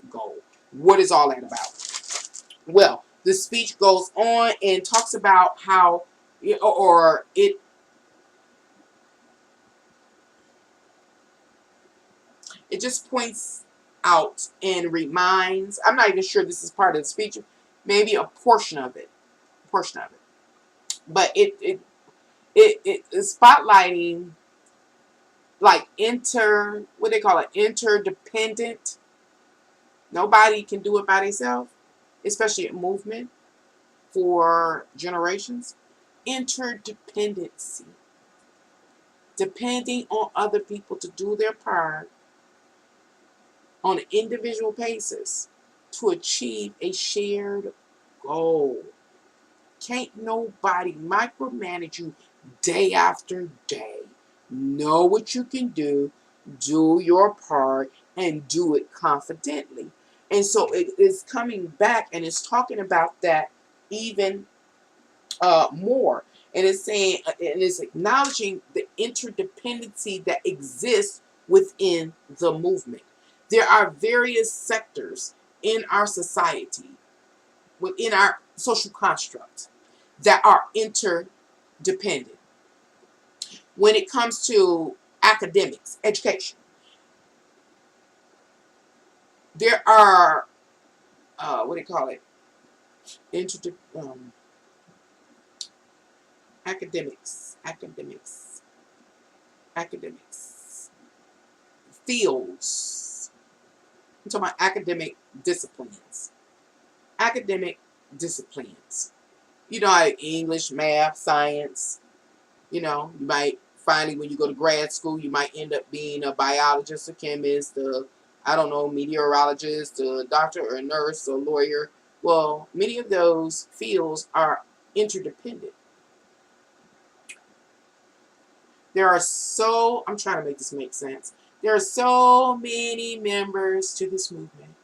goal. What is all that about? Well, the speech goes on and talks about how, or it just points out and reminds. I'm not even sure this is part of the speech. Maybe a portion of it. But it is spotlighting like what they call it, interdependent. Nobody can do it by themselves, especially a movement for generations. Interdependency. Depending on other people to do their part on an individual basis to achieve a shared goal. Can't nobody micromanage you day after day. Know what you can do your part, and do it confidently. And so it is coming back and it's talking about that even more. And it's saying, and it's acknowledging the interdependency that exists within the movement. There are various sectors in our society, within our social construct, that are interdependent. When it comes to academics, education, there are, what do you call it? Academics, fields. I'm talking about academic disciplines. Academic disciplines. Like English, math, science. You might finally, when you go to grad school, you might end up being a biologist, a chemist, I don't know, meteorologist, a doctor or a nurse or lawyer. Well, many of those fields are interdependent. I'm trying to make this make sense. There are so many members to this movement.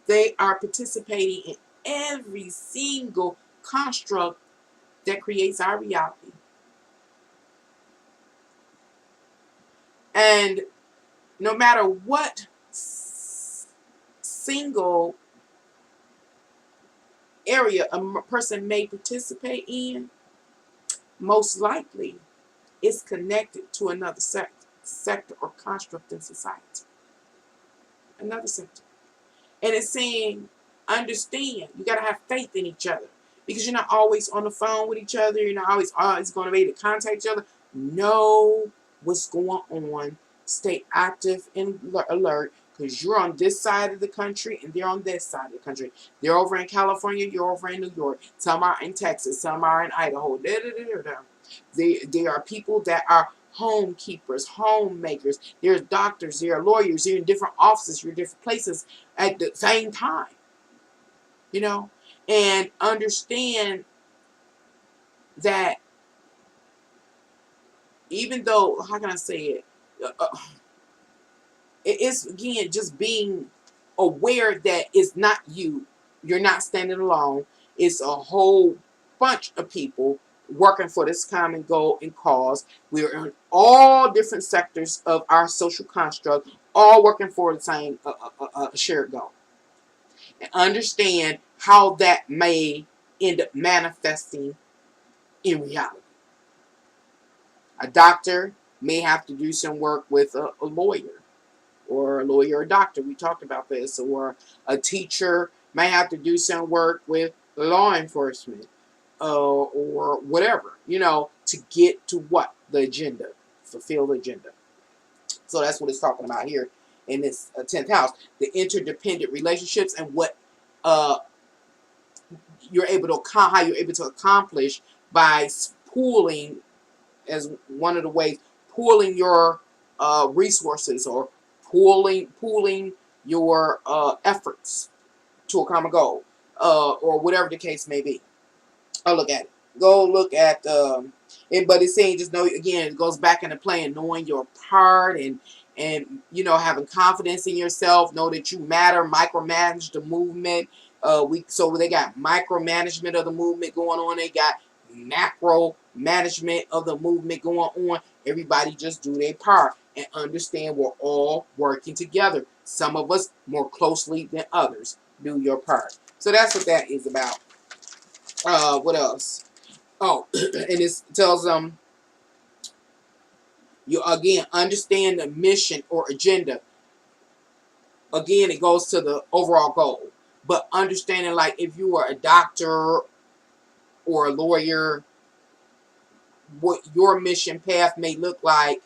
They are participating in every single construct that creates our reality. And no matter what single area a person may participate in, most likely it's connected to another sector or construct in society. Another sector. And it's saying, understand, you got to have faith in each other. Because you're not always on the phone with each other. You're not always going to be able to contact each other. Know what's going on. Stay active and alert. Because you're on this side of the country and they're on this side of the country. They're over in California. You're over in New York. Some are in Texas. Some are in Idaho. There are people that are home keepers, homemakers. There's doctors. There are lawyers. You're in different offices. You're in different places at the same time. And understand that even though, how can I say it? It's, again, just being aware that it's not you. You're not standing alone. It's a whole bunch of people working for this common goal and cause. We're in all different sectors of our social construct, all working for the same shared goal. And understand how that may end up manifesting in reality. A doctor may have to do some work with a lawyer, or a lawyer or doctor. We talked about this. Or a teacher may have to do some work with law enforcement, or whatever, to get to what? The agenda. Fulfill the agenda. So that's what it's talking about here in this 10th house. The interdependent relationships and what you're able to, how you're able to accomplish by pooling, as one of the ways, pooling your resources, or pooling your efforts to a common goal, or whatever the case may be. I'll look at it. Go look at, but it's saying, just know, again, it goes back into playing, knowing your part, and having confidence in yourself. Know that you matter. Micromanage the movement. So they got micromanagement of the movement going on. They got macro management of the movement going on. Everybody just do their part and understand we're all working together. Some of us more closely than others. Do your part. So that's what that is about. What else? Oh, and it tells them, you again understand the mission or agenda. Again, it goes to the overall goal. But understanding, like, if you are a doctor or a lawyer, what your mission path may look like,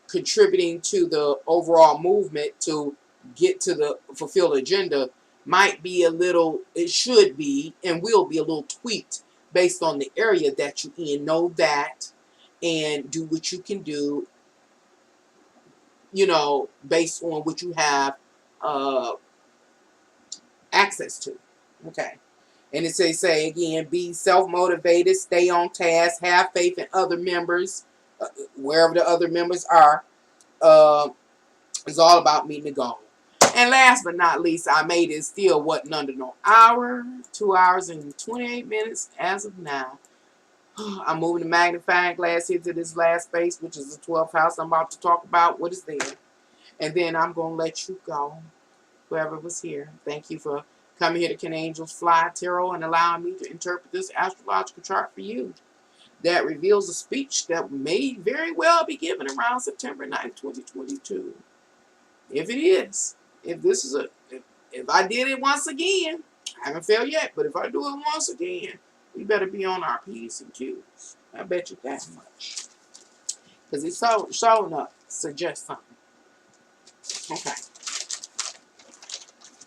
contributing to the overall movement to get to the fulfilled agenda, might be a little, it should be and will be a little tweaked based on the area that you in. Know that, and do what you can do, based on what you have uh, access to. Okay. And it say again, be self-motivated, stay on task, have faith in other members, wherever the other members are. Uh, it's all about meeting the goal. And last but not least, I made it still wasn't under no hour, 2 hours and 28 minutes as of now. I'm moving the magnifying glass here to this last space, which is the 12th house. I'm about to talk about what is there. And then I'm going to let you go, whoever was here. Thank you for coming here to Can Angels Fly Tarot and allowing me to interpret this astrological chart for you that reveals a speech that may very well be given around September 9th, 2022. If it is, if this is if I did it once again, I haven't failed yet, but if I do it once again, we better be on our P's and Q's. I bet you that much. Because it's showing up, suggest something. Okay.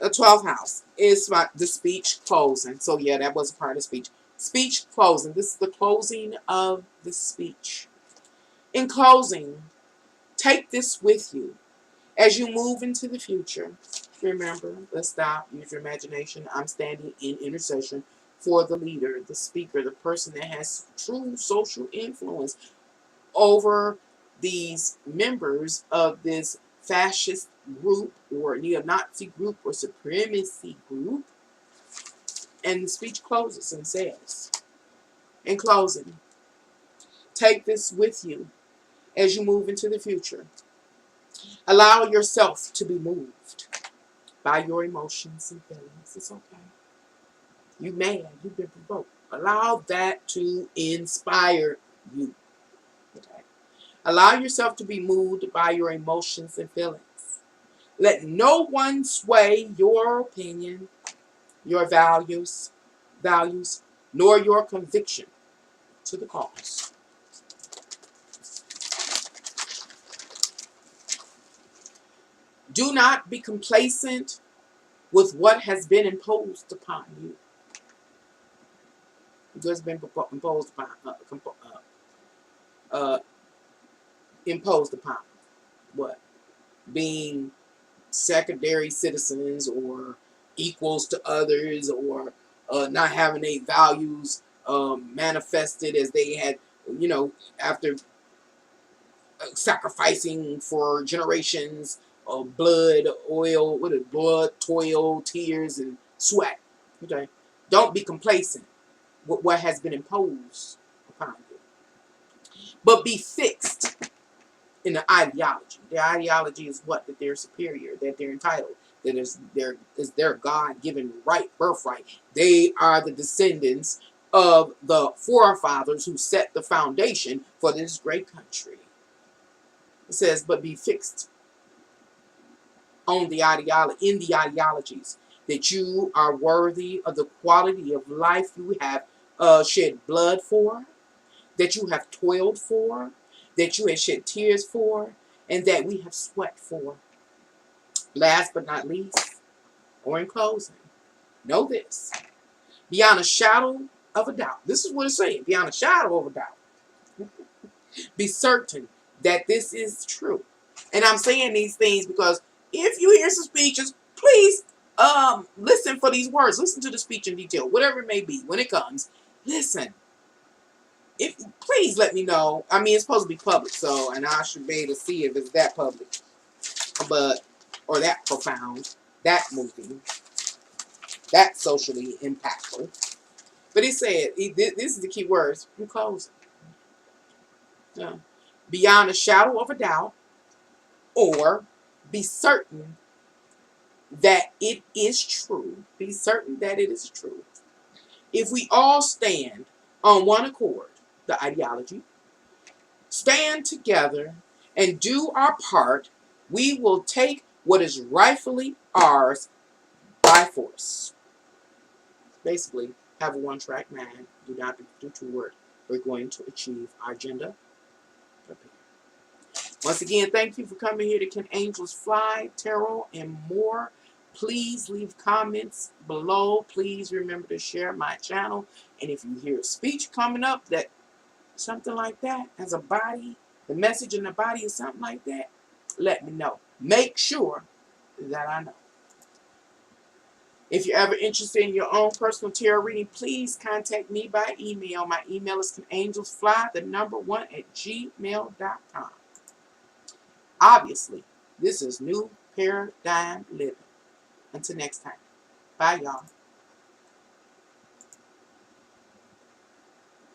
The 12th house is the speech closing. So yeah, that was a part of the speech. Speech closing. This is the closing of the speech. In closing, take this with you as you move into the future. Remember, let's stop, use your imagination. I'm standing in intercession for the leader, the speaker, the person that has true social influence over these members of this fascist group or neo-Nazi group or supremacy group. And the speech closes and says, in closing, take this with you as you move into the future. Allow yourself to be moved by your emotions and feelings. It's okay. You mad. You've been provoked. Allow that to inspire you. Okay. Allow yourself to be moved by your emotions and feelings. Let no one sway your opinion, your values, nor your conviction to the cause. Do not be complacent with what has been imposed upon you. What's been imposed upon, imposed upon what? Being secondary citizens or equals to others, or not having their values manifested as they had, after sacrificing for generations of blood, oil, blood, toil, tears, and sweat. Okay, don't be complacent with what has been imposed upon you, but be fixed in the ideology. Their ideology is what? That they're superior, that they're entitled, that is their God-given right, birthright. They are the descendants of the forefathers who set the foundation for this great country. It says, but be fixed on the ideology, in the ideologies, that you are worthy of the quality of life you have shed blood for, that you have toiled for, that you have shed tears for, and that we have sweat for. Last but not least, or in closing, know this. Beyond a shadow of a doubt. This is what it's saying. Beyond a shadow of a doubt. Be certain that this is true. And I'm saying these things because if you hear some speeches, please listen for these words. Listen to the speech in detail, whatever it may be. When it comes, listen. Please let me know. I mean, it's supposed to be public, and I should be able to see if it's that public, or that profound, that moving, that socially impactful. But he said, this is the key words. I'm closing. Yeah. Beyond a shadow of a doubt, or be certain that it is true. Be certain that it is true. If we all stand on one accord, the ideology, stand together and do our part, we will take what is rightfully ours by force. Basically, have a one-track mind. Do not do too work. We're going to achieve our agenda. Once again, thank you for coming here to Can Angels Fly, Tarot, and more. Please leave comments below. Please remember to share my channel. And if you hear a speech coming up that something like that has a body, the message in the body is something like that, let me know. Make sure that I know. If you're ever interested in your own personal tarot reading, please contact me by email. My email is canangelsfly1@gmail.com. Obviously, this is New Paradigm Living. Until next time. Bye, y'all.